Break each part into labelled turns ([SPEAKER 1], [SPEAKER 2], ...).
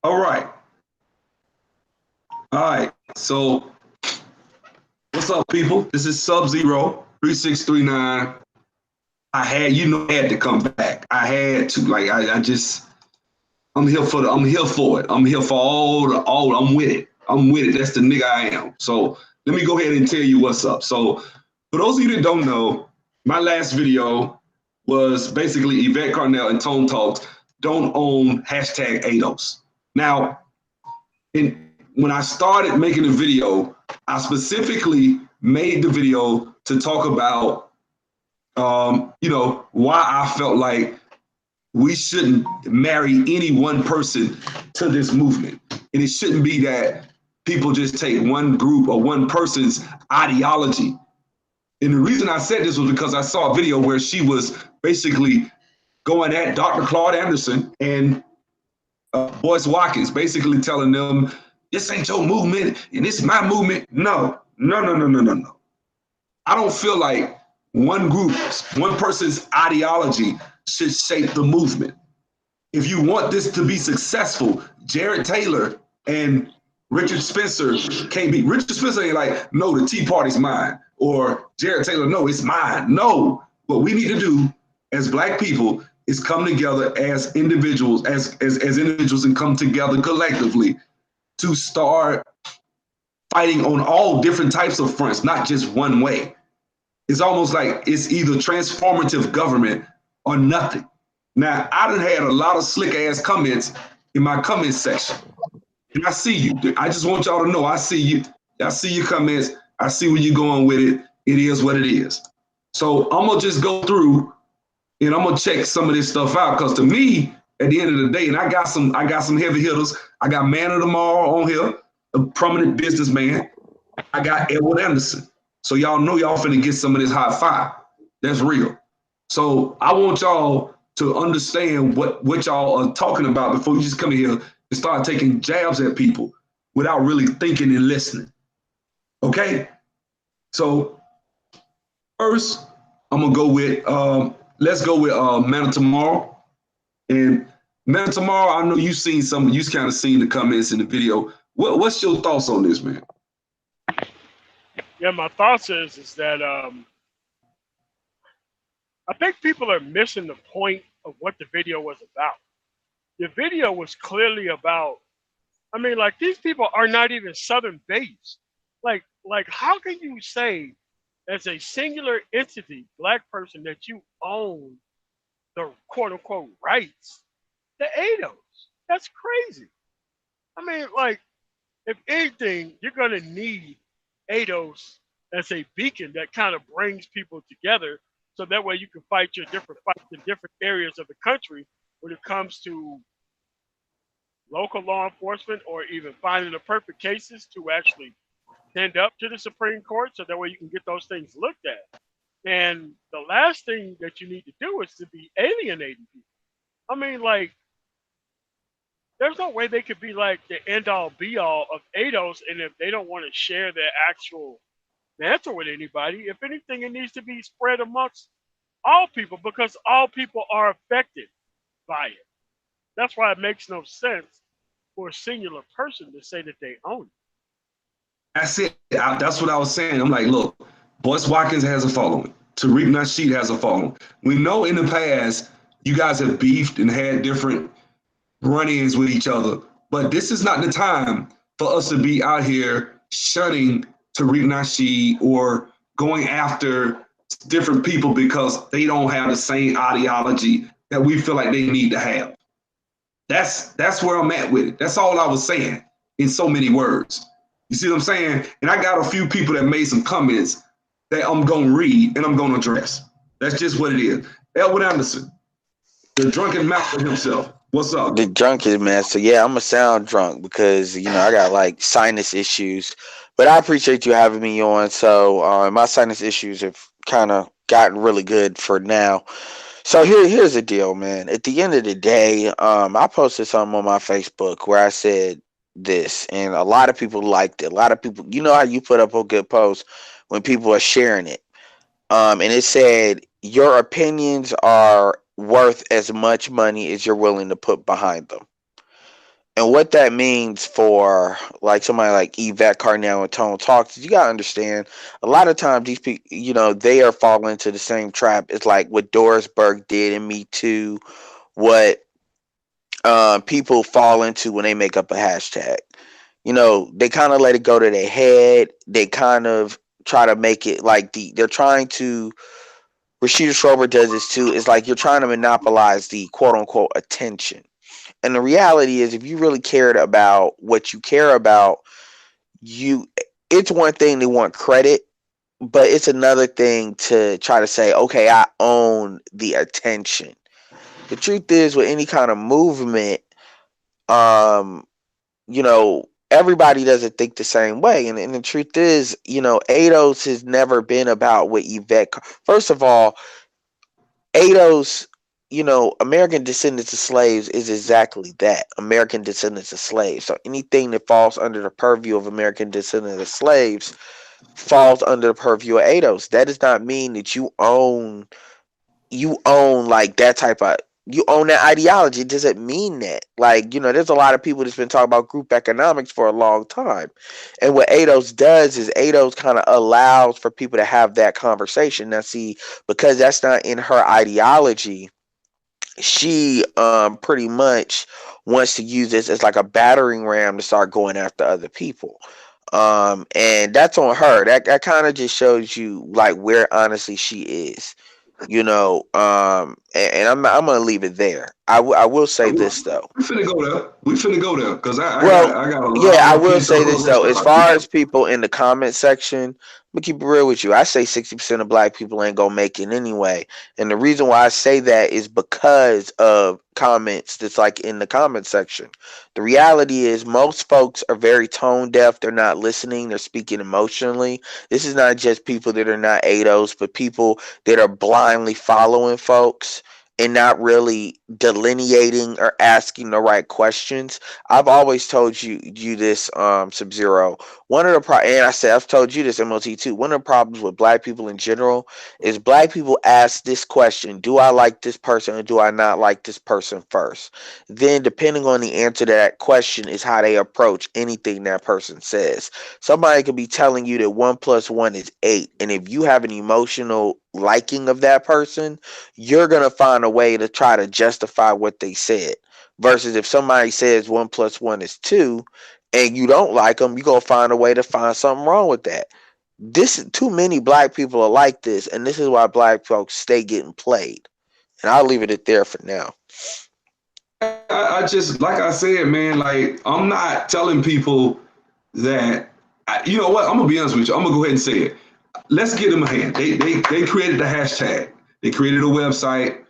[SPEAKER 1] All right. All right. So what's up, people? This is Sub Zero 3639. I had to come back. I had to. I just I'm here for it. I'm here for all I'm with it. I'm with it. That's the nigga I am. So let me go ahead and tell you what's up. So for those of you that don't know, my last video was basically Yvette Carnell and Tone Talks don't own hashtag ADOS. Now, when I started making the video, I specifically made the video to talk about, why I felt like we shouldn't marry any one person to this movement. And it shouldn't be that people just take one group or one person's ideology. And the reason I said this was because I saw a video where she was basically going at Dr. Claude Anderson and Boyce Watkins, basically telling them, this ain't your movement and this is my movement. No. I don't feel like one person's ideology should shape the movement. If you want this to be successful, Jared Taylor and Richard Spencer can't be. Richard Spencer ain't like, no, the Tea Party's mine. Or Jared Taylor, no, it's mine. No, what we need to do as Black people is come together as individuals, as individuals, and come together collectively to start fighting on all different types of fronts, not just one way. It's almost like it's either transformative government or nothing. Now, I done had a lot of slick ass comments in my comment section. And I see you. I just want y'all to know I see you. I see your comments. I see where you're going with it. It is what it is. So I'm gonna just go through and I'm gonna check some of this stuff out. Because to me, at the end of the day, and I got some heavy hitters. I got Man of Tomorrow on here, a prominent businessman. I got Edward Anderson. So y'all know y'all finna get some of this high five. That's real. So I want y'all to understand what y'all are talking about before you just come in here and start taking jabs at people without really thinking and listening. Okay? So first, I'm gonna go with let's go with Man of Tomorrow. And Man of Tomorrow, I know you've seen you kind of seen the comments in the video. What's your thoughts on this, man?
[SPEAKER 2] Yeah, my thoughts is that I think people are missing the point of what the video was about. The video was clearly about, I mean, like, these people are not even Southern based. Like how can you say as a singular entity, Black person, that you own the quote unquote rights to ADOS? That's crazy. I mean, like, if anything, you're gonna need ADOS as a beacon that kind of brings people together, so that way you can fight your different fights in different areas of the country when it comes to local law enforcement, or even finding the perfect cases to actually send up to the Supreme Court, so that way you can get those things looked at. And the last thing that you need to do is to be alienating people. I mean, like, there's no way they could be like the end all be all of ADOS, and if they don't want to share their actual mantle with anybody, if anything, it needs to be spread amongst all people, because all people are affected by it. That's why it makes no sense for a singular person to say that they own it.
[SPEAKER 1] That's it. That's what I was saying. I'm like, look, Boyce Watkins has a following. Tariq Nasheed has a following. We know in the past you guys have beefed and had different run-ins with each other, but this is not the time for us to be out here shunning Tariq Nasheed or going after different people because they don't have the same ideology that we feel like they need to have. That's where I'm at with it. That's all I was saying in so many words. You see what I'm saying? And I got a few people that made some comments that I'm going to read and I'm going to address. That's just what it is. Elwood Anderson, the drunken master himself. What's up?
[SPEAKER 3] The drunken master. Yeah, I'm a sound drunk because I got like sinus issues. But I appreciate you having me on. So my sinus issues have kind of gotten really good for now. So here's the deal, man. At the end of the day, I posted something on my Facebook where I said this, and a lot of people liked it. A lot of people, you know how you put up a good post when people are sharing it. And it said, your opinions are worth as much money as you're willing to put behind them. And what that means for like somebody like Yvette, Carnell, and Tone Talks, you gotta understand. A lot of times these people, they are falling into the same trap. It's like what Doris Burke did and Me Too. What people fall into when they make up a hashtag. They kind of let it go to their head. They kind of try to make it like they're trying to. Rashida Schroeder does this too. It's like you're trying to monopolize the quote unquote attention. And the reality is, if you really cared about what you care about, you it's one thing to want credit, but it's another thing to try to say, okay, I own the attention. The truth is, with any kind of movement, um, everybody doesn't think the same way. And the truth is, ADOS has never been about what Yvette. First of all, ADOS, American Descendants of Slaves is exactly that. American Descendants of Slaves. So anything that falls under the purview of American Descendants of Slaves falls under the purview of ADOS. That does not mean that you own like that type of you own that ideology. It doesn't mean that. Like, there's a lot of people that's been talking about group economics for a long time. And what ADOS does is ADOS kind of allows for people to have that conversation. Now see, because that's not in her ideology, she pretty much wants to use this as like a battering ram to start going after other people. And that's on her. That kind of just shows you like where honestly she is. And I'm gonna leave it there. I will say this though.
[SPEAKER 1] We finna go there. We finna go there because
[SPEAKER 3] Well,
[SPEAKER 1] I got a
[SPEAKER 3] yeah, I
[SPEAKER 1] lot of
[SPEAKER 3] will
[SPEAKER 1] pieces
[SPEAKER 3] say this though. As
[SPEAKER 1] of
[SPEAKER 3] far as people in the comment section, I'm gonna keep it real with you. I say 60% of black people ain't gonna make it anyway. And the reason why I say that is because of comments that's like in the comment section. The reality is most folks are very tone deaf. They're not listening. They're speaking emotionally. This is not just people that are not ADOS, but people that are blindly following folks and not really delineating or asking the right questions. I've always told you this, Sub Zero. One of the and I said I've told you this, MOT too. One of the problems with black people in general is black people ask this question: do I like this person or do I not like this person first? Then, depending on the answer to that question, is how they approach anything that person says. Somebody could be telling you that 1 + 1 is 8, and if you have an emotional liking of that person, you're gonna find a way to try to justify what they said. Versus if somebody says 1 + 1 is 2 and you don't like them, you're gonna find a way to find something wrong with that. This too many black people are like this, and this is why black folks stay getting played. And I'll leave it at there for now.
[SPEAKER 1] I just, like I said, man, like I'm not telling people that, you know what, I'm gonna be honest with you. I'm gonna go ahead and say it. Let's give them a hand. They created the hashtag. They created a website.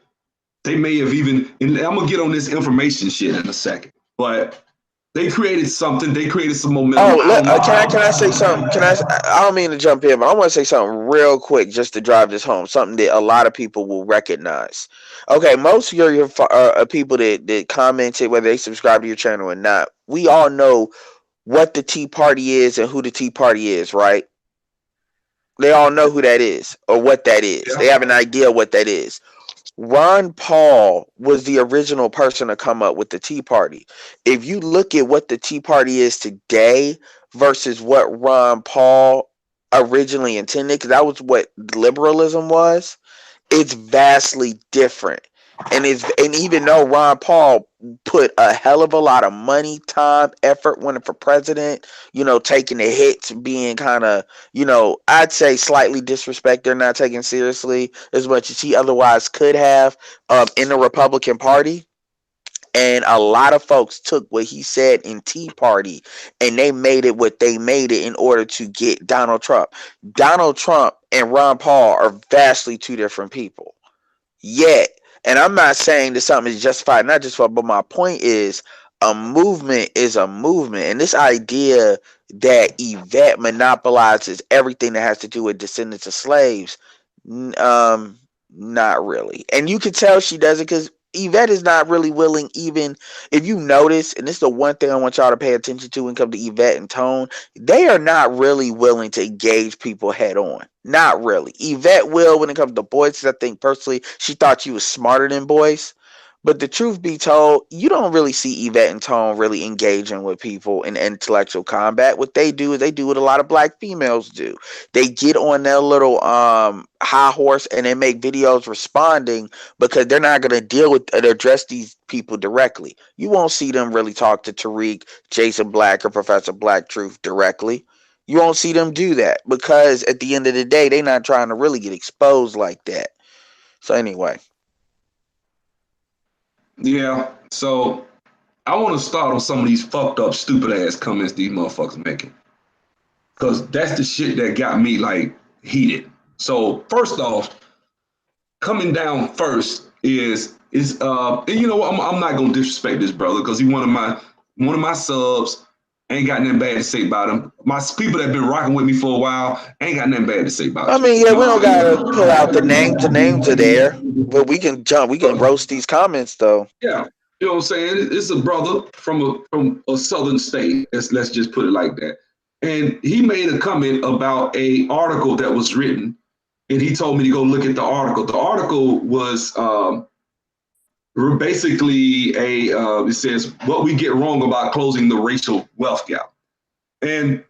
[SPEAKER 1] They may have even, and I'm gonna get on this information shit in a second, but they created something. They created some momentum.
[SPEAKER 3] Can I say something? I don't mean to jump in, but I want to say something real quick just to drive this home. Something that a lot of people will recognize. Okay, most of your people that commented, whether they subscribe to your channel or not, we all know what the Tea Party is and who the Tea Party is, right? They all know who that is or what that is.
[SPEAKER 1] Yeah.
[SPEAKER 3] They have an idea what that is. Ron Paul was the original person to come up with the Tea Party. If you look at what the Tea Party is today versus what Ron Paul originally intended, because that was what liberalism was, it's vastly different. And even though Ron Paul put a hell of a lot of money, time, effort winning for president, taking the hits, being kind of, I'd say slightly disrespect. They're not taken seriously as much as he otherwise could have in the Republican Party. And a lot of folks took what he said in Tea Party and they made it what they made it in order to get Donald Trump. Donald Trump and Ron Paul are vastly two different people. Yet, and I'm not saying that something is justified, not justified, but my point is a movement is a movement. And this idea that Yvette monopolizes everything that has to do with descendants of slaves, not really. And you can tell she does it because Yvette is not really willing, even if you notice, and this is the one thing I want y'all to pay attention to when it comes to Yvette and Tone, they are not really willing to engage people head on. Not really. Yvette will when it comes to Boyce. I think personally she thought she was smarter than Boyce. But the truth be told, you don't really see Yvette and Tone really engaging with people in intellectual combat. What they do is they do what a lot of black females do. They get on their little high horse and they make videos responding because they're not going to deal with and address these people directly. You won't see them really talk to Tariq, Jason Black, or Professor Black Truth directly. You won't see them do that because at the end of the day, they're not trying to really get exposed like that. So anyway.
[SPEAKER 1] Yeah. So I want to start on some of these fucked up, stupid ass comments these motherfuckers making. Cause that's the shit that got me like heated. So first off, coming down first is and you know what, I'm not gonna disrespect this brother because he's one of my subs. Ain't got nothing bad to say about him. My people that been rocking with me for a while ain't got nothing bad to say about
[SPEAKER 3] I
[SPEAKER 1] you.
[SPEAKER 3] mean, yeah, we don't gotta pull out the names. The names are there, but we can jump. We can roast these comments though.
[SPEAKER 1] Yeah, you know what I'm saying? It's a brother from a southern state. Let's just put it like that. And he made a comment about a article that was written, and he told me to go look at the article. The article was basically it says what we get wrong about closing the racial wealth gap, and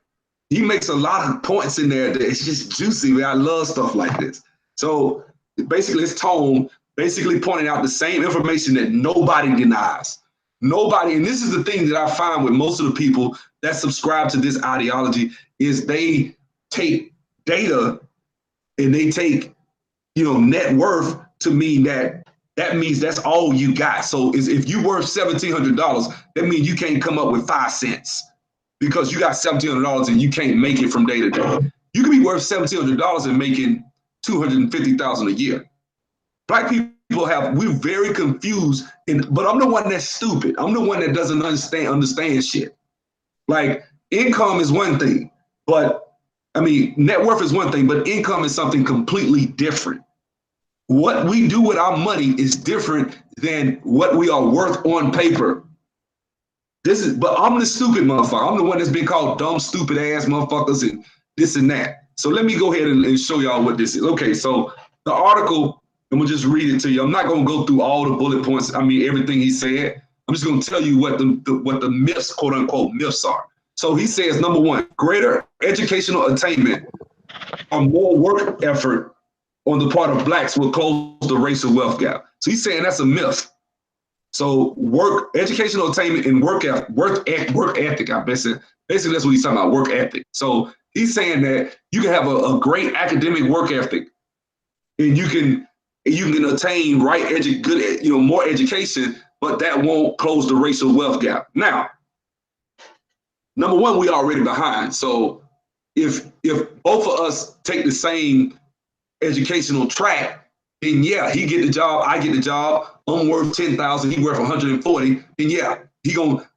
[SPEAKER 1] he makes a lot of points in there that it's just juicy, man. I love stuff like this. So basically, it's Tone basically pointing out the same information that nobody denies. Nobody, and this is the thing that I find with most of the people that subscribe to this ideology is they take data and they take, net worth to mean that means that's all you got. So if you worth $1,700, that means you can't come up with 5 cents because you got $1,700 and you can't make it from day to day. You can be worth $1,700 and making $250,000 a year. Black people we're very confused, but I'm the one that's stupid. I'm the one that doesn't understand shit. Like income is one thing, but I mean, net worth is one thing, but income is something completely different. What we do with our money is different than what we are worth on paper. But I'm the stupid motherfucker. I'm the one that's been called dumb, stupid ass motherfuckers and this and that. So let me go ahead and show y'all what this is. Okay, so the article, I'm gonna just read it to you. I'm not gonna go through all the bullet points. I mean, everything he said. I'm just gonna tell you what the myths, quote unquote, myths are. So he says, number one, greater educational attainment or more work effort on the part of blacks will close the racial wealth gap. So he's saying that's a myth. So educational attainment and work ethic, I basically that's what he's talking about, work ethic. So he's saying that you can have a great academic work ethic and you can attain more education, but that won't close the racial wealth gap. Now, number one, we already behind. So if both of us take the same educational track, then yeah, he get the job, I get the job. I'm worth 10,000, he worth 140. Then yeah,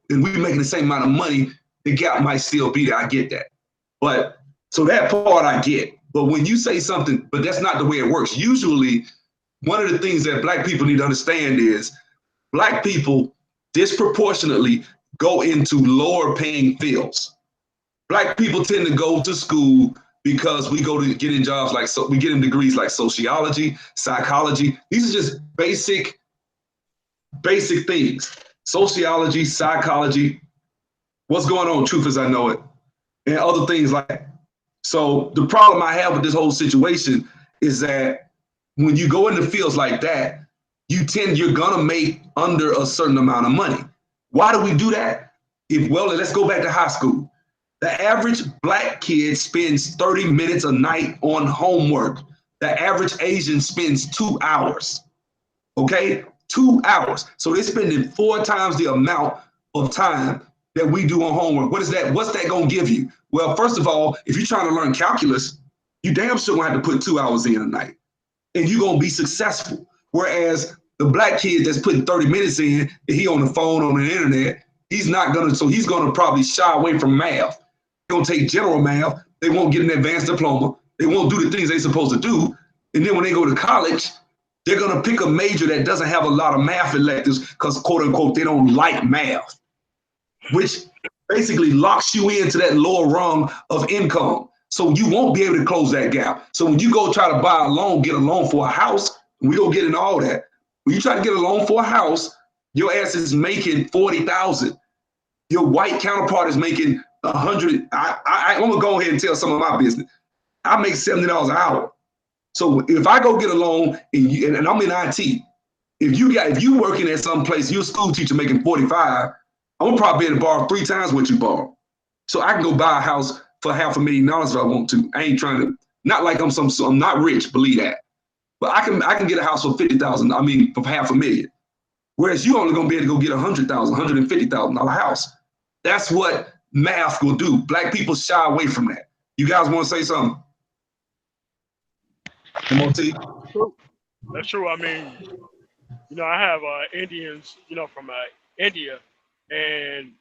[SPEAKER 1] and we making the same amount of money. The gap might still be there. I get that, but so that part I get. But when you say something, but that's not the way it works. Usually, one of the things that black people need to understand is black people disproportionately go into lower paying fields. Black people tend to go to school because we go to get in jobs we get in degrees like sociology, psychology. These are just basic things. Sociology, psychology, what's going on, truth as I know it, and other things like that. So the problem I have with this whole situation is that when you go into fields like that, you're gonna make under a certain amount of money. Why do we do that? Let's go back to high school. The average black kid spends 30 minutes a night on homework. The average Asian spends 2 hours. Okay, 2 hours. So they're spending 4 times the amount of time that we do on homework. What is that? What's that gonna give you? Well, first of all, if you're trying to learn calculus, you damn sure gonna have to put 2 hours in a night, and you're gonna be successful. Whereas the black kid that's putting 30 minutes in, he on the phone, on the internet, he's gonna probably shy away from math. They're gonna take general math. They won't get an advanced diploma. They won't do the things they're supposed to do. And then when they go to college, they're gonna pick a major that doesn't have a lot of math electives because, quote unquote, they don't like math, which basically locks you into that lower rung of income. So you won't be able to close that gap. So when you go try to get a loan for a house, we don't get into all that. When you try to get a loan for a house, your ass is making 40,000. Your white counterpart is making 100. I'm gonna go ahead and tell some of my business. I make $70 an hour. So if I go get a loan and I'm in IT, if you working at some place, you're a school teacher making 45, I'm gonna probably be able to borrow 3 times what you borrow. So I can go buy a house for $500,000 if I want to. I ain't trying to, not like I'm not rich, believe that. But I can get a house for 50,000. I mean, for $500,000. Whereas you only gonna be able to go get $100,000, $150,000 house. That's what math will do. Black people shy away from that. You guys want to say something? MOT?
[SPEAKER 2] That's true. I mean, I have Indians, from India, and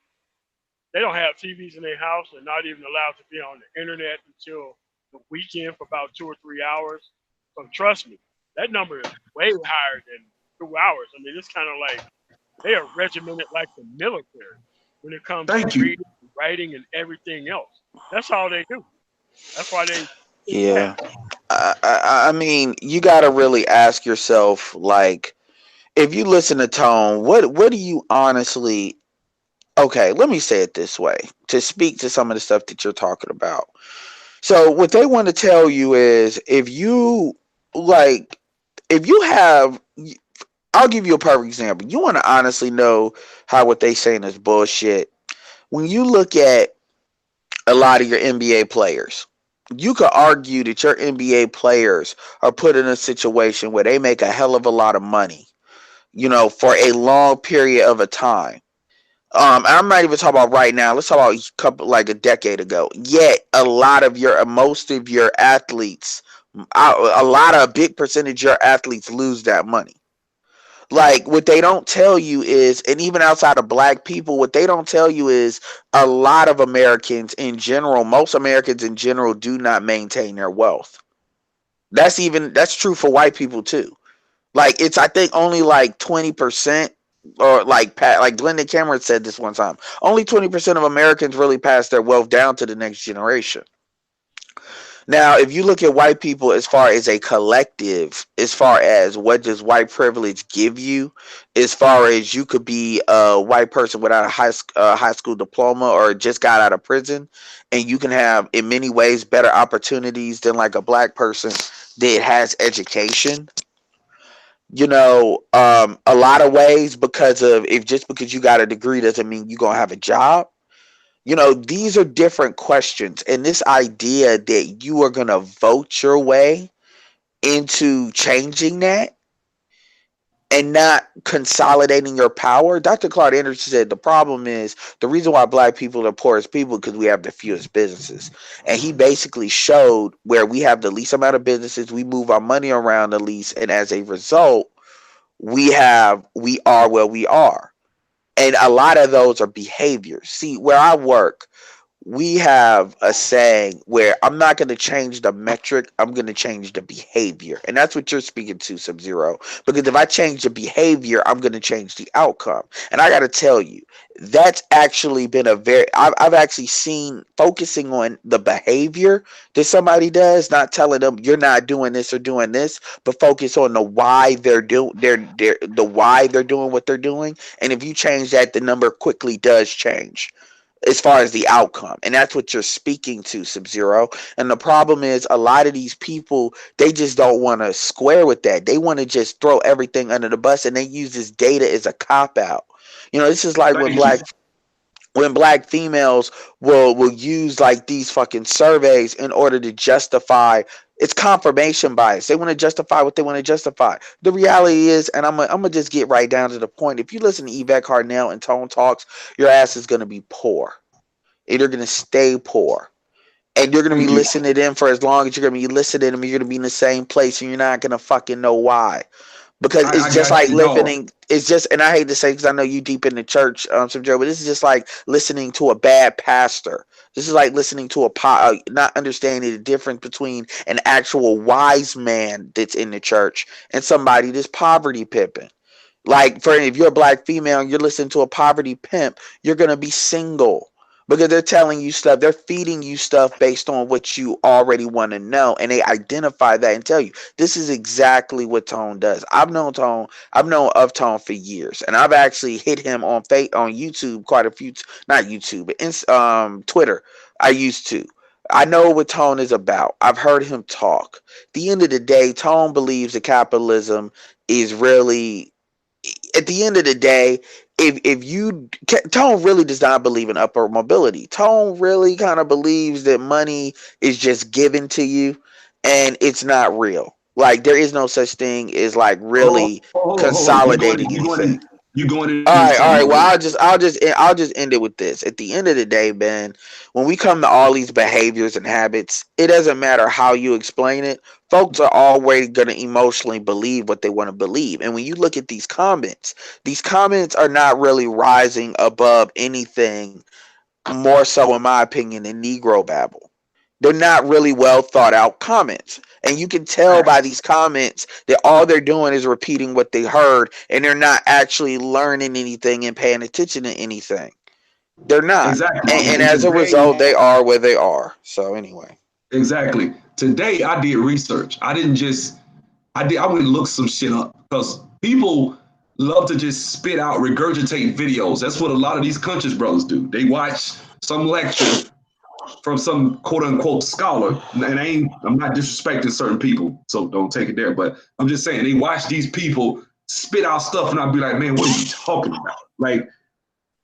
[SPEAKER 2] they don't have TVs in their house. They're not even allowed to be on the internet until the weekend for about 2 or 3 hours. So trust me, that number is way higher than 2 hours. I mean, it's kind of like they are regimented like the military when it comes to reading, writing, and everything else. That's all they do. That's why they.
[SPEAKER 3] Yeah. I mean, you got to really ask yourself, like, if you listen to Tone, what do you honestly? Okay, let me say it this way to speak to some of the stuff that you're talking about. So what they want to tell you is if you have, I'll give you a perfect example. You want to honestly know how what they saying is bullshit. When you look at a lot of your NBA players, you could argue that your NBA players are put in a situation where they make a hell of a lot of money, for a long period of a time. I'm not even talking about right now. Let's talk about a decade ago. Yet most of your athletes, a big percentage of your athletes lose that money. Like, what they don't tell you is, and even outside of black people, what they don't tell you is a lot of Americans in general, most Americans in general, do not maintain their wealth. That's true for white people too. Like, it's, I think, only like 20%, or like Glendon Cameron said this one time, only 20% of Americans really pass their wealth down to the next generation. Now, if you look at white people as far as a collective, as far as what does white privilege give you, as far as you could be a white person without a high school diploma or just got out of prison, and you can have, in many ways, better opportunities than like a black person that has education. A lot of ways, because you got a degree doesn't mean you're going to have a job. These are different questions. And this idea that you are going to vote your way into changing that and not consolidating your power. Dr. Claude Anderson said the problem is the reason why black people are the poorest people because we have the fewest businesses. And he basically showed where we have the least amount of businesses, we move our money around the least, and as a result, we are where we are. And a lot of those are behaviors. See, where I work, we have a saying where I'm not going to change the metric, I'm going to change the behavior. And that's what you're speaking to, Sub-Zero. Because if I change the behavior, I'm going to change the outcome. And I got to tell you, that's actually been I've actually seen focusing on the behavior that somebody does, not telling them you're not doing this or doing this, but focus on the why they're doing what they're doing. And if you change that, the number quickly does change as far as the outcome. And that's what you're speaking to, Sub-Zero. And the problem is a lot of these people, they just don't want to square with that. They want to just throw everything under the bus, and they use this data as a cop-out. This is like when black females will use like these fucking surveys in order to justify. It's confirmation bias. They want to justify what they want to justify. The reality is, and I'm gonna just get right down to the point. If you listen to Yvette, Carnell, and Tone Talks, your ass is gonna be poor. And you're gonna stay poor. And you're gonna be listening to them for as long as you're gonna be listening to them. You're gonna be in the same place, and you're not gonna fucking know why. Because it's just like listening. It's just, and I hate to say, because I know you deep in the church, some Joe, but this is just like listening to a bad pastor. This is like listening to not understanding the difference between an actual wise man that's in the church and somebody that's poverty pimping. Like, if you're a black female and you're listening to a poverty pimp, you're gonna be single. because they're telling you stuff, they're feeding you stuff based on what you already want to know, and they identify that and tell you this is exactly what Tone does. I've known of Tone for years, and I've actually hit him on on YouTube quite a few, not YouTube, but Twitter. I used to. I know what Tone is about. I've heard him talk. At the end of the day, Tone believes that capitalism is really, at the end of the day, if you, Tone really does not believe in upward mobility. Tone really kind of believes that money is just given to you and it's not real. Like there is no such thing as like
[SPEAKER 1] Oh,
[SPEAKER 3] really
[SPEAKER 1] hold on.
[SPEAKER 3] consolidating anything.
[SPEAKER 1] You going
[SPEAKER 3] All
[SPEAKER 1] into
[SPEAKER 3] right, all right.
[SPEAKER 1] something.
[SPEAKER 3] Well, I'll just end it with this. At the end of the day, Ben, when we come to all these behaviors and habits, it doesn't matter how you explain it. Folks are always going to emotionally believe what they want to believe. And when you look at these comments are not really rising above anything more so, in my opinion, than Negro babble. They're not really well thought out comments. And you can tell by these comments that all they're doing is repeating what they heard and they're not actually learning anything and paying attention to anything. They're not.
[SPEAKER 1] Exactly.
[SPEAKER 3] And
[SPEAKER 1] And
[SPEAKER 3] as a
[SPEAKER 1] today,
[SPEAKER 3] result, they are where they are. So, anyway.
[SPEAKER 1] exactly. Today I did research. I went and looked some shit up because people love to just spit out, regurgitate videos. That's what a lot of these conscious brothers do. They watch some lecture from some quote unquote scholar, and I'm not disrespecting certain people, so don't take it there. But I'm just saying they watch these people spit out stuff, and I'll be like, man, what are you talking about? Like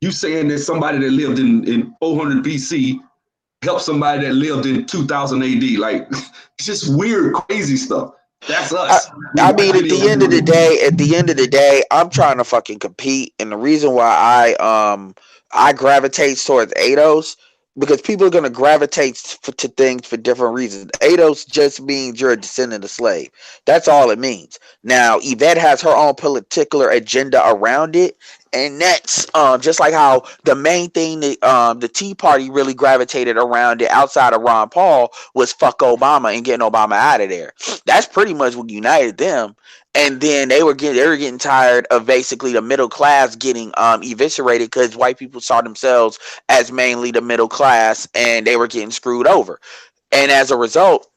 [SPEAKER 1] you saying that somebody that lived in 400 BC helped somebody that lived in 2000 AD. Like it's just weird, crazy stuff. That's
[SPEAKER 3] I,
[SPEAKER 1] us. We
[SPEAKER 3] I
[SPEAKER 1] watch
[SPEAKER 3] mean,
[SPEAKER 1] videos.
[SPEAKER 3] at the end of the day, I'm trying to fucking compete, and the reason why I gravitate towards ADOS because people are gonna gravitate to things for different reasons. ADOS just means you're a descendant of slave. That's all it means. Now, Yvette has her own particular agenda around it, and that's just like how the main thing that the Tea Party really gravitated around it outside of Ron Paul was fuck Obama and getting Obama out of there. That's pretty much what united them. And then they were getting tired of basically the middle class getting eviscerated because white people saw themselves as mainly the middle class and they were getting screwed over. And as a result,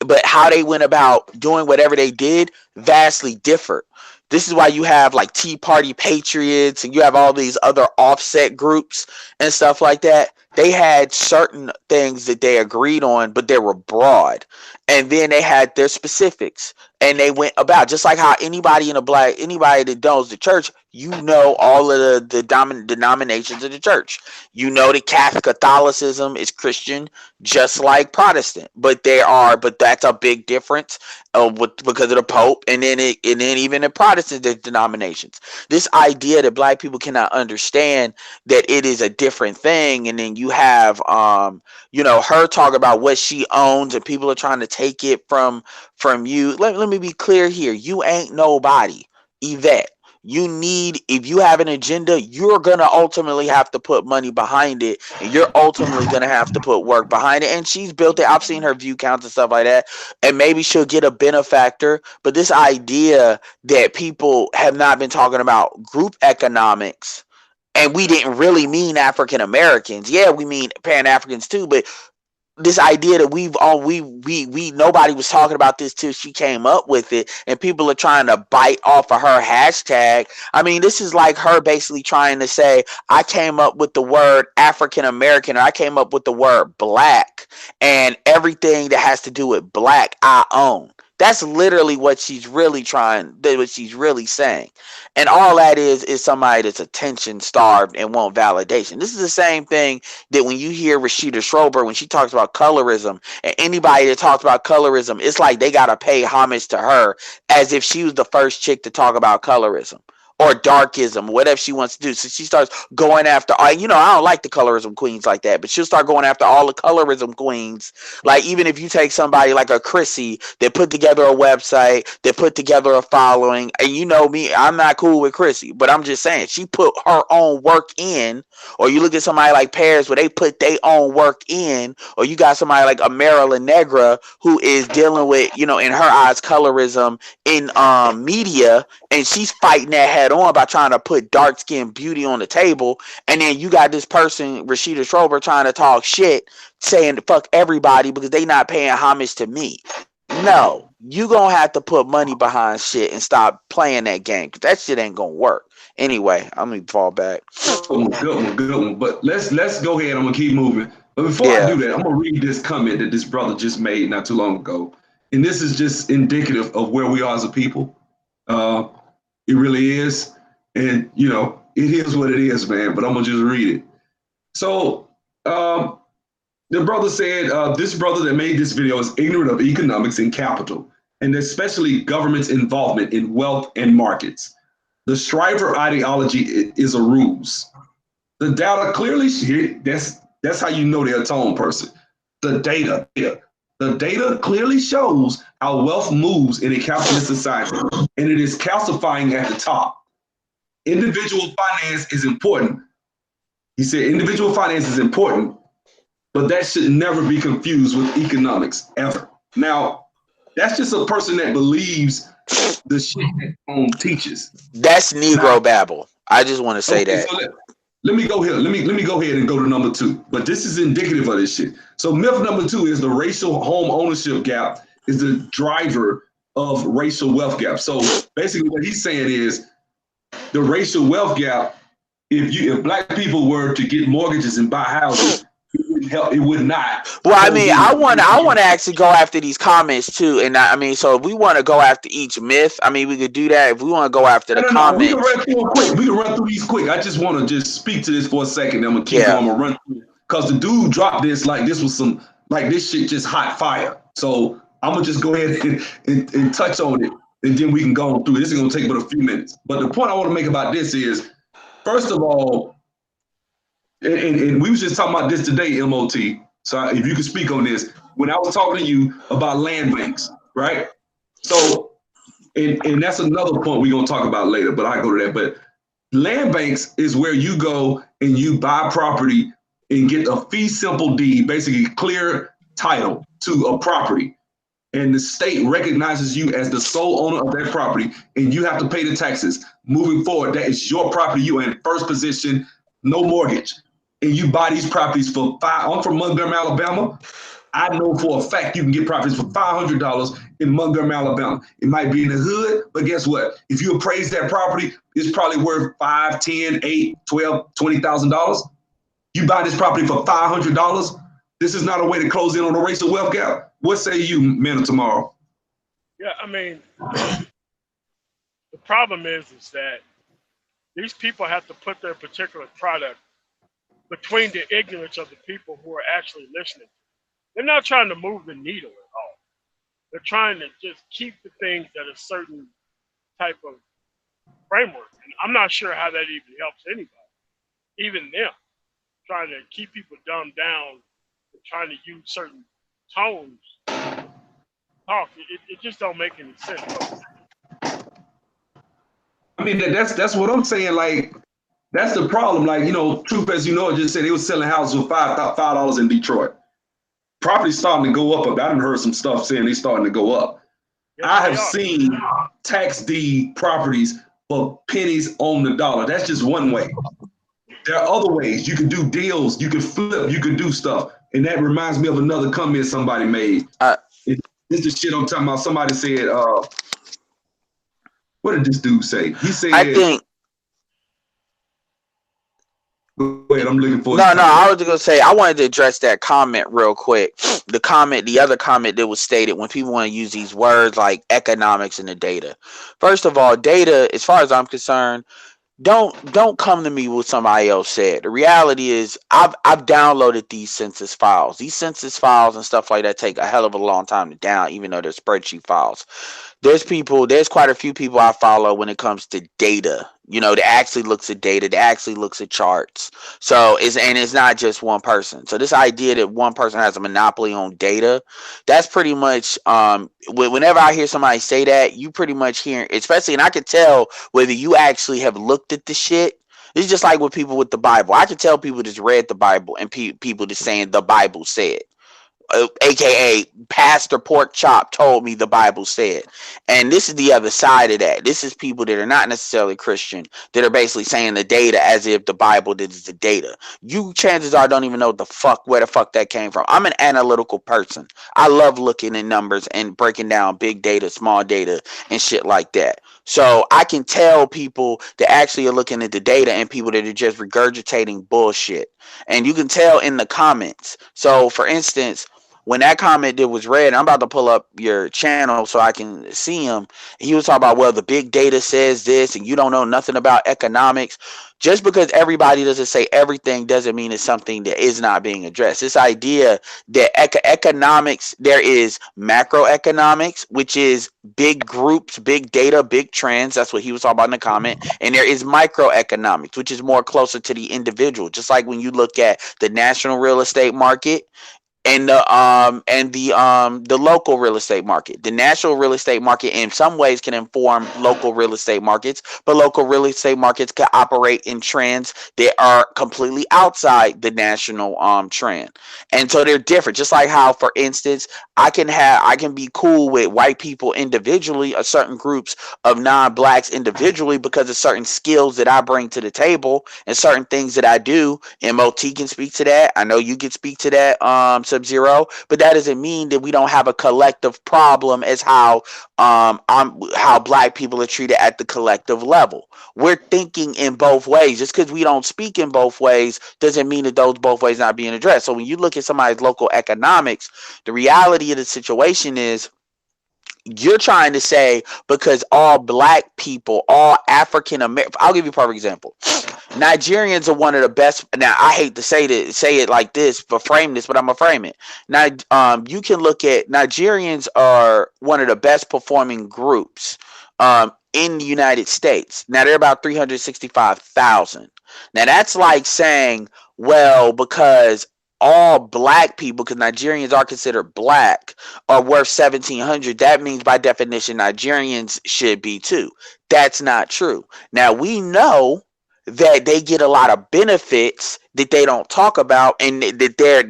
[SPEAKER 3] but how they went about doing whatever they did vastly differed. This is why you have like Tea Party Patriots and you have all these other offset groups and stuff like that. They had certain things that they agreed on, but they were broad. And then they had their specifics. And they went about just like how anybody that knows the church, you know all of the dominant denominations of the church. You know that Catholicism is Christian, just like Protestant, but that's a big difference because of the Pope, and then even in Protestant denominations, this idea that black people cannot understand that it is a different thing, and then you have her talk about what she owns, and people are trying to take it from you. Let me be clear here: you ain't nobody, Yvette. You need, if you have an agenda, you're going to ultimately have to put money behind it, and you're ultimately going to have to put work behind it. And she's built it. I've seen her view counts and stuff like that, and maybe she'll get a benefactor. But this idea that people have not been talking about group economics, and we didn't really mean African Americans. Yeah, we mean Pan Africans too, but this idea that we nobody was talking about this till she came up with it, and people are trying to bite off of her hashtag. I mean, this is like her basically trying to say, I came up with the word African American, or I came up with the word black, and everything that has to do with black I own. That's literally what she's really what she's really saying. And all that is somebody that's attention starved and want validation. This is the same thing that when you hear Rashida Schrober, when she talks about colorism, and anybody that talks about colorism, it's like they got to pay homage to her as if she was the first chick to talk about colorism or darkism, whatever she wants to do. So she starts going after, I don't like the colorism queens like that, but she'll start going after all the colorism queens. Like, even if you take somebody like a Chrissy that put together a website, that put together a following, and you know me, I'm not cool with Chrissy, but I'm just saying, she put her own work in. Or you look at somebody like Paris where they put their own work in, or you got somebody like a Marilyn Negra who is dealing with, in her eyes, colorism in media, and she's fighting that head head on by trying to put dark skinned beauty on the table, and then you got this person, Rashida Schroeder, trying to talk shit, saying fuck everybody because they not paying homage to me. No, you gonna have to put money behind shit and stop playing that game because that shit ain't gonna work. Anyway, I'm gonna fall back.
[SPEAKER 1] Good one. But let's go ahead. I'm gonna keep moving. But before I do that, I'm gonna read this comment that this brother just made not too long ago, and this is just indicative of where we are as a people. It really is, and you know, it is what it is, man. But I'm gonna just read it. So the brother said, this brother that made this video is ignorant of economics and capital, and especially government's involvement in wealth and markets. The Shriver ideology is a ruse. The data clearly, that's how you know they're a tone person. The data clearly shows how wealth moves in a capitalist society, and it is calcifying at the top. Individual finance is important. He said individual finance is important, but that should never be confused with economics, ever. Now, that's just a person that believes the shit that teaches.
[SPEAKER 3] That's Negro babble. I just want to say that.
[SPEAKER 1] So let me go here. Let me go ahead and go to number 2. But this is indicative of this shit. So myth number 2 is the racial home ownership gap is the driver of racial wealth gap. So basically what he's saying is the racial wealth gap, if black people were to get mortgages and buy houses, it wouldn't help. It would not.
[SPEAKER 3] Well, I mean, I want to actually go after these comments too, and I mean, so if we want to go after each myth, I mean, we could do that. If we want to go after the comments,
[SPEAKER 1] we can run through them quick. We can run through these quick. I just want to just speak to this for a second. I'm gonna keep going. I'm gonna run through because the dude dropped this like this was some like this shit just hot fire. So I'm gonna just go ahead and touch on it, and then we can go on through. This is gonna take but a few minutes. But the point I want to make about this is, first of all. And we was just talking about this today, MOT. So if you could speak on this, when I was talking to you about land banks, right? So, and that's another point we're gonna talk about later, but I go to that. But land banks is where you go and you buy property and get a fee simple deed, basically clear title to a property. And the state recognizes you as the sole owner of that property, and you have to pay the taxes. Moving forward, that is your property. You are in first position, no mortgage. And you buy these properties for I'm from Montgomery, Alabama. I know for a fact you can get properties for $500 in Montgomery, Alabama. It might be in the hood, but guess what? If you appraise that property, it's probably worth $5, $10, $8, $12, $20,000. You buy this property for $500. This is not a way to close in on the racial wealth gap. What say you, men of tomorrow?
[SPEAKER 2] Yeah, I mean, the problem is that these people have to put their particular product between the ignorance of the people who are actually listening. They're not trying to move the needle at all. They're trying to just keep the things at a certain type of framework. And I'm not sure how that even helps anybody, even them, trying to keep people dumbed down and trying to use certain tones. Talk. It just don't make any sense.
[SPEAKER 1] I mean, that's what I'm saying. Like, that's the problem. Like, you know, Truth As You Know It just said they was selling houses for $5 in Detroit. Property's starting to go up. I done heard some stuff saying they're starting to go up. Yes, I have seen tax deed properties for pennies on the dollar. That's just one way. There are other ways. You can do deals. You can flip. You can do stuff. And that reminds me of another comment somebody made. This is the shit I'm talking about. Somebody said, what did this dude say? He said,
[SPEAKER 3] I think.
[SPEAKER 1] Wait, I'm looking for.
[SPEAKER 3] No, I was gonna say I wanted to address that comment real quick. The other comment that was stated when people want to use these words like economics and the data. First of all, data, as far as I'm concerned, don't come to me with somebody else said. The reality is I've downloaded these census files. These census files and stuff like that take a hell of a long time to down, even though they're spreadsheet files. There's quite a few people I follow when it comes to data. You know, that actually looks at data, that actually looks at charts. So it's not just one person. So this idea that one person has a monopoly on data, that's pretty much whenever I hear somebody say that, you pretty much hear, especially, and I can tell whether you actually have looked at the shit. It's just like with people with the Bible. I can tell people just read the Bible and people just saying the Bible said. aka Pastor Pork Chop told me the Bible said. And this is the other side of that. This is people that are not necessarily Christian that are basically saying the data as if the Bible is the data. You chances are don't even know where the fuck that came from. I'm an analytical person. I love looking at numbers and breaking down big data, small data, and shit like that. So I can tell people that actually are looking at the data and people that are just regurgitating bullshit. And you can tell in the comments. So for instance, when that comment that was read, I'm about to pull up your channel so I can see him. He was talking about, well, the big data says this and you don't know nothing about economics. Just because everybody doesn't say everything doesn't mean it's something that is not being addressed. This idea that economics, there is macroeconomics, which is big groups, big data, big trends. That's what he was talking about in the comment. And there is microeconomics, which is more closer to the individual. Just like when you look at the national real estate market, and the local real estate market. The national real estate market in some ways can inform local real estate markets, but local real estate markets can operate in trends that are completely outside the national trend. And so they're different. Just like how, for instance, I can be cool with white people individually, or certain groups of non-blacks individually, because of certain skills that I bring to the table and certain things that I do. MOT can speak to that. I know you can speak to that, Sub-Zero, but that doesn't mean that we don't have a collective problem as how black people are treated at the collective level. We're thinking in both ways. Just because we don't speak in both ways doesn't mean that those both ways not being addressed. So when you look at somebody's local economics, the reality of the situation is, you're trying to say because all black people, all African American, I'll give you a perfect example. Nigerians are one of the best. Now, I hate to say it like this, but frame this, but I'm gonna frame it. Now, you can look at Nigerians are one of the best performing groups in the United States. Now, they're about 365,000. Now, that's like saying, well, because all black people, because Nigerians are considered black, are worth 1,700. That means by definition Nigerians should be too. That's not true. Now we know that they get a lot of benefits that they don't talk about, and that they're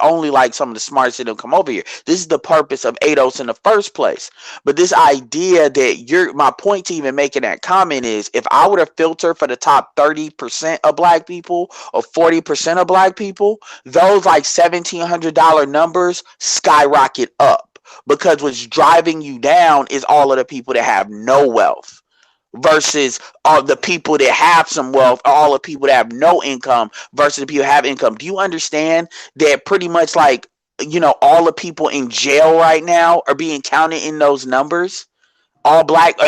[SPEAKER 3] only like some of the smartest that come over here. This is the purpose of ADOS in the first place. But this idea that my point to even making that comment is, if I were to filter for the top 30% of black people or 40% of black people, those like $1,700 numbers skyrocket up, because what's driving you down is all of the people that have no wealth versus all the people that have some wealth, all the people that have no income versus the people that have income. Do you understand that pretty much like, all the people in jail right now are being counted in those numbers? All black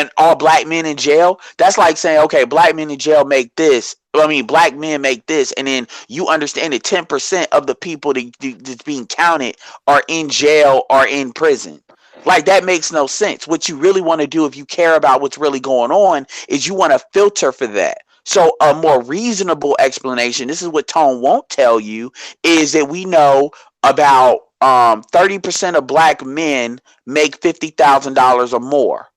[SPEAKER 3] men in jail. That's like saying, okay, black men in jail make this. Black men make this, and then you understand that 10% of the people that's being counted are in jail or in prison. Like, that makes no sense. What you really want to do, if you care about what's really going on, is you want to filter for that. So a more reasonable explanation, this is what Tone won't tell you, is that we know about 30% of black men make $50,000 or more.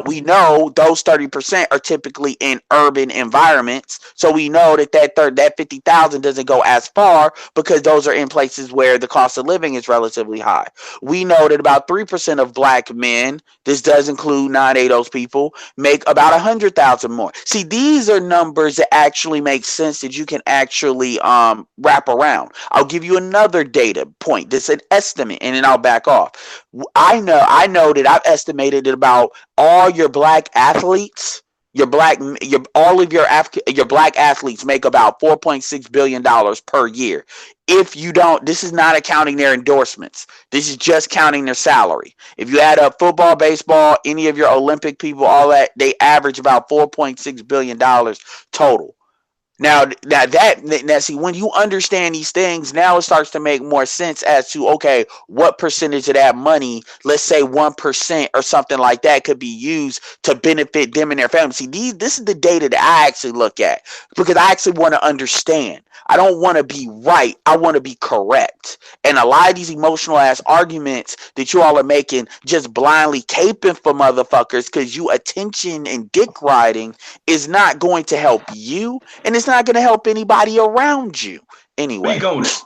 [SPEAKER 3] We know those 30% are typically in urban environments, so we know that 50,000 doesn't go as far, because those are in places where the cost of living is relatively high. We know that about 3% of black men, this does include non-ADOS people, make about 100,000 more. See, these are numbers that actually make sense, that you can actually wrap around. I'll give you another data point. This is an estimate, and then I'll back off. I know that I've estimated that about all your black athletes, all of your black athletes make about $4.6 billion per year. If you don't, this is not accounting their endorsements. This is just counting their salary. If you add up football, baseball, any of your Olympic people, all that, they average about $4.6 billion total. Now, see, when you understand these things, now it starts to make more sense as to, okay, what percentage of that money, let's say 1% or something like that, could be used to benefit them and their family. See, this is the data that I actually look at, because I actually want to understand. I don't want to be right. I want to be correct. And a lot of these emotional ass arguments that you all are making, just blindly caping for motherfuckers because you attention and dick riding, is not going to help you, and it's not going to help anybody around you. Anyway.
[SPEAKER 1] Speak on it.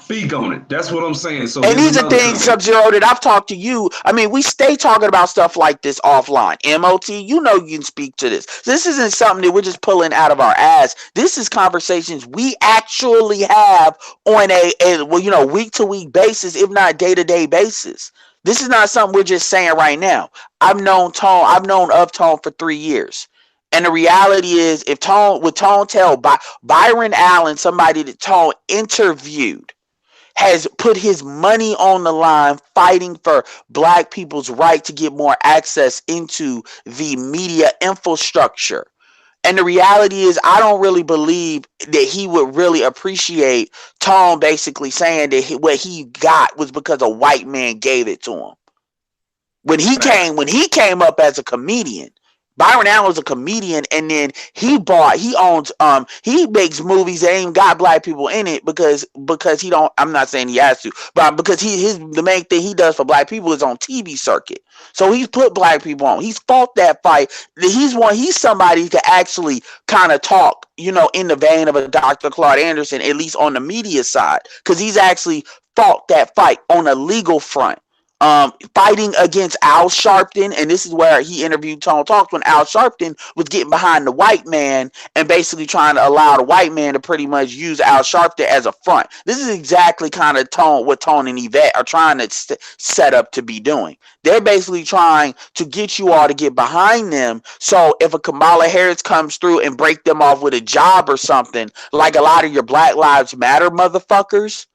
[SPEAKER 1] Speak on it. That's what I'm saying. So
[SPEAKER 3] And
[SPEAKER 1] here's
[SPEAKER 3] these are
[SPEAKER 1] another
[SPEAKER 3] things,
[SPEAKER 1] comment.
[SPEAKER 3] Sub-Zero, that I've talked to you. I mean, we stay talking about stuff like this offline. MOT, you know you can speak to this. This isn't something that we're just pulling out of our ass. This is conversations we actually have on a well, you know, week-to-week basis, if not day-to-day basis. This is not something we're just saying right now. I've known of Tone for 3 years. And the reality is, if Tone tell Byron Allen, somebody that Tone interviewed, has put his money on the line fighting for black people's right to get more access into the media infrastructure. And the reality is, I don't really believe that he would really appreciate Tone basically saying that what he got was because a white man gave it to him. When he came up as a comedian, Byron Allen was a comedian, and then he makes movies that ain't got black people in it because he don't. I'm not saying he has to, but because the main thing he does for black people is on TV circuit. So he's put black people on. He's fought that fight. He's somebody to actually kind of talk, you know, in the vein of a Dr. Claude Anderson, at least on the media side, because he's actually fought that fight on a legal front. Fighting against Al Sharpton, and this is where he interviewed Tone Talks when Al Sharpton was getting behind the white man and basically trying to allow the white man to pretty much use Al Sharpton as a front. This is exactly kind of what Tone and Yvette are trying to set up to be doing. They're basically trying to get you all to get behind them, so if a Kamala Harris comes through and break them off with a job or something, like a lot of your Black Lives Matter motherfuckers,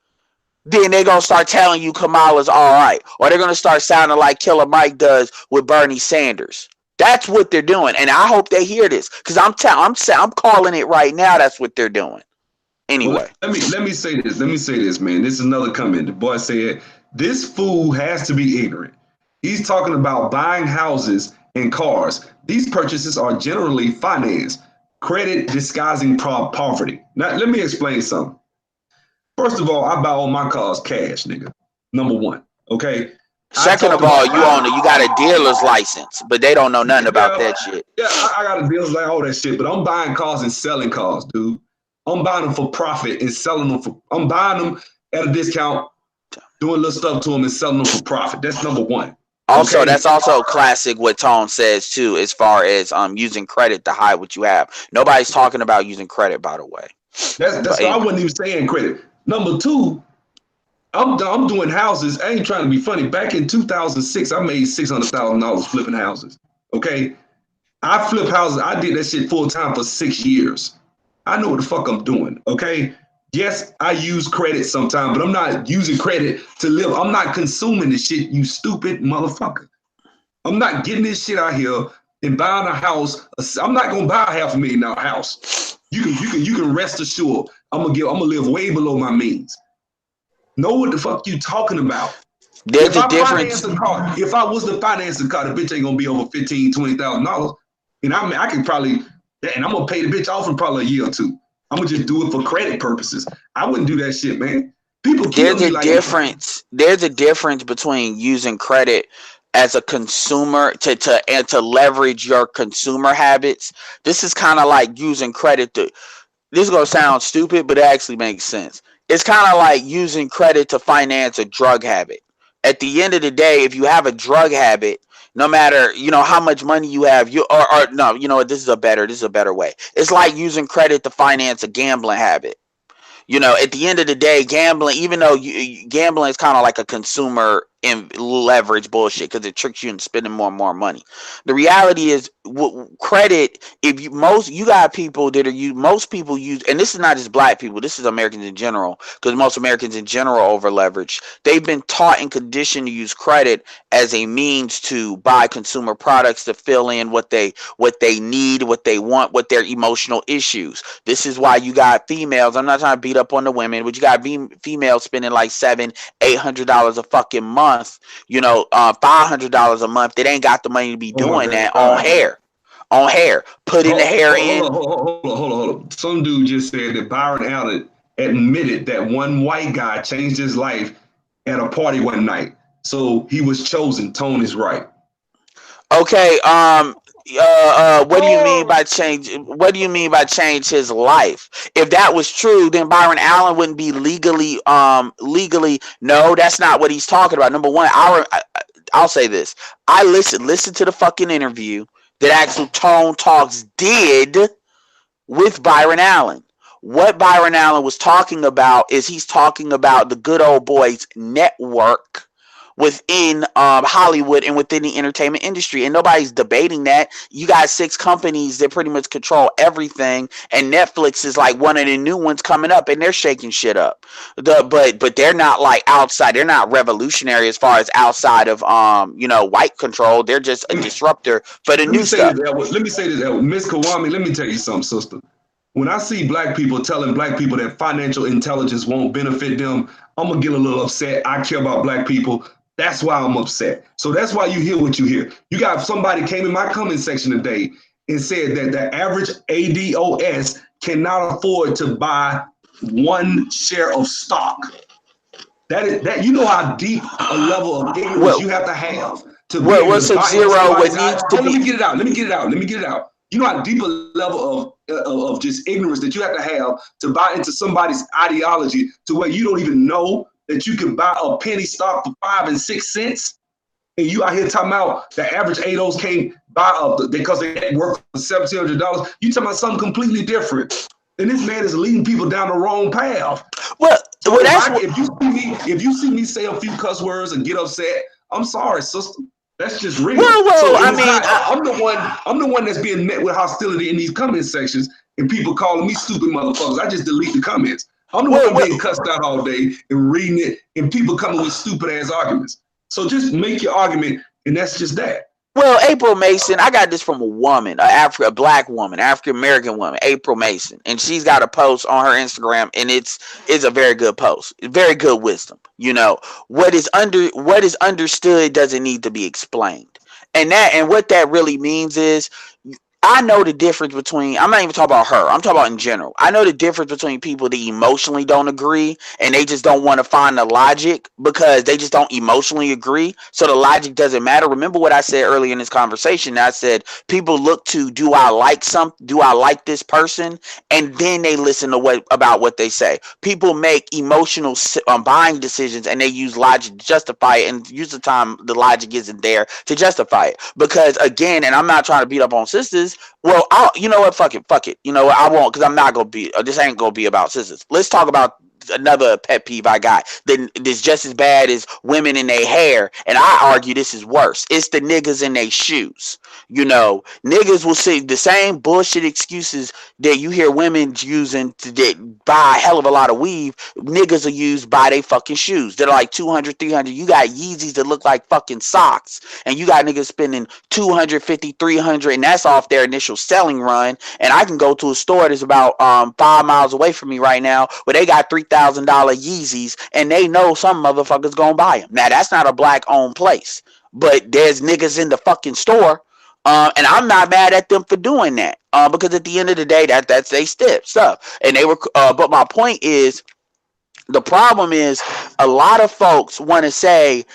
[SPEAKER 3] then they're going to start telling you Kamala's all right. Or they're going to start sounding like Killer Mike does with Bernie Sanders. That's what they're doing. And I hope they hear this, because I'm calling it right now. That's what they're doing. Anyway.
[SPEAKER 1] Well, let me say this. Let me say this, man. This is another comment. The boy said, this fool has to be ignorant. He's talking about buying houses and cars. These purchases are generally financed. Credit disguising poverty. Now, let me explain something. First of all, I buy all my cars cash, nigga. Number one, okay?
[SPEAKER 3] Second of all, you got a dealer's license, but they don't know nothing about that shit.
[SPEAKER 1] Yeah, I got a dealer's like all that shit, but I'm buying cars and selling cars, dude. I'm buying them for profit and selling them I'm buying them at a discount, doing little stuff to them and selling them for profit. That's number one.
[SPEAKER 3] Also, that's also classic what Tone says too, as far as using credit to hide what you have. Nobody's talking about using credit, by the way.
[SPEAKER 1] That's I wasn't even saying credit. Number two, I'm doing houses. I ain't trying to be funny. Back in 2006, I made $600,000 flipping houses. Okay, I flip houses. I did that shit full time for 6 years. I know what the fuck I'm doing. Okay, yes, I use credit sometimes, but I'm not using credit to live. I'm not consuming this shit. You stupid motherfucker. I'm not getting this shit out here and buying a house. I'm not gonna buy a $500,000 house. You can rest assured. I'm gonna live way below my means. Know what the fuck you talking about?
[SPEAKER 3] There's a difference.
[SPEAKER 1] If I was to finance a car, the bitch ain't gonna be over $15,000-$20,000. And I can probably, and I'm gonna pay the bitch off in probably a year or two. I'm gonna just do it for credit purposes. I wouldn't do that shit, man. People kill me like
[SPEAKER 3] difference. There's a difference between using credit as a consumer to leverage your consumer habits. This is kind of like using credit to. This is gonna sound stupid, but it actually makes sense. It's kind of like using credit to finance a drug habit. At the end of the day, if you have a drug habit, no matter how much money you have, this is a better way. It's like using credit to finance a gambling habit. At the end of the day, gambling, even though gambling is kind of like a consumer and leverage bullshit because it tricks you into spending more and more money. The reality is, credit. Most people use, and this is not just black people. This is Americans in general, because most Americans in general over leverage. They've been taught and conditioned to use credit as a means to buy consumer products to fill in what they need, what they want, what their emotional issues. This is why you got females. I'm not trying to beat up on the women, but you got females spending like $700-$800 a fucking month. $500 a month. They ain't got the money to be doing that on hair. Putting the hair in.
[SPEAKER 1] Hold on. Some dude just said that Byron Allen admitted that one white guy changed his life at a party one night. So he was chosen. Tone is right.
[SPEAKER 3] Okay. What do you mean by change? What do you mean by change his life? If that was true, then Byron Allen wouldn't be legally. No, that's not what he's talking about. Number one, I'll say this. I listen to the fucking interview that Actual Tone Talks did with Byron Allen. What Byron Allen was talking about is he's talking about the good old boys network within Hollywood and within the entertainment industry, and nobody's debating that. You got 6 companies that pretty much control everything, and Netflix is like one of the new ones coming up, and they're shaking shit up. But they're not like outside. They're not revolutionary as far as outside of white control. They're just a disruptor for the new stuff.
[SPEAKER 1] Let me say this, Miss Kawami. Let me tell you something, sister. When I see black people telling black people that financial intelligence won't benefit them, I'm gonna get a little upset. I care about black people. That's why I'm upset. So that's why you hear what you hear. You got somebody came in my comment section today and said that the average ADOS cannot afford to buy 1 share of stock. That you know how deep a level of ignorance you have to have to be able to buy zero. Let me get it out. You know how deep a level of just ignorance that you have to buy into somebody's ideology to where you don't even know that you can buy a penny stock for 5 and 6 cents, and you out here talking about the average ADOS can't buy because they work for $1,700. You talking about something completely different, and this man is leading people down the wrong path.
[SPEAKER 3] Well,
[SPEAKER 1] so if you see me say a few cuss words and get upset, I'm sorry, sister. That's just real. I'm the one that's being met with hostility in these comment sections, and people calling me stupid motherfuckers. I just delete the comments. I'm the one getting cussed out all day and reading it, and people coming with stupid ass arguments. So just make your argument, and that's just that.
[SPEAKER 3] Well, April Mason, I got this from a woman, a black woman, African American woman, April Mason, and she's got a post on her Instagram, and it's a very good post, very good wisdom. What is understood doesn't need to be explained, and what that really means is, I know the difference between, I'm not even talking about her, I'm talking about in general. I know the difference between people that emotionally don't agree and they just don't want to find the logic because they just don't emotionally agree. So the logic doesn't matter. Remember what I said earlier in this conversation? I said people look to, do I like this person? And then they listen to about what they say. People make emotional buying decisions and they use logic to justify it, and use the time the logic isn't there to justify it. Because again, and I'm not trying to beat up on sisters. Well, you know what? Fuck it. You know what? I won't, because I'm not gonna be. This ain't gonna be about sisters. Let's talk about another pet peeve I got. Then this just as bad as women in their hair, and I argue this is worse. It's the niggas in their shoes. Niggas will say the same bullshit excuses that you hear women using to buy a hell of a lot of weave. Niggas will use buy they fucking shoes. They're like 200, 300. You got Yeezys that look like fucking socks, and you got niggas spending 250, 300, and that's off their initial selling run. And I can go to a store that's about 5 miles away from me right now where they got $3,000 Yeezys, and they know some motherfuckers gonna buy them. Now that's not a black owned place, but there's niggas in the fucking store. And I'm not mad at them for doing that, because at the end of the day, that's they stuff. And they were, but my point is, the problem is a lot of folks want to say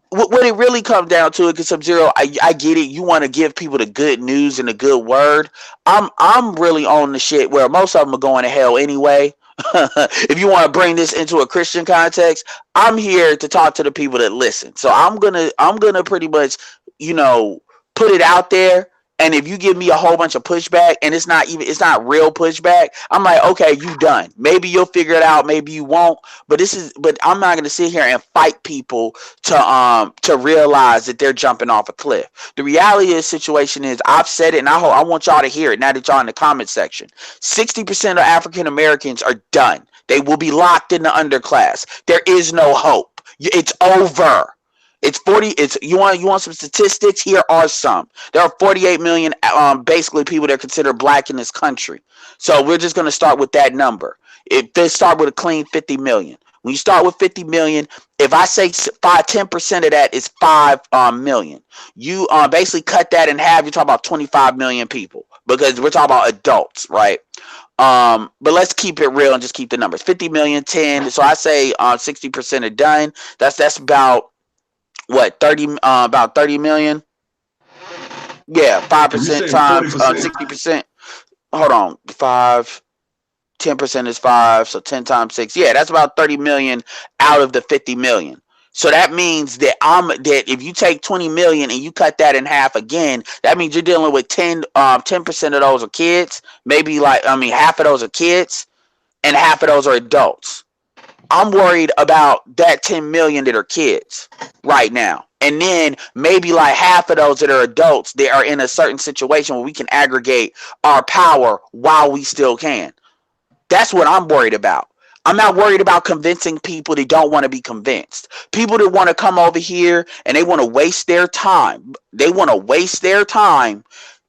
[SPEAKER 3] what it really comes down to. Because Sub-Zero, I get it. You want to give people the good news and the good word. I'm really on the shit where most of them are going to hell anyway. If you want to bring this into a Christian context, I'm here to talk to the people that listen. So I'm gonna pretty much, put it out there. And if you give me a whole bunch of pushback, and it's not real pushback, I'm like, okay, you done. Maybe you'll figure it out, maybe you won't. But I'm not gonna sit here and fight people to realize that they're jumping off a cliff. The reality of the situation is, I've said it, and I want y'all to hear it now that y'all in the comment section. 60% of African Americans are done. They will be locked in the underclass. There is no hope. It's over. It's 40. You want some statistics? Here are some. There are 48 million basically people that are considered black in this country. So we're just going to start with that number. They start with a clean 50 million. When you start with 50 million, if I say 10% of that is 5 million, you basically cut that in half. You're talking about 25 million people, because we're talking about adults, right? But let's keep it real and just keep the numbers. 50 million, 10. So I say 60% are done. That's about what, 30 million. Yeah,
[SPEAKER 1] You
[SPEAKER 3] 5%
[SPEAKER 1] said
[SPEAKER 3] times
[SPEAKER 1] 40%.
[SPEAKER 3] 60%. Hold on, 10% is 5, so 10 times 6. Yeah, that's about 30 million out of the 50 million. So that means that if you take 20 million and you cut that in half again, that means you're dealing with 10% of those are kids. Maybe half of those are kids and half of those are adults. I'm worried about that 10 million that are kids right now. And then maybe like half of those that are adults, they are in a certain situation where we can aggregate our power while we still can. That's what I'm worried about. I'm not worried about convincing people that don't want to be convinced. People that want to come over here and they want to waste their time. They want to waste their time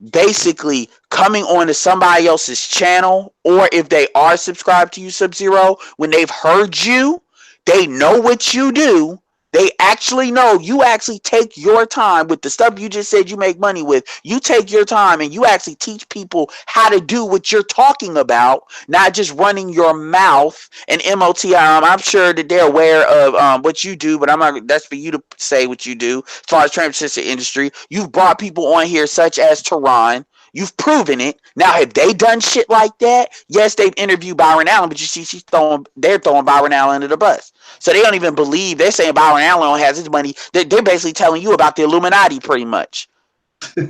[SPEAKER 3] basically coming on to somebody else's channel, or if they are subscribed to you, Sub-Zero, when they've heard you, they know what you do. They actually know you actually take your time with the stuff you just said you make money with. You take your time and you actually teach people how to do what you're talking about, not just running your mouth and MOTI. I'm sure that they're aware of what you do, but I'm not. That's for you to say what you do as far as transition industry. You've brought people on here such as Tehran. You've proven it. Now, have they done shit like that? Yes, they've interviewed Byron Allen, but you see, they're throwing Byron Allen under the bus. So they don't even believe. They're saying Byron Allen has his money. They're basically telling you about the Illuminati, pretty much.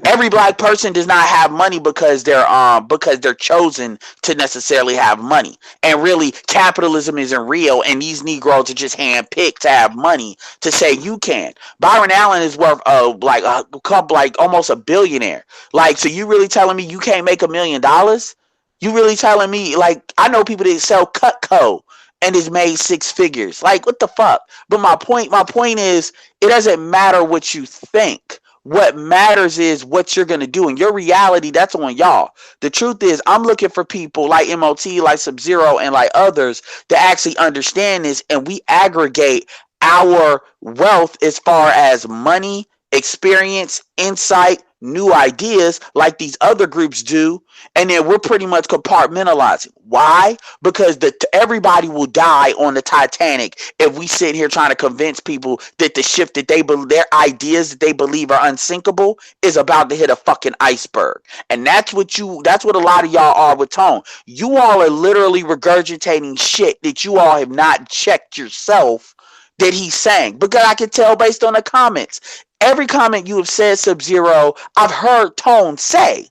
[SPEAKER 3] Every black person does not have money because they're chosen to necessarily have money. And really, capitalism isn't real, and these Negroes are just handpicked to have money to say you can. Byron Allen is worth like almost a billionaire. Like, so you really telling me you can't make $1 million? You really telling me, like, I know people that sell Cutco and has made 6 figures. Like, what the fuck? But my point is, it doesn't matter what you think. What matters is what you're going to do. And your reality, that's on y'all. The truth is, I'm looking for people like MOT, like Sub-Zero, and like others to actually understand this, and we aggregate our wealth as far as money, experience, insight, new ideas like these other groups do, and then we're pretty much compartmentalizing. Why? Because everybody will die on the Titanic if we sit here trying to convince people that the shift that their ideas that they believe are unsinkable is about to hit a fucking iceberg. And that's what a lot of y'all are with Tone. You all are literally regurgitating shit that you all have not checked yourself that he's saying, because I can tell based on the comments. Every comment you have said, Sub-Zero, I've heard Tone say.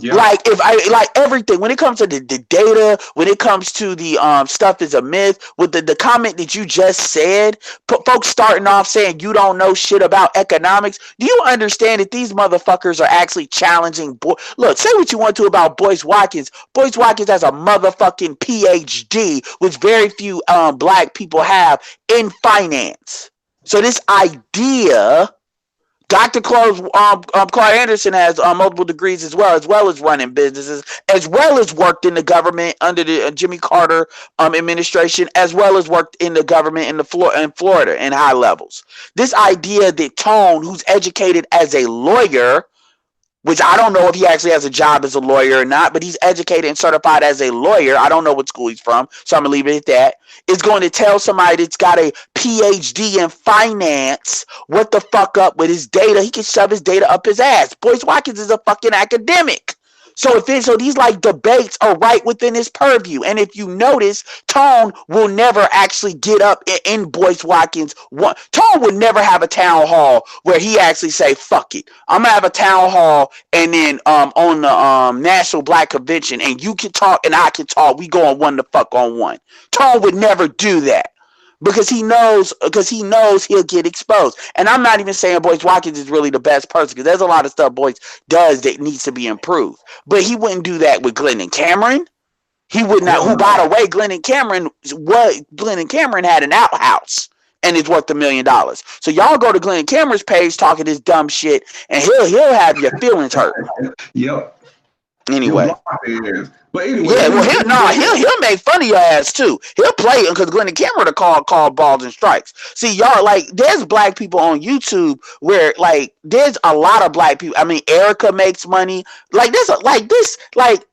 [SPEAKER 3] Yeah. Like, if I like everything when it comes to the data, when it comes to the stuff is a myth, with the comment that you just said, folks starting off saying you don't know shit about economics. Do you understand that these motherfuckers are actually challenging? Look, say what you want to about Boyce Watkins. Boyce Watkins has a motherfucking PhD, which very few black people have in finance. So this idea. Dr. Clark Anderson has multiple degrees as well as running businesses, as well as worked in the government under the Jimmy Carter administration, as well as worked in the government in Florida in high levels. This idea that Tone, who's educated as a lawyer, which I don't know if he actually has a job as a lawyer or not, but he's educated and certified as a lawyer. I don't know what school he's from, so I'm going to leave it at that. Is going to tell somebody that's got a PhD in finance what the fuck up with his data. He can shove his data up his ass. Boyce Watkins is a fucking academic. So these like debates are right within his purview. And if you notice, Tone will never actually get up in Boyce Watkins. Tone would never have a town hall where he actually say, fuck it. I'm going to have a town hall and then on the National Black Convention, and you can talk and I can talk. We go on 1-on-1. Tone would never do that. Because he knows he'll get exposed. And I'm not even saying Boyce Watkins is really the best person, because there's a lot of stuff Boyce does that needs to be improved. But he wouldn't do that with Glenn Cameron. He would not. Who, by the way, Glenn Cameron had an outhouse and it's worth $1 million. So y'all go to Glenn Cameron's page talking this dumb shit, and he'll have your feelings hurt.
[SPEAKER 1] Yep.
[SPEAKER 3] Anyway.
[SPEAKER 1] But anyway,
[SPEAKER 3] yeah, well, he'll make fun of your ass too. He'll play it because Glenn Cameron call balls and strikes. See, y'all, like, there's black people on YouTube where, like, there's a lot of black people. I mean, Erica makes money. Like,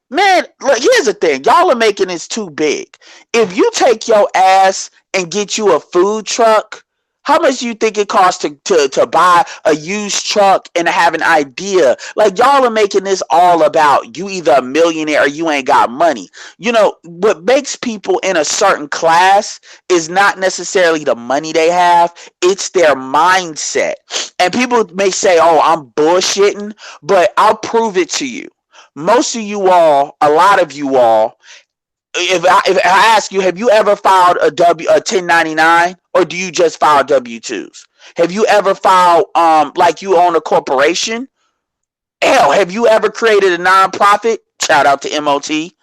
[SPEAKER 3] man, look, here's the thing. Y'all are making this too big. If you take your ass and get you a food truck, How much do you think it costs to buy a used truck and to have an idea? Like, y'all are making this all about you either a millionaire or you ain't got money. You know, what makes people in a certain class is not necessarily the money they have, it's their mindset. And people may say, oh, I'm bullshitting, but I'll prove it to you. Most of you all, a lot of you all, if I ask you, have you ever filed a 1099, or do you just file W-2s? Have you ever filed like you own a corporation? Hell, have you ever created a nonprofit? Shout out to MOT.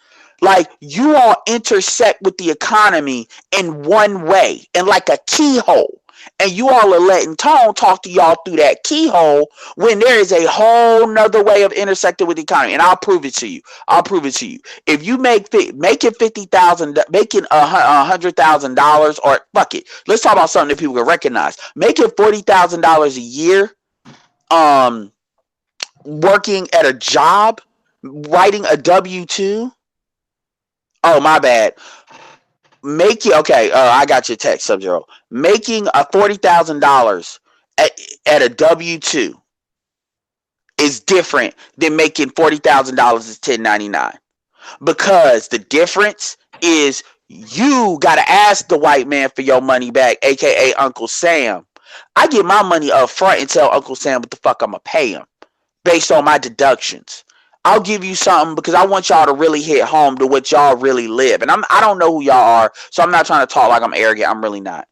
[SPEAKER 3] Like, you all intersect with the economy in one way, in like a keyhole. And you all are letting Tone talk to y'all through that keyhole when there is a whole nother way of intersecting with the economy. And I'll prove it to you. I'll prove it to you. If you make it $50,000, making $100,000, or fuck it, let's talk about something that people can recognize. Making $40,000 a year, working at a job, writing a W-2. Oh, my bad. I got your text, Sub-Zero. Making a $40,000 at a W-2 is different than making $40,000 as 1099, because the difference is you got to ask the white man for your money back, aka Uncle Sam. I get my money up front and tell Uncle Sam what the fuck I'm gonna pay him based on my deductions. I'll give you something because I want y'all to really hit home to what y'all really live. And I don't know who y'all are, so I'm not trying to talk like I'm arrogant. I'm really not.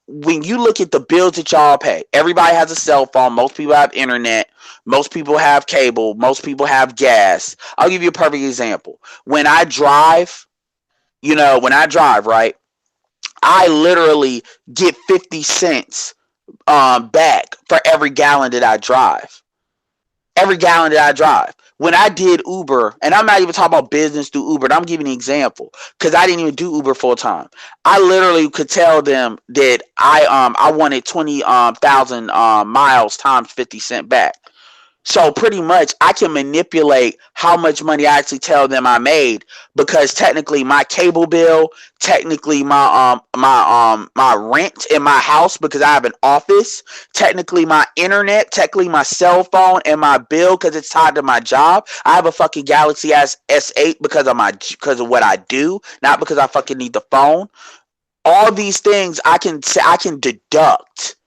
[SPEAKER 3] When you look at the bills that y'all pay, everybody has a cell phone. Most people have internet. Most people have cable. Most people have gas. I'll give you a perfect example. When I drive, right, I literally get 50 cents back for every gallon that I drive. Every gallon that I drive. When I did Uber, and I'm not even talking about business through Uber, I'm giving an example because I didn't even do Uber full time. I literally could tell them that I wanted 20,000 miles times 50 cent back. So pretty much I can manipulate how much money I actually tell them I made, because technically my cable bill, technically my rent in my house because I have an office, technically my internet, technically my cell phone and my bill because it's tied to my job. I have a fucking Galaxy S8 because of what I do, not because I fucking need the phone. All these things I can deduct.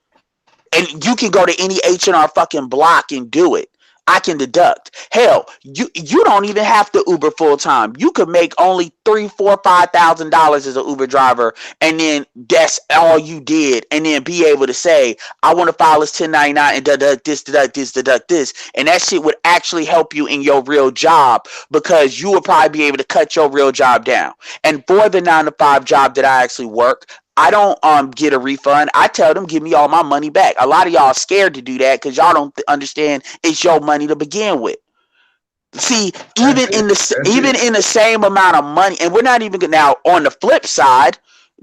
[SPEAKER 3] And you can go to any H&R fucking block and do it. I can deduct. Hell, you don't even have to Uber full time. You could make only $3,000, $4,000, $5,000 as an Uber driver, and then that's all you did, and then be able to say, I want to file this 1099 and deduct this, and that shit would actually help you in your real job, because you would probably be able to cut your real job down. And for the 9-to-5 job that I actually work, I don't get a refund. I tell them, give me all my money back. A lot of y'all are scared to do that because y'all don't understand it's your money to begin with. See, even in the same amount of money, and we're not even now on the flip side.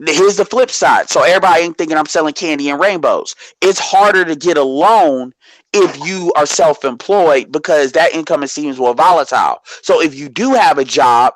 [SPEAKER 3] Here's the flip side. So everybody ain't thinking I'm selling candy and rainbows. It's harder to get a loan if you are self-employed because that income seems more volatile. So if you do have a job,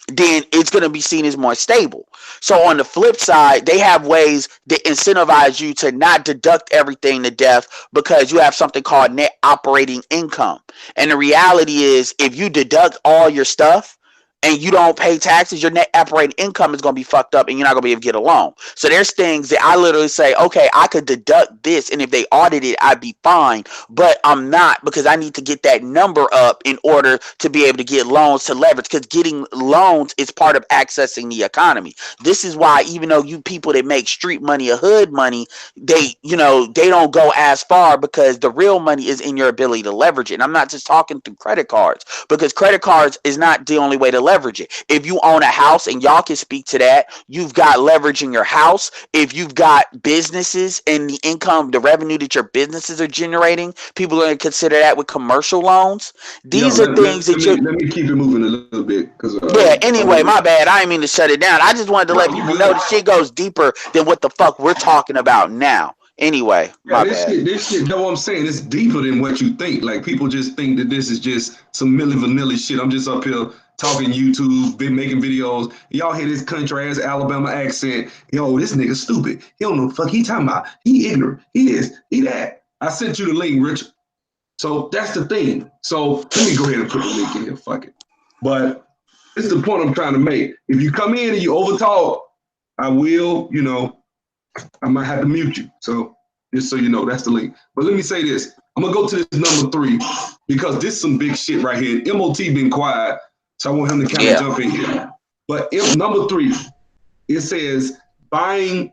[SPEAKER 3] then it's going to be seen as more stable. So on the flip side, they have ways that incentivize you to not deduct everything to death because you have something called net operating income. And the reality is, if you deduct all your stuff and you don't pay taxes, your net operating income is going to be fucked up and you're not going to be able to get a loan. So there's things that I literally say, okay, I could deduct this, and if they audit it, I'd be fine, but I'm not, because I need to get that number up in order to be able to get loans to leverage, because getting loans is part of accessing the economy. This is why even though you people that make street money or hood money, they don't go as far, because the real money is in your ability to leverage it. And I'm not just talking through credit cards, because credit cards is not the only way to leverage it. If you own a house, and y'all can speak to that, you've got leverage in your house. If you've got businesses and the income, the revenue that your businesses are generating, people are going to consider that with commercial loans. These are things that you.
[SPEAKER 1] Let me keep it moving a little bit, because
[SPEAKER 3] Anyway, my bad. I didn't mean to shut it down. I just wanted to let people know the shit goes deeper than what the fuck we're talking about now. Anyway, my bad.
[SPEAKER 1] This shit, know what I'm saying? It's deeper than what you think. Like, people just think that this is just some Milli Vanilli shit. I'm just up here talking YouTube, been making videos. Y'all hear this country ass Alabama accent. Yo, this nigga stupid. He don't know the fuck he talking about. He ignorant. He this, he that. I sent you the link, Rich. So that's the thing. So let me go ahead and put the link in here. Fuck it. But this is the point I'm trying to make. If you come in and you overtalk, I will, I might have to mute you. So just so you know, that's the link. But let me say this. I'm gonna go to this number 3 because this is some big shit right here. MOT been quiet, so I want him to kind of jump in here. But if number 3, it says buying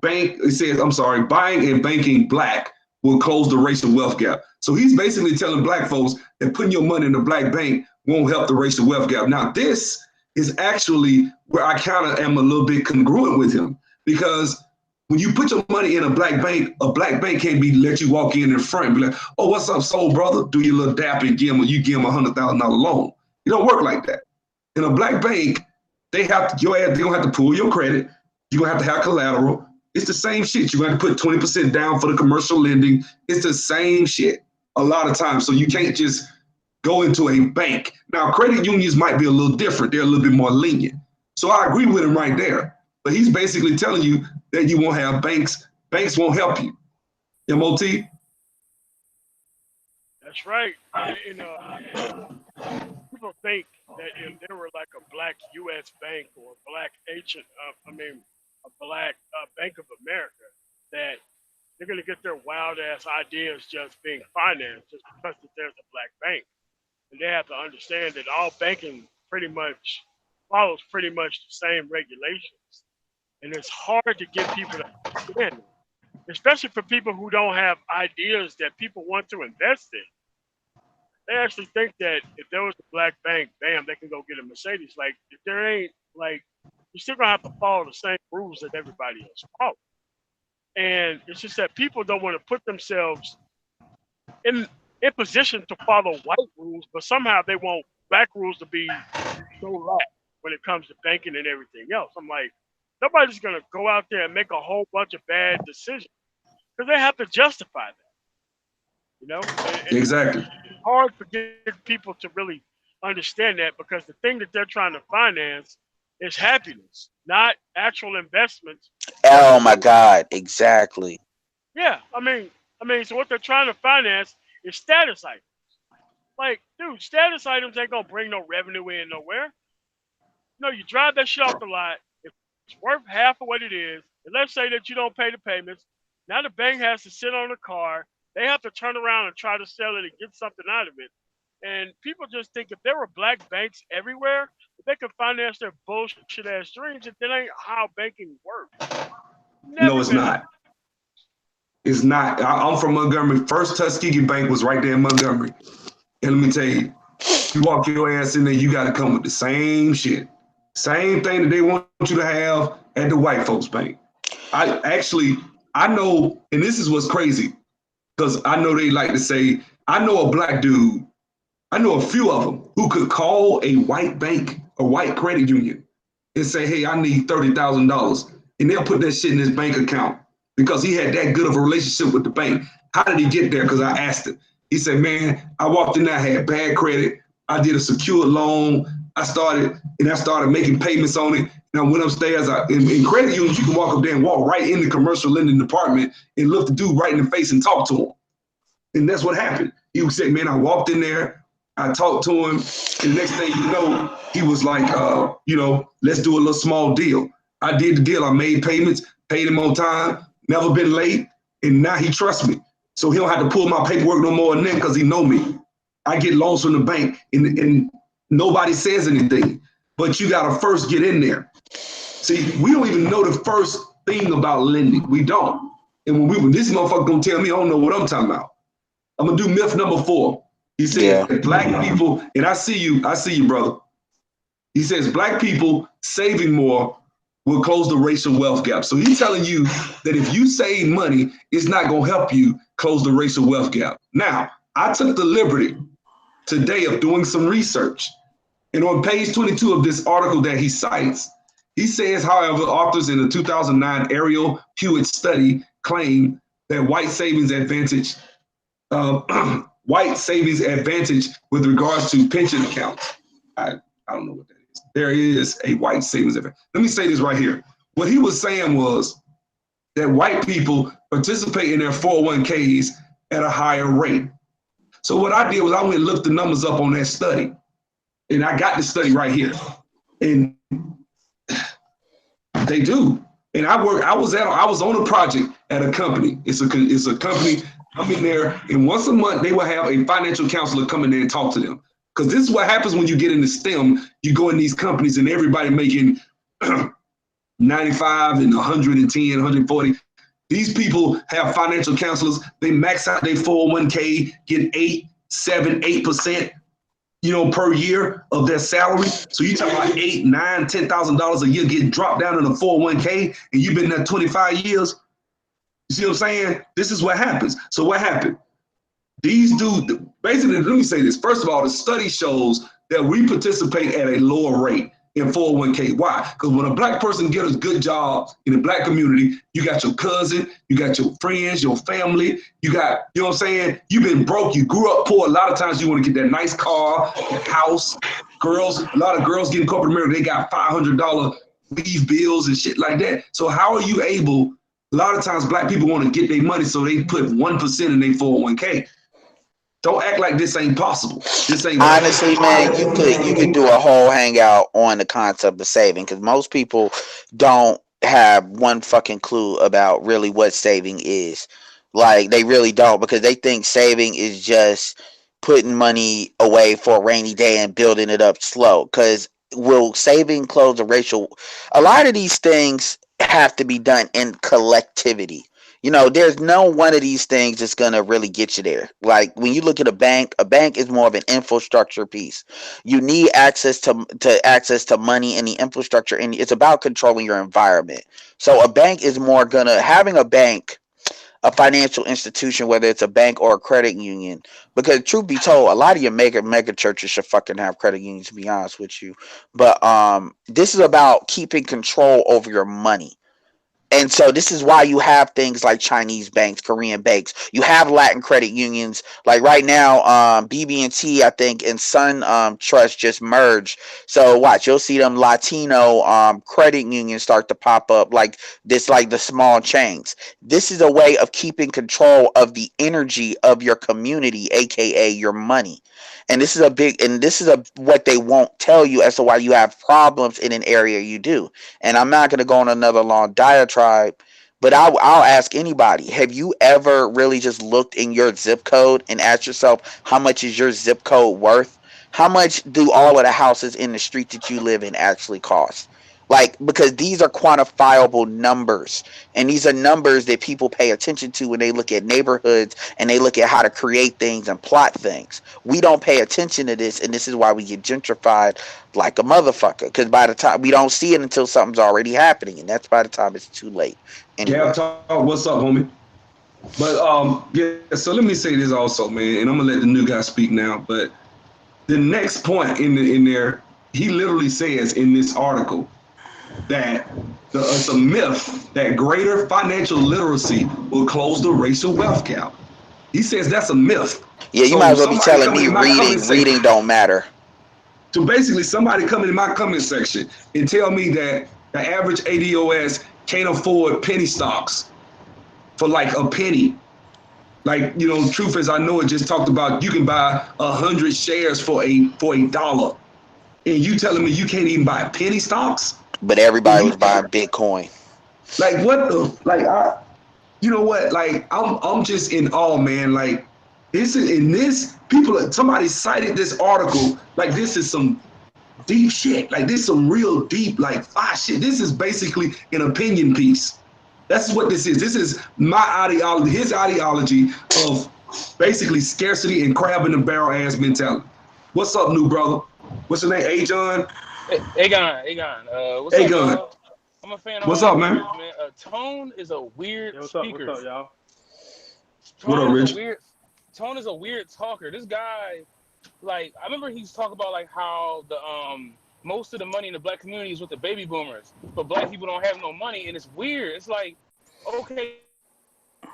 [SPEAKER 1] and banking black will close the racial wealth gap. So he's basically telling black folks that putting your money in a black bank won't help the racial wealth gap. Now, this is actually where I kind of am a little bit congruent with him, because when you put your money in a black bank can't be let you walk in front and be like, oh, what's up, soul brother? Do your little dap and give him a $100,000 loan. It don't work like that. In a black bank, they gonna have to pull your credit. You're gonna have to have collateral. It's the same shit. You're gonna have to put 20% down for the commercial lending. It's the same shit a lot of times. So you can't just go into a bank. Now, credit unions might be a little different. They're a little bit more lenient. So I agree with him right there. But he's basically telling you that you won't have banks. Banks won't help you. MOT?
[SPEAKER 2] That's right. People think that if there were like a black U.S. bank or a black a black Bank of America, that they're going to get their wild ass ideas just being financed just because that there's a black bank. And they have to understand that all banking pretty much follows the same regulations. And it's hard to get people to understand, especially for people who don't have ideas that people want to invest in. They actually think that if there was a black bank, bam, they can go get a Mercedes. Like, if there ain't, like, you're still gonna have to follow the same rules that everybody else follows. And it's just that people don't want to put themselves in position to follow white rules, but somehow they want black rules to be so lax when it comes to banking and everything else. I'm like, nobody's gonna go out there and make a whole bunch of bad decisions because they have to justify that. And
[SPEAKER 1] Exactly.
[SPEAKER 2] it's hard for people to really understand that, because the thing that they're trying to finance is happiness, not actual investments.
[SPEAKER 3] Oh my God, exactly.
[SPEAKER 2] Yeah, I mean, so what they're trying to finance is status items. Like, dude, status items ain't gonna bring no revenue in nowhere. No, you drive that shit off the lot. If it's worth half of what it is, and let's say that you don't pay the payments, now the bank has to sit on the car. They have to turn around and try to sell it and get something out of it. And people just think if there were black banks everywhere, if they could finance their bullshit ass dreams, that ain't how banking works.
[SPEAKER 1] No, it's not. It's not. I'm from Montgomery. First Tuskegee Bank was right there in Montgomery. And let me tell you, you walk your ass in there, you got to come with the same shit. Same thing that they want you to have at the white folks bank. I know, and this is what's crazy, because I know they like to say, I know a black dude, I know a few of them who could call a white bank, a white credit union, and say, hey, I need $30,000. And they'll put that shit in his bank account because he had that good of a relationship with the bank. How did he get there? Because I asked him. He said, man, I walked in there, I had bad credit. I did a secured loan. I started making payments on it. And I went upstairs. In credit unions, you can walk up there and walk right in the commercial lending department and look the dude right in the face and talk to him. And that's what happened. He would say, man, I walked in there, I talked to him, and the next thing you know, he was like, let's do a little small deal. I did the deal. I made payments, paid him on time, never been late, and now he trusts me. So he don't have to pull my paperwork no more than that because he know me. I get loans from the bank and nobody says anything, but you got to first get in there. See, we don't even know the first thing about lending. We don't. And when this motherfucker gonna tell me, I don't know what I'm talking about. I'm gonna do myth number 4. He said that black people, and I see you, brother. He says black people saving more will close the racial wealth gap. So he's telling you that if you save money, it's not gonna help you close the racial wealth gap. Now, I took the liberty today of doing some research. And on page 22 of this article that he cites, he says, however, authors in the 2009 Ariel Hewitt study claim that white savings advantage with regards to pension accounts. I I don't know what that is. There is a white savings event. Let me say this right here. What he was saying was that white people participate in their 401ks at a higher rate. So what I did was I went and looked the numbers up on that study, and I got the study right here. And they do. And I was on a project at a company. It's a company. I'm in there, and once a month they will have a financial counselor come in there and talk to them. Because this is what happens when you get into STEM. You go in these companies and everybody making 95 and 110, 140. These people have financial counselors. They max out their 401k, get 8% per year of their salary. So you talk about $8,000, $9,000, $10,000 a year getting dropped down in a 401k, and you've been there 25 years. You see what I'm saying? This is what happens. So what happened? These dudes, basically, let me say this. First of all, the study shows that we participate at a lower rate in 401k. Why? Because when a black person gets a good job in the black community, you got your cousin, you got your friends, your family, you got, you know what I'm saying? You've been broke, you grew up poor. A lot of times you want to get that nice car, that house. Girls, a lot of girls getting corporate America, they got $500 leave bills and shit like that. So how are you able, a lot of times black people want to get their money, so they put 1% in their 401k. Don't act like this ain't possible. This ain't
[SPEAKER 3] honestly, man. You could do a whole hangout on the concept of saving, because most people don't have one fucking clue about really what saving is. Like, they really don't, because they think saving is just putting money away for a rainy day and building it up slow. Because will saving close a racial? A lot of these things have to be done in collectivity. There's no one of these things that's going to really get you there. Like, when you look at a bank is more of an infrastructure piece. You need access to money and the infrastructure, and it's about controlling your environment. So a bank is more having a bank, a financial institution, whether it's a bank or a credit union, because truth be told, a lot of your mega churches should fucking have credit unions, to be honest with you. But this is about keeping control over your money. And so this is why you have things like Chinese banks, Korean banks. You have Latin credit unions. Like right now, BB&T, I think, and Sun Trust just merged. So watch, you'll see them Latino credit unions start to pop up like this, like the small chains. This is a way of keeping control of the energy of your community, aka your money. And this is what they won't tell you as to why you have problems in an area you do. And I'm not going to go on another long diatribe, but I'll ask anybody, have you ever really just looked in your zip code and asked yourself, how much is your zip code worth? How much do all of the houses in the street that you live in actually cost? Like, because these are quantifiable numbers, and these are numbers that people pay attention to when they look at neighborhoods and they look at how to create things and plot things. We don't pay attention to this, and this is why we get gentrified like a motherfucker, because by the time we don't see it until something's already happening, and that's by the time it's too late.
[SPEAKER 1] Anyway. Talk, what's up, homie? But yeah, so let me say this also, man, and I'm gonna let the new guy speak now. But the next point in there, he literally says in this article that it's a myth that greater financial literacy will close the racial wealth gap. He says that's a myth.
[SPEAKER 3] Yeah, you might as well be telling me reading don't matter.
[SPEAKER 1] So basically, somebody come in my comment section and tell me that the average ADOS can't afford penny stocks for like a penny. Like, truth is, I know it just talked about you can buy 100 shares for a dollar, and you telling me you can't even buy penny stocks?
[SPEAKER 3] But everybody was buying Bitcoin.
[SPEAKER 1] Like, what the, you know what? Like, I'm just in awe, man. Like, somebody cited this article, like this is some deep shit. Like, this is some real deep, like, shit. This is basically an opinion piece. That's what this is. This is my ideology, his ideology of basically scarcity and crab in the barrel ass mentality. What's up, new brother? What's your name? Ajon?
[SPEAKER 4] Agon. What's
[SPEAKER 1] Agon.
[SPEAKER 4] up, y'all? I'm a fan of
[SPEAKER 1] what's up, man?
[SPEAKER 4] Tone is a weird speaker.
[SPEAKER 2] What's up, y'all?
[SPEAKER 1] What up, Rich?
[SPEAKER 4] Tone is a weird talker. This guy, like, I remember he's talking about like how the most of the money in the black community is with the baby boomers, but black people don't have no money, and it's weird. It's like, okay,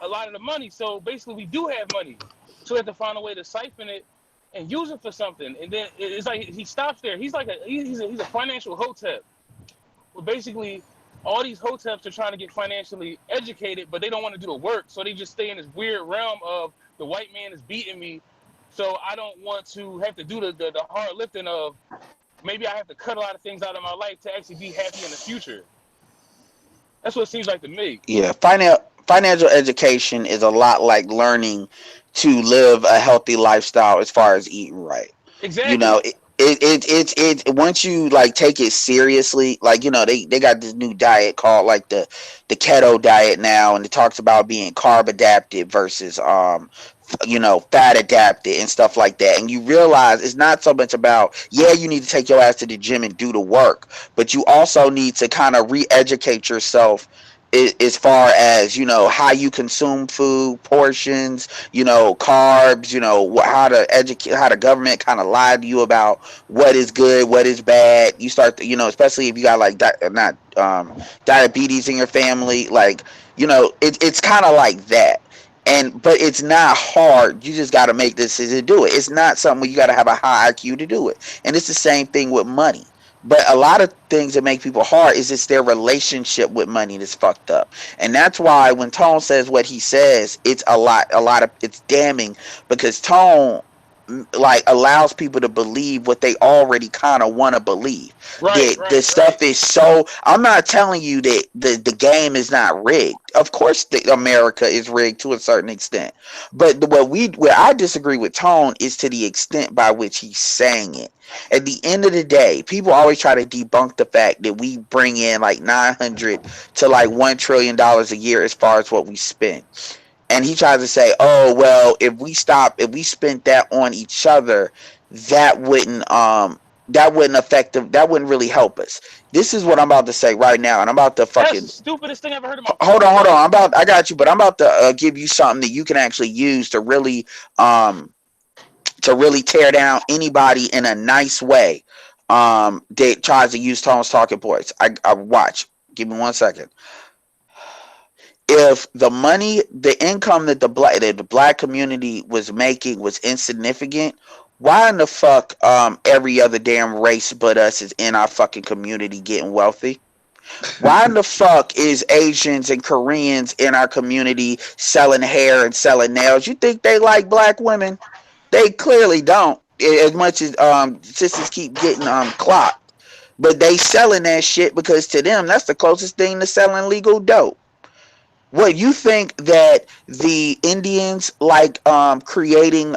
[SPEAKER 4] a lot of the money, so basically we do have money, so we have to find a way to siphon it and use it for something. And then it's like he stops there. He's like he's a financial hotep. Well, basically, all these hoteps are trying to get financially educated, but they don't want to do the work. So they just stay in this weird realm of the white man is beating me, so I don't want to have to do the hard lifting of maybe I have to cut a lot of things out of my life to actually be happy in the future. That's what it seems like to me.
[SPEAKER 3] Yeah, financial education is a lot like learning to live a healthy lifestyle as far as eating right. You
[SPEAKER 4] Exactly.
[SPEAKER 3] know, it once you like take it seriously, like they got this new diet called like the keto diet now, and it talks about being carb adapted versus fat adapted and stuff like that. And you realize it's not so much about, yeah, you need to take your ass to the gym and do the work, but you also need to kind of re-educate yourself as far as how you consume food, portions, carbs, how the government kind of lied to you about what is good, what is bad. You start to, especially if you got like diabetes in your family, like it's kind of like that. But it's not hard. You just got to make this decision to do it. It's not something where you got to have a high IQ to do it. And it's the same thing with money. But a lot of things that make people hard is it's their relationship with money that's fucked up. And that's why when Tone says what he says, it's it's damning, because Tone like allows people to believe what they already kind of want to believe. That the stuff is so. I'm not telling you that the game is not rigged. Of course, America is rigged to a certain extent. But where I disagree with Tone is to the extent by which he's saying it. At the end of the day, people always try to debunk the fact that we bring in like $900 to like $1 trillion a year as far as what we spend. And he tries to say, oh, well, if we spent that on each other, that wouldn't affect them. That wouldn't really help us. This is what I'm about to say right now. And I'm about to fucking.
[SPEAKER 4] That's the stupidest thing I've ever heard in my
[SPEAKER 3] Hold on. I got you, but I'm about to give you something that you can actually use to really tear down anybody in a nice way that tries to use Tone's talking points. I watch. Give me 1 second. If the income that the black community was making was insignificant, why in the fuck every other damn race but us is in our fucking community getting wealthy? Why in the fuck is Asians and Koreans in our community selling hair and selling nails? You think they like black women? They clearly don't. As much as sisters keep getting clocked, but they selling that shit because to them that's the closest thing to selling legal dope. What, you think that the Indians like creating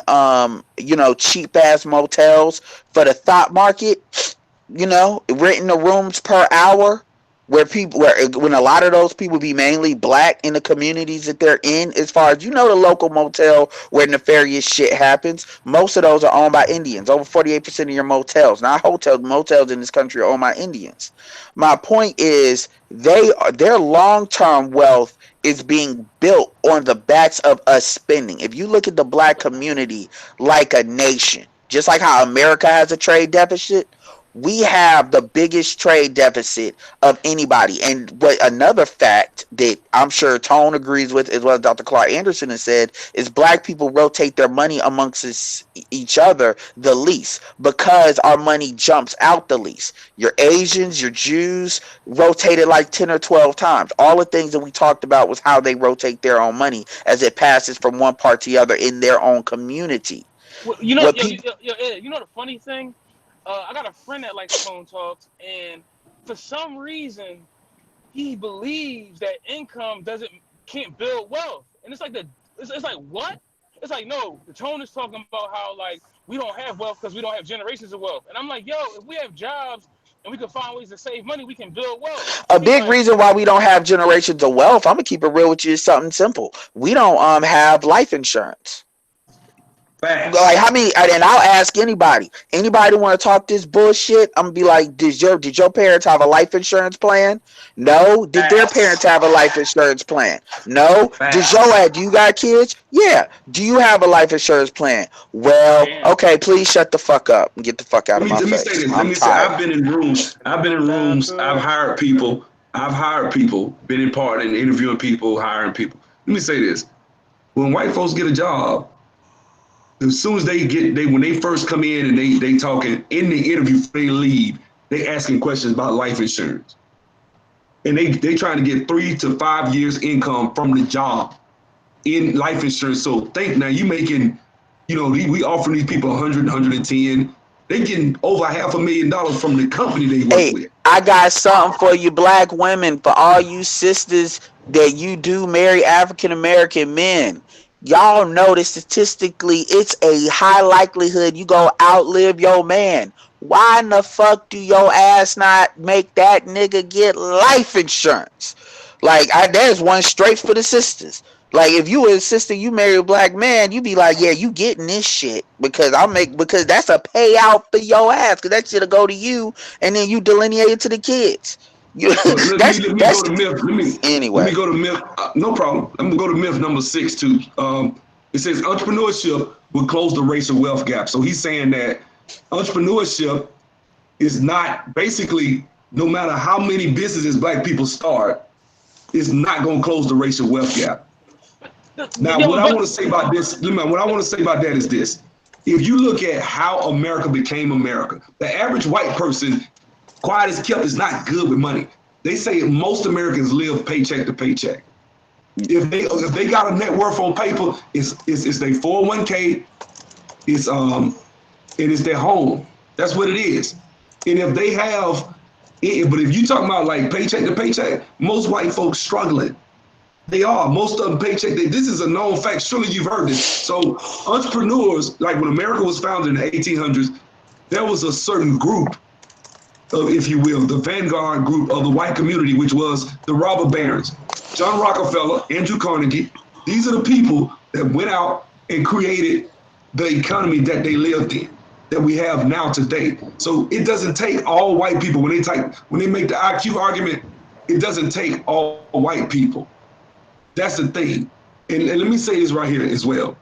[SPEAKER 3] cheap ass motels for the thought market, renting the rooms per hour, when a lot of those people be mainly black in the communities that they're in, as far as the local motel where nefarious shit happens, most of those are owned by Indians. Over 48% of your motels, not motels in this country, are owned by Indians. My point is their long-term wealth is being built on the backs of us spending. If you look at the black community like a nation, just like how America has a trade deficit, we have the biggest trade deficit of anybody. And what another fact that I'm sure Tone agrees with, as well as Dr. Clark Anderson has said, is black people rotate their money amongst each other the least, because our money jumps out the least. Your Asians, your Jews rotated like 10 or 12 times. All the things that we talked about was how they rotate their own money as it passes from one part to the other in their own community.
[SPEAKER 4] Well, the funny thing? I got a friend that likes Tone Talks, and for some reason, he believes that income can't build wealth. And it's like it's like what? It's like, no, the Tone is talking about how like we don't have wealth because we don't have generations of wealth. And I'm like, yo, if we have jobs and we can find ways to save money, we can build wealth.
[SPEAKER 3] A big reason why we don't have generations of wealth, I'm gonna keep it real with you, is something simple. We don't have life insurance.
[SPEAKER 1] Facts.
[SPEAKER 3] Like, how many? And I'll ask anybody want to talk this bullshit, I'm gonna be like, did your parents have a life insurance plan? No. Did their parents have a life insurance plan? No. Do you got kids? Yeah. Do you have a life insurance plan? Well, okay, please shut the fuck up and get the fuck out of my face.
[SPEAKER 1] Let me say, I've been in rooms, I've hired people, been in part in interviewing people, hiring people. Let me say this. When white folks get a job, as soon as when they first come in and they talking in the interview before they leave, they asking questions about life insurance. And they trying to get 3 to 5 years income from the job in life insurance. So think now you making, we offering these people 100, 110. They getting over $500,000 from the company they work with.
[SPEAKER 3] I got something for you, black women, for all you sisters that you do marry African American men. Y'all know that statistically it's a high likelihood you go outlive your man. Why in the fuck do your ass not make that nigga get life insurance? Like, there's one straight for the sisters. Like, if you a sister, you marry a black man, you be like, yeah, you getting this shit because because that's a payout for your ass, because that shit'll go to you, and then you delineate it to the kids.
[SPEAKER 1] Let me go to myth.
[SPEAKER 3] Anyway.
[SPEAKER 1] Let me go to myth. No problem. I'm gonna go to myth number 6 too. It says entrepreneurship will close the racial wealth gap. So he's saying that entrepreneurship is not, basically, no matter how many businesses black people start, it's not gonna close the racial wealth gap. Now, what I want to say about that is this. If you look at how America became America, the average white person, quiet as kept, is not good with money. They say most Americans live paycheck to paycheck. If they got a net worth on paper, it's their 401k, and it's their home. That's what it is. And if they have, but if you talking about like paycheck to paycheck, most white folks struggling. They are. Most of them paycheck. This is a known fact. Surely you've heard this. So entrepreneurs, like when America was founded in the 1800s, there was a certain group of, if you will, the vanguard group of the white community, which was the robber barons. John Rockefeller, Andrew Carnegie. These are the people that went out and created the economy that they lived in, that we have now today. So it doesn't take all white people. When they make the IQ argument, it doesn't take all white people. That's the thing. And let me say this right here as well.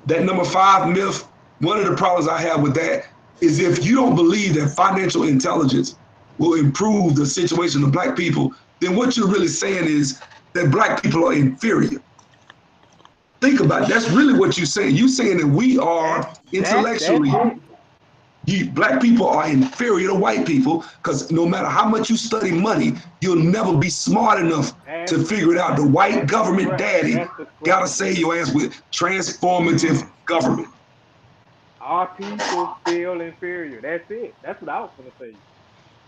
[SPEAKER 1] That number 5 myth, one of the problems I have with that is if you don't believe that financial intelligence will improve the situation of black people, then what you're really saying is that black people are inferior. Think about it. That's really what you're saying. You're saying that we are intellectually, black people are inferior to white people, because no matter how much you study money, you'll never be smart enough to figure it out. The white government daddy gotta save your ass with transformative government.
[SPEAKER 5] Our people feel inferior. That's it. That's what I was gonna say.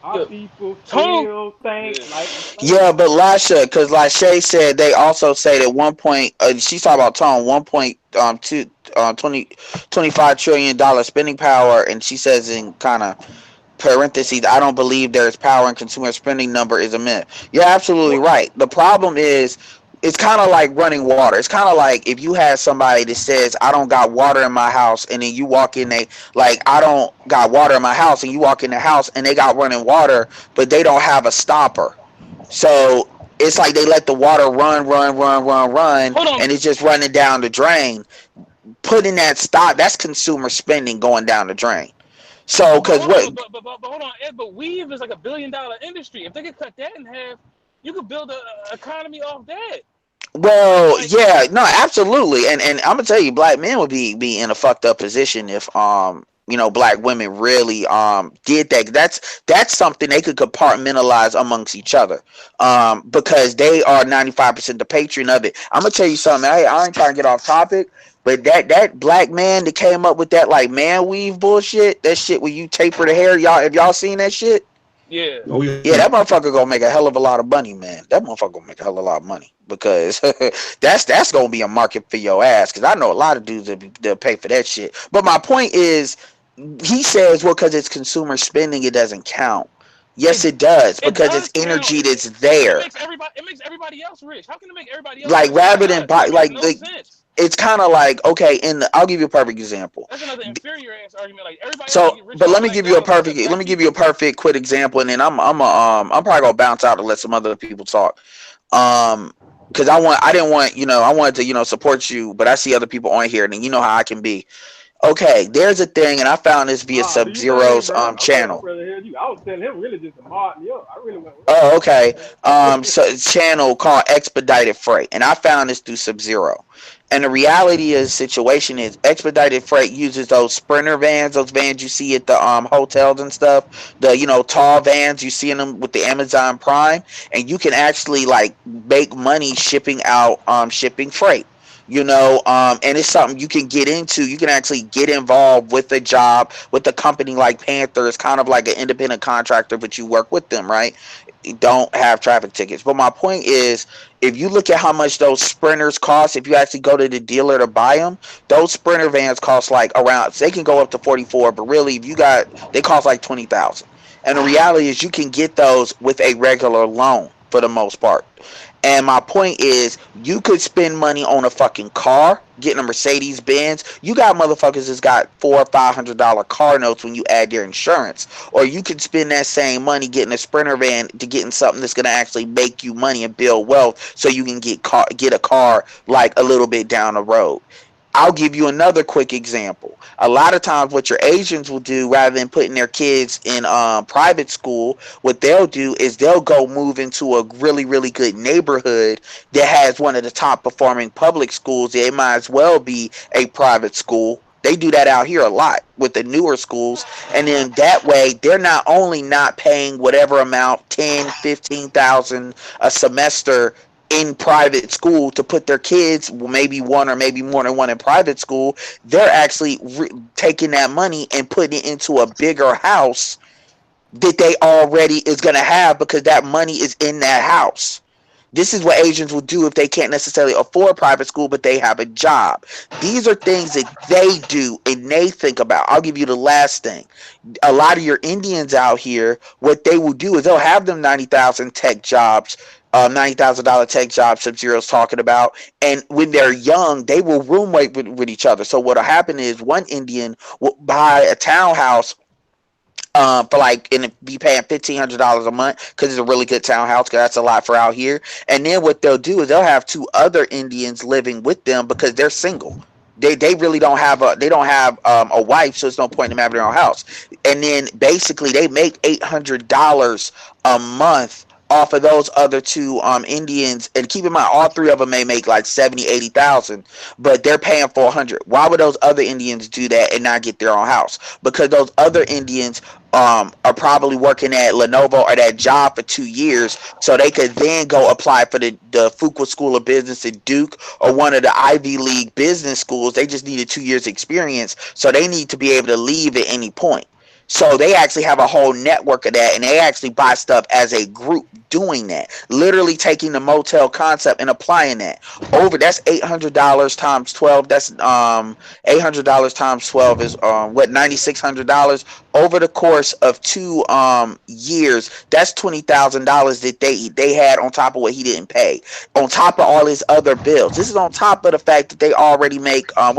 [SPEAKER 5] Our people feel think like.
[SPEAKER 3] Yeah, but Lasha, because like Shay said, they also say that 1 point. She's talking about Tone 25 trillion dollar spending power, and she says in kind of parentheses, I don't believe there's power in consumer spending number is a myth. You're absolutely right. The problem is, it's kind of like running water. It's kind of like if you had somebody that says, I don't got water in my house, and then you walk in, I don't got water in my house, and you walk in the house and they got running water, but they don't have a stopper. So it's like they let the water run, and it's just running down the drain. Putting that stop, that's consumer spending going down the drain. So, because
[SPEAKER 4] but hold on, Ed, but weave is like $1 billion industry. If they could cut that in half, you could build an economy off that.
[SPEAKER 3] Well, yeah, no, absolutely, and I'm gonna tell you, black men would be in a fucked up position if black women really did that. That's something they could compartmentalize amongst each other, because they are 95% the patron of it. I'm gonna tell you something. I ain't trying to get off topic, but that black man that came up with that like man weave bullshit, that shit where you taper the hair, have y'all seen that shit?
[SPEAKER 4] Yeah.
[SPEAKER 1] Oh, yeah.
[SPEAKER 3] Yeah, that motherfucker gonna make a hell of a lot of money, man. That motherfucker gonna make a hell of a lot of money, because that's gonna be a market for your ass. Because I know a lot of dudes that'll pay for that shit. But my point is, he says, well, because it's consumer spending, it doesn't count. Yes, it does, because it's energy that's there.
[SPEAKER 4] It makes everybody else rich. How can it make everybody else
[SPEAKER 3] like
[SPEAKER 4] rich?
[SPEAKER 3] rather than buy, like
[SPEAKER 4] no sense.
[SPEAKER 3] It's kind of like, okay, I'll give you a perfect example.
[SPEAKER 4] That's another inferior ass argument. Like everybody.
[SPEAKER 3] So, but let me give you a perfect quick example, and then I'm probably gonna bounce out to let some other people talk. Because I wanted to support you, but I see other people on here, and you know how I can be. Okay, there's a thing, and I found this via Sub-Zero's channel.
[SPEAKER 5] I was telling him really just to mod me up. I really went.
[SPEAKER 3] Oh, okay. So channel called Expedited Freight, and I found this through Sub-Zero. And the reality of the situation is expedited freight uses those sprinter vans, those vans you see at the hotels and stuff, the tall vans you see in them with the Amazon Prime, and you can actually like make money shipping out shipping freight. And it's something you can get into. You can actually get involved with a job with a company like Panther. It's kind of like an independent contractor, but you work with them, right? You don't have traffic tickets. But my point is, if you look at how much those sprinters cost, if you actually go to the dealer to buy them, those sprinter vans cost like around, they can go up to 44, but really they cost like 20,000. And the reality is you can get those with a regular loan for the most part. And my point is, you could spend money on a fucking car, getting a Mercedes Benz. You got motherfuckers that's got $400 or $500 car notes when you add their insurance. Or you could spend that same money getting a Sprinter van to getting something that's gonna actually make you money and build wealth, so you can get a car like a little bit down the road. I'll give you another quick example. A lot of times what your Asians will do, rather than putting their kids in private school, what they'll do is they'll go move into a really, really good neighborhood that has one of the top performing public schools. It might as well be a private school. They do that out here a lot with the newer schools. And then that way, they're not only not paying whatever amount, 10, 15,000 a semester in private school to put their kids, maybe one or maybe more than one in private school, they're actually taking that money and putting it into a bigger house that they already is going to have, because that money is in that house. This is what Asians will do if they can't necessarily afford private school, but they have a job. These are things that they do and they think about. I'll give you the last thing. A lot of your Indians out here, what they will do is they'll have them 90,000 tech jobs, $90,000 tech jobs Sub-Zero's talking about. And when they're young, they will roommate with each other. So what'll happen is one Indian will buy a townhouse for like, and be paying $1,500 a month because it's a really good townhouse, because that's a lot for out here. And then what they'll do is they'll have two other Indians living with them because they're single. They really don't have a wife, so there's no point in them having their own house. And then basically they make $800 a month off of those other two Indians. And keep in mind, all three of them may make like 70, 80,000, but they're paying for 100. Why would those other Indians do that and not get their own house? Because those other Indians are probably working at Lenovo or that job for 2 years, so they could then go apply for the Fuqua School of Business at Duke or one of the Ivy League business schools. They just needed 2 years experience, so they need to be able to leave at any point. So they actually have a whole network of that, and they actually buy stuff as a group doing that. Literally taking the motel concept and applying that. That's $800 times 12. That's $800 times 12 is $9,600 over the course of 2 years. That's $20,000 that they had on top of what he didn't pay, on top of all his other bills. This is on top of the fact that they already make And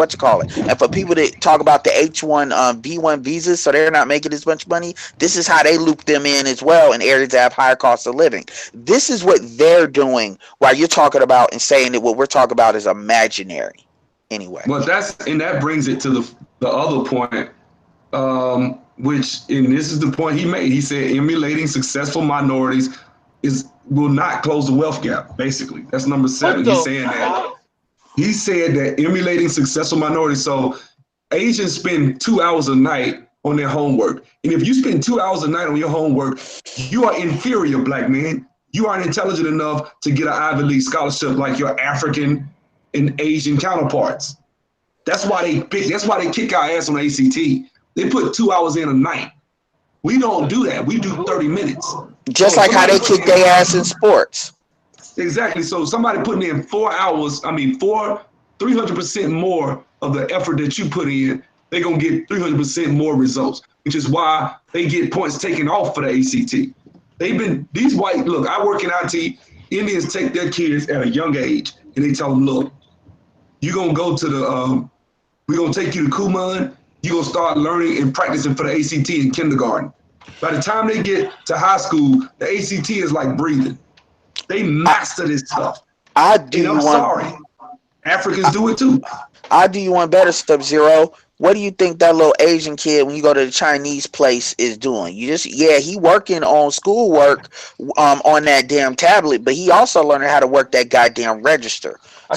[SPEAKER 3] for people that talk about the H1B1 visas, so they're not making as much money, this is how they loop them in as well in areas that have higher costs of living. This is what they're doing, while you're talking about and saying that what we're talking about is imaginary. Anyway.
[SPEAKER 1] Well, that brings it to the other point, and this is the point he made. He said emulating successful minorities will not close the wealth gap. Basically, that's number 7. He's saying that. He said that emulating successful minorities. So Asians spend 2 hours a night on their homework. And if you spend 2 hours a night on your homework, you are inferior, black man. You aren't intelligent enough to get an Ivy League scholarship like your African and Asian counterparts. That's why they kick our ass on the ACT. They put 2 hours in a night. We don't do that. We do 30 minutes.
[SPEAKER 3] Just like how they kick their ass in sports.
[SPEAKER 1] Exactly. So somebody putting in 4 hours, 300% more of the effort that you put in, they're going to get 300% more results, which is why they get points taken off for the ACT. I work in IT, Indians take their kids at a young age and they tell them, look, you're going to go to we're going to take you to Kumon, you're going to start learning and practicing for the ACT in kindergarten. By the time they get to high school, the ACT is like breathing. They master this stuff. Sorry. Africans do it too.
[SPEAKER 3] I'll do you one better, Sub-Zero. What do you think that little Asian kid, when you go to the Chinese place, is doing? He working on schoolwork on that damn tablet, but he also learning how to work that goddamn register.
[SPEAKER 4] I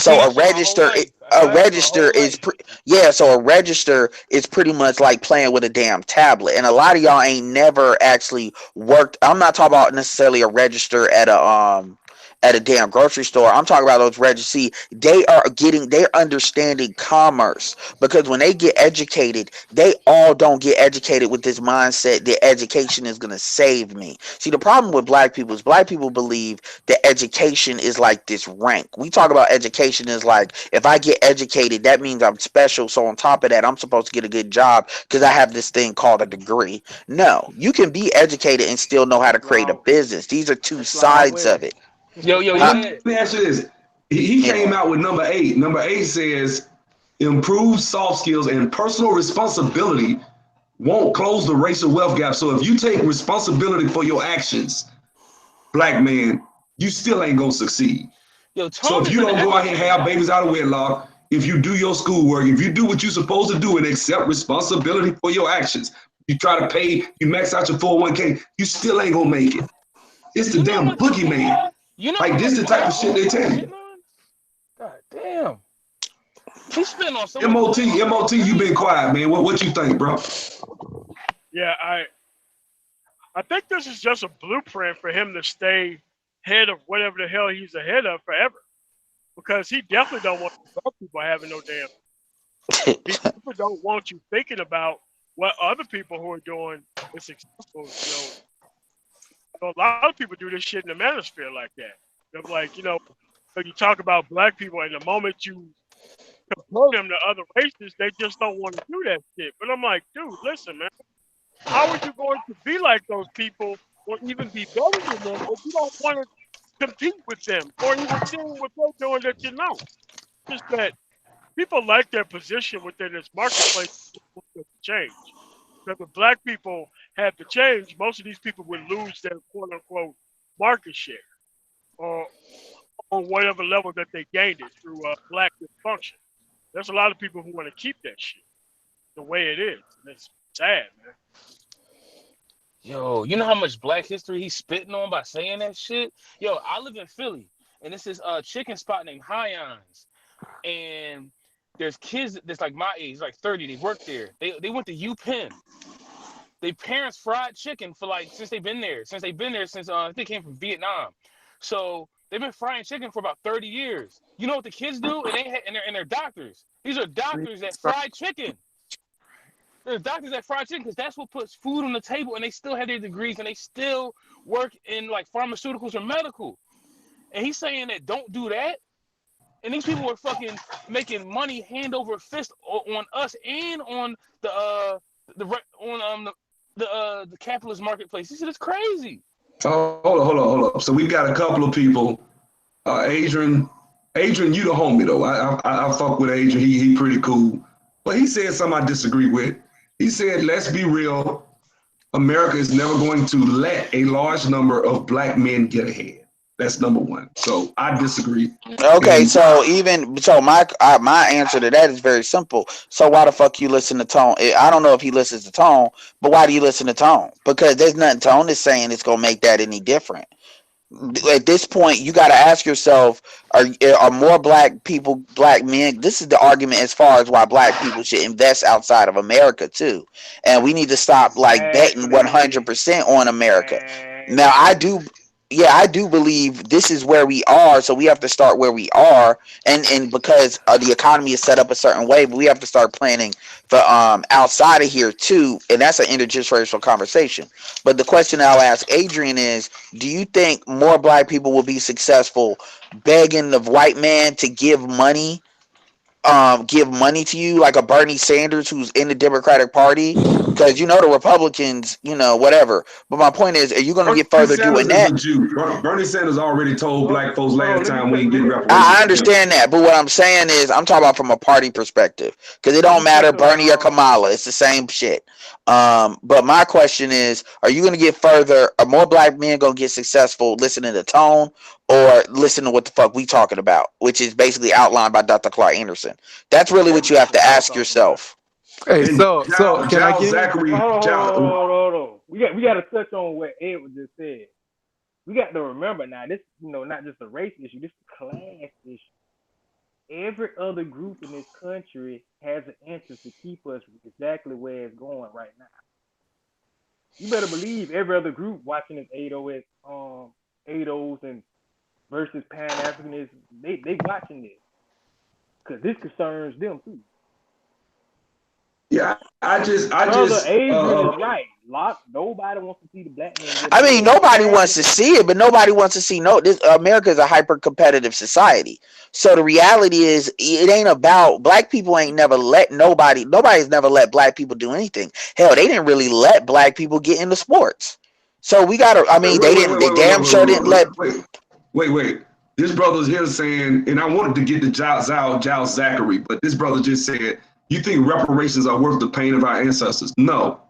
[SPEAKER 3] A
[SPEAKER 5] What? A
[SPEAKER 3] register
[SPEAKER 5] whole
[SPEAKER 3] is
[SPEAKER 5] life.
[SPEAKER 3] so a register is pretty much like playing with a damn tablet, and a lot of y'all ain't never actually worked. I'm not talking about necessarily a register at a damn grocery store. I'm talking about those registers. See, they're understanding commerce, because when they get educated, they all don't get educated with this mindset that education is gonna save me. See, the problem with black people is black people believe that education is like this rank. We talk about education as like, if I get educated, that means I'm special. So on top of that, I'm supposed to get a good job because I have this thing called a degree. No, you can be educated and still know how to
[SPEAKER 5] That's
[SPEAKER 3] create a
[SPEAKER 5] wrong.
[SPEAKER 3] business. These are two
[SPEAKER 5] That's wrong
[SPEAKER 3] sides
[SPEAKER 5] with
[SPEAKER 3] of
[SPEAKER 5] it.
[SPEAKER 3] it.
[SPEAKER 4] Yo,
[SPEAKER 1] Well,
[SPEAKER 3] Huh?
[SPEAKER 1] let
[SPEAKER 4] Yvette.
[SPEAKER 1] me ask you this. He
[SPEAKER 3] Yeah.
[SPEAKER 1] came out with number 8. Number 8 says, improve soft skills and personal responsibility won't close the racial wealth gap. So if you take responsibility for your actions, black man, you still ain't gonna succeed.
[SPEAKER 4] Yo,
[SPEAKER 1] So
[SPEAKER 4] Tone
[SPEAKER 1] if
[SPEAKER 4] is
[SPEAKER 1] you
[SPEAKER 4] an
[SPEAKER 1] don't go out here and
[SPEAKER 4] educator.
[SPEAKER 1] have babies out of wedlock, if you do your schoolwork, if you do what you're supposed to do and accept responsibility for your actions, you try to pay, you max out your 401k, you still ain't gonna make it. It's the
[SPEAKER 4] You know how
[SPEAKER 1] damn
[SPEAKER 4] much
[SPEAKER 1] boogeyman.
[SPEAKER 4] you know
[SPEAKER 1] Like
[SPEAKER 4] how
[SPEAKER 1] this
[SPEAKER 4] much
[SPEAKER 1] the type
[SPEAKER 4] black
[SPEAKER 1] of shit
[SPEAKER 4] people
[SPEAKER 1] they
[SPEAKER 4] he
[SPEAKER 1] tell
[SPEAKER 4] shitting
[SPEAKER 1] you.
[SPEAKER 4] on? God damn. He's spitting on so many black
[SPEAKER 1] MOT,
[SPEAKER 4] people.
[SPEAKER 1] MOT, you been quiet, man. What you think, bro?
[SPEAKER 2] Yeah, I think this is just a blueprint for him to stay head of whatever the hell he's ahead of forever. Because he definitely don't want black people having no damn. He definitely don't want you thinking about what other people who are doing is successful. So a lot of people do this shit in the manosphere like that. They're like, when you talk about black people, and the moment you compare them to other races, they just don't want to do that shit. But I'm like, dude, listen, man, how are you going to be like those people or even be better than them if you don't want to compete with them or even seeing what they're doing that you know? Just that people like their position within this marketplace to change. Because if black people had to change, most of these people would lose their quote unquote market share or on whatever level that they gained it through black dysfunction. There's a lot of people who want to keep that shit the way it is. And it's sad, man.
[SPEAKER 4] Yo, you know how much black history he's spitting on by saying that shit? Yo, I live in Philly, and this is a chicken spot named Hyons. And there's kids that's like my age, like 30, they work there. They went to UPenn. They parents fried chicken for like since they've been there. Since they came from Vietnam. So they've been frying chicken for about 30 years. You know what the kids do? And they're doctors. These are doctors that fry chicken. There's doctors that fry chicken because that's what puts food on the table, and they still have their degrees and they still work in like pharmaceuticals or medical. And he's saying that don't do that. And these people were fucking making money hand over fist on us and on the capitalist marketplace. He said it's crazy.
[SPEAKER 1] Oh, hold on. So we got a couple of people. Adrian, you the homie though. I fuck with Adrian. He pretty cool. But he said something I disagree with. He said, let's be real. America is never going to let a large number of black men get ahead. That's number one. So I disagree.
[SPEAKER 3] Okay,
[SPEAKER 1] And
[SPEAKER 3] so my answer to that is very simple. So why the fuck you listen to Tone? I don't know if he listens to Tone, but why do you listen to Tone? Because there's nothing Tone is saying that's gonna make that any different. At this point, you got to ask yourself: are more black men? This is the argument as far as why black people should invest outside of America too, and we need to stop like betting
[SPEAKER 5] Exactly.
[SPEAKER 3] 100% on America. Now,
[SPEAKER 5] Exactly.
[SPEAKER 3] I do believe this is where we are, so we have to start where we are, and because the economy is set up a certain way, but we have to start planning for outside of here too, and that's an intergenerational conversation. But the question I'll ask Adrian is, do you think more black people will be successful begging the white man to give money to you, like a Bernie Sanders who's in the Democratic Party? Because the Republicans, whatever. But my point is, are you going to get
[SPEAKER 1] Bernie
[SPEAKER 3] further doing
[SPEAKER 1] Sanders is
[SPEAKER 3] that?
[SPEAKER 1] a Jew. Bernie Sanders already told black folks
[SPEAKER 5] Hold on.
[SPEAKER 1] last
[SPEAKER 5] Let me
[SPEAKER 1] time we
[SPEAKER 5] touch.
[SPEAKER 1] ain't
[SPEAKER 5] Let
[SPEAKER 1] getting
[SPEAKER 5] me
[SPEAKER 3] I
[SPEAKER 1] reparations from them.
[SPEAKER 3] understand that, but what I'm saying is, I'm talking about from a party perspective, because it
[SPEAKER 5] let
[SPEAKER 3] don't
[SPEAKER 5] me touch
[SPEAKER 3] matter
[SPEAKER 5] on.
[SPEAKER 3] Bernie or Kamala, it's the same shit. But my question is, are you going to get further? Are more black men going to get successful listening to Tone or listening to what the fuck we talking about, which is basically outlined by Dr. Clark Anderson? That's really what you have to
[SPEAKER 5] What y'all
[SPEAKER 3] ask
[SPEAKER 5] talking about?
[SPEAKER 3] yourself.
[SPEAKER 6] Hey,
[SPEAKER 1] And
[SPEAKER 6] so can I
[SPEAKER 1] Giles
[SPEAKER 6] get in?
[SPEAKER 1] Zachary,
[SPEAKER 5] Hold on. We got to touch on what Edward just said. We got to remember now. This, not just a race issue. This is a class issue. every other group in this country has an interest to keep us exactly where it's going right now. You better believe every other group watching this ADOS and versus Pan Africanism, they watching this because this concerns them too.
[SPEAKER 1] Yeah, I just
[SPEAKER 5] Brother Adrian is right. Nobody wants to see the black man get
[SPEAKER 3] I mean,
[SPEAKER 5] ahead.
[SPEAKER 3] nobody wants to see it, but nobody wants to see this. America is a hyper competitive society. So the reality is, it ain't about black people. Ain't never let nobody's never let black people do anything. Hell, they didn't really let black people get into sports. So we gotta. I mean, they didn't. They damn sure didn't let.
[SPEAKER 1] Wait. This brother's here saying, and I wanted to get to Giles Zachary, but this brother just said, "You think reparations are worth the pain of our ancestors?" No.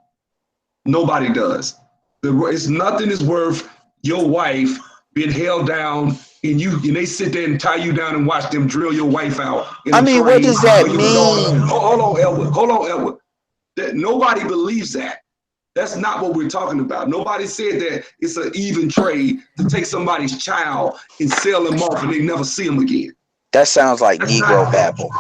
[SPEAKER 1] Nobody does. It's nothing is worth your wife being held down and they sit there and tie you down and watch them drill your wife out.
[SPEAKER 3] I mean, what does that mean?
[SPEAKER 1] Hold on, Edward. That nobody believes that. That's not what we're talking about. Nobody said that it's an even trade to take somebody's child and sell them off and they never see them again.
[SPEAKER 3] That sounds like Negro babble.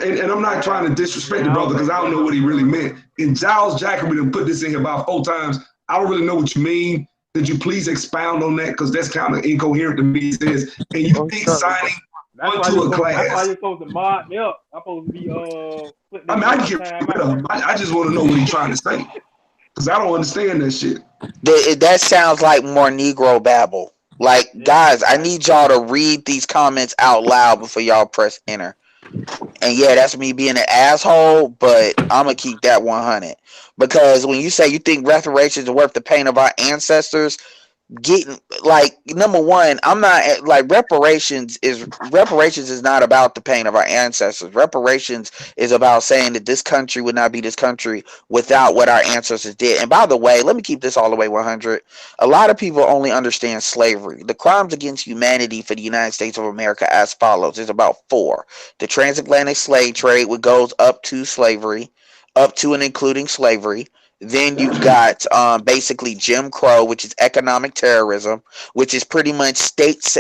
[SPEAKER 1] And I'm not trying to disrespect the brother because I don't know what he really meant. And Giles Jacobin done put this in here about 4 times. I don't really know what you mean. Could you please expound on that? Because that's kind of incoherent to me. It says, and you think signing onto a class.
[SPEAKER 5] That's why you're supposed to mod me up. I'm supposed to be
[SPEAKER 1] I mean, I get rid of him. I just want to know what he's trying to say. Because I don't understand that shit.
[SPEAKER 3] That sounds like more Negro babble. Like, guys, I need y'all to read these comments out loud before y'all press enter. And yeah, that's me being an asshole, but I'm going to keep that 100. Because when you say you think reparations are worth the pain of our ancestors, getting like, number one, I'm not like reparations is not about the pain of our ancestors. Reparations is about saying that this country would not be this country without what our ancestors did. And by the way, let me keep this all the way 100. A lot of people only understand slavery. The crimes against humanity for the United States of America as follows. There's about 4. The transatlantic slave trade, which goes up to slavery, up to and including slavery. Then you've got basically Jim Crow, which is economic terrorism, which is pretty much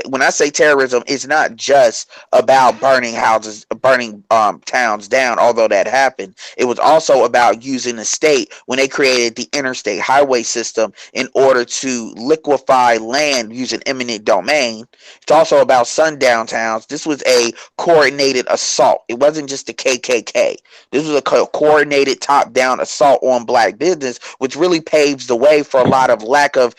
[SPEAKER 3] when I say terrorism, it's not just about burning houses, burning towns down, although that happened. It was also about using the state when they created the interstate highway system in order to liquefy land using eminent domain. It's also about sundown towns. This was a coordinated assault. It wasn't just the KKK. This was a coordinated top-down assault on black business, which really paves the way for a lot of lack of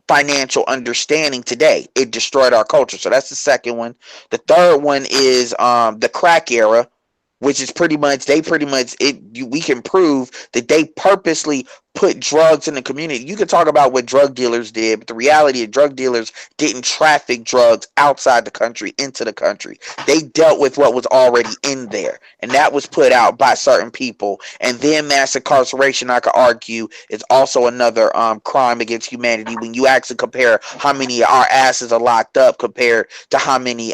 [SPEAKER 3] financial understanding today. It destroyed our culture. So that's the second one. The third one is the crack era, which is we can prove that they purposely put drugs in the community. You can talk about what drug dealers did, but the reality is drug dealers didn't traffic drugs outside the country into the country. They dealt with what was already in there, and that was put out by certain people. And then mass incarceration, I could argue, is also another crime against humanity when you actually compare how many of our asses are locked up compared to how many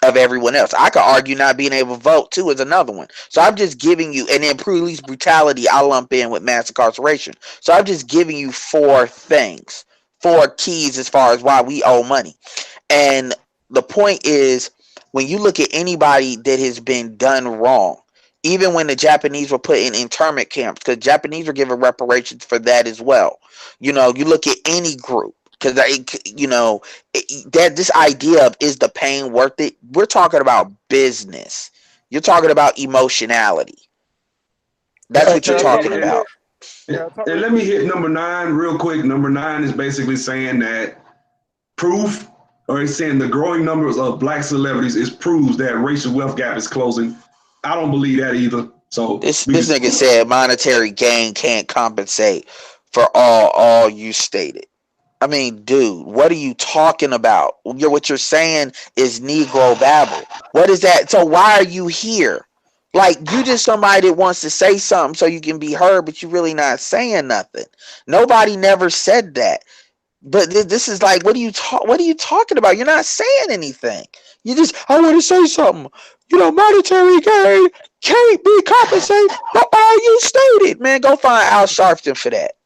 [SPEAKER 3] of everyone else. I could argue not being able to vote too is another one. So I'm just giving you, and then police brutality I lump in with mass incarceration. So I'm just giving you 4 things, 4 keys as far as why we owe money. And the point is, when you look at anybody that has been done wrong, even when the Japanese were put in internment camps, because Japanese were given reparations for that as well. You look at any group. Because that this idea of is the pain worth it? We're talking about business. You're talking about emotionality. That's what you're talking about.
[SPEAKER 1] And let me hit number 9 real quick. Number 9 is basically saying that proof, or it's saying the growing numbers of black celebrities is proves that racial wealth gap is closing. I don't believe that either. So
[SPEAKER 3] this nigga said monetary gain can't compensate for all you stated. I mean, dude, what are you talking about? What you're saying is Negro babble. What is that? So why are you here? Like, you just somebody that wants to say something so you can be heard, but you really not saying nothing. Nobody never said that. But this is like, what are you talking about? You're not saying anything. You just, I want to say something. Monetary gain can't be compensated for all you stated. Man, go find Al Sharpton for that.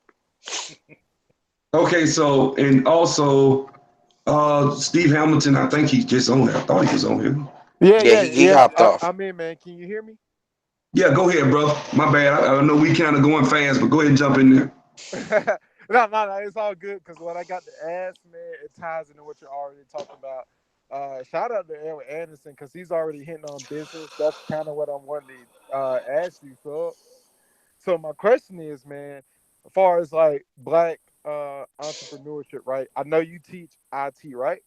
[SPEAKER 1] Okay, so, and also Steve Hamilton, I think he's just on there. I thought he was on here.
[SPEAKER 3] Yeah, he hopped off.
[SPEAKER 6] I'm in, man. Can you hear me?
[SPEAKER 1] Yeah, go ahead, bro. My bad. I know we kind of going fast, but go ahead and jump in there.
[SPEAKER 6] No, it's all good because what I got to ask, man, it ties into what you already talked about. Shout out to Edward Anderson because he's already hitting on business. That's kind of what I'm wanting to ask you. So my question is, man, as far as like black entrepreneurship, right? I know you teach IT, right?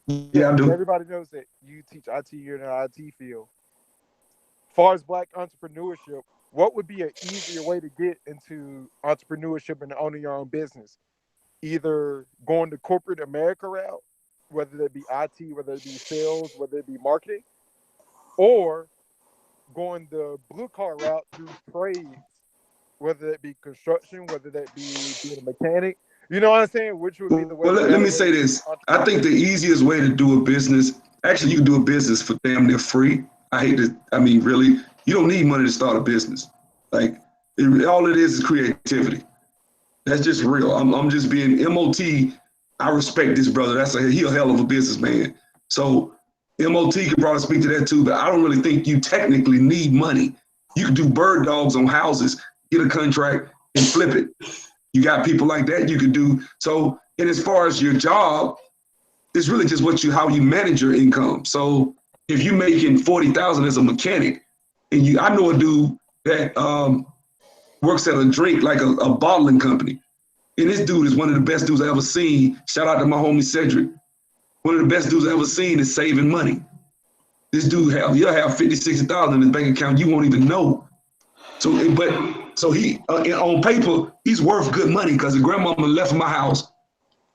[SPEAKER 1] Yeah, I do.
[SPEAKER 6] Everybody knows that you teach IT. You're in the IT field. As far as black entrepreneurship, what would be an easier way to get into entrepreneurship and owning your own business? Either going the corporate America route, whether it be IT, whether it be sales, whether it be marketing, or going the blue collar route through trades, whether that be construction, whether that be being a mechanic. You know what I'm saying? Which would be the way?
[SPEAKER 1] Well, let me say this. I think the easiest way to do a business, actually, you can do a business for damn near free. I mean, really, you don't need money to start a business. Like, all it is creativity. That's just real. I'm just being MOT. I respect this brother. He a hell of a businessman. So MOT could probably speak to that too, but I don't really think you technically need money. You can do bird dogs on houses, get a contract, and flip it. You got people like that you could do. So, and as far as your job, it's really just how you manage your income. So if you're making 40,000 as a mechanic, and I know a dude that works at a drink, like a bottling company. And this dude is one of the best dudes I ever seen. Shout out to my homie Cedric. One of the best dudes I ever seen is saving money. This dude he'll have 50, 60,000 in his bank account. You won't even know. So he on paper, he's worth good money because the grandmama left my house.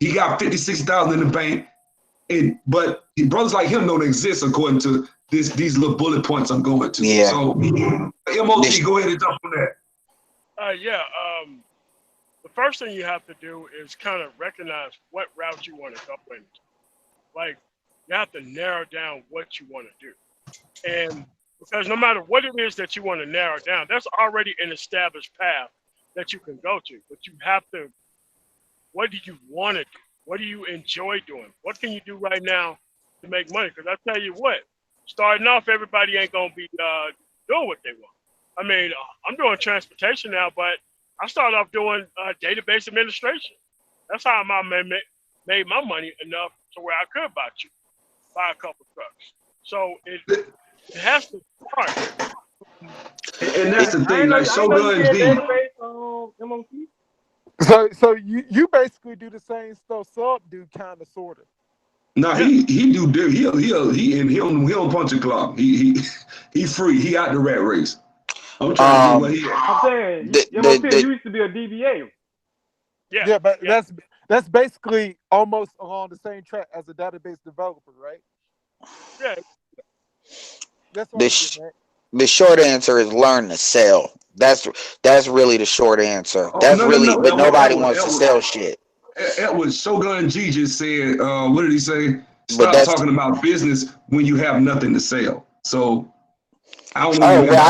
[SPEAKER 1] He got 50, 60,000 in the bank. But brothers like him don't exist according to these little bullet points I'm going to.
[SPEAKER 3] Yeah.
[SPEAKER 1] So MOT, go ahead and jump on that.
[SPEAKER 2] The first thing you have to do is kind of recognize what route you want to go in. Like, you have to narrow down what you want to do. And because no matter what it is that you want to narrow down, there's already an established path that you can go to. But you have to, what do you want to do? What do you enjoy doing? What can you do right now to make money? Because I tell you what, starting off, everybody ain't going to be doing what they want. I mean, I'm doing transportation now, but I started off doing database administration. That's how I made my money enough to where I could buy a couple trucks. So it has to start.
[SPEAKER 1] And that's the thing, like Shogun
[SPEAKER 5] MOT.
[SPEAKER 6] So you basically do the same stuff Sub do, kind of, sort of.
[SPEAKER 1] No, he don't punch a clock. He free. He out the rat race. I'm trying to get what
[SPEAKER 5] I'm saying you used to be a DBA.
[SPEAKER 6] Yeah, but that's basically almost along the same track as a database developer, right?
[SPEAKER 2] Yeah.
[SPEAKER 6] That's what
[SPEAKER 3] the short answer is learn to sell. That's really the short answer. But nobody wants to sell shit.
[SPEAKER 1] Edward Shogun G just said, what did he say? Stop talking about business when you have nothing to sell. So I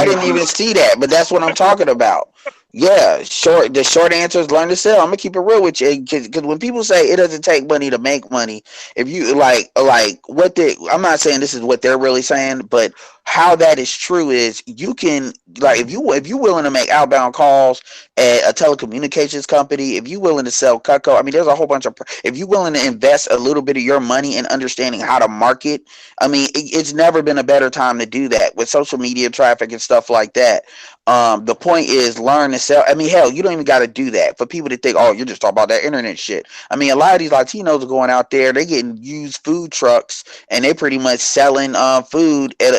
[SPEAKER 3] didn't even see that, but that's what I'm talking about. Yeah, the short answer is learn to sell. I'm gonna keep it real with you, because when people say it doesn't take money to make money, if you I'm not saying this is what they're really saying, but how that is true is you can, like, if you're willing to make outbound calls at a telecommunications company, if you're willing to sell Cutco, I mean, there's a whole bunch of, if you're willing to invest a little bit of your money in understanding how to market, I mean, it's never been a better time to do that with social media traffic and stuff like that. The point is learn to sell. I mean, hell, you don't even got to do that for people to think, oh, you're just talking about that internet shit. I mean, a lot of these Latinos are going out there, they getting used food trucks, and they pretty much selling food at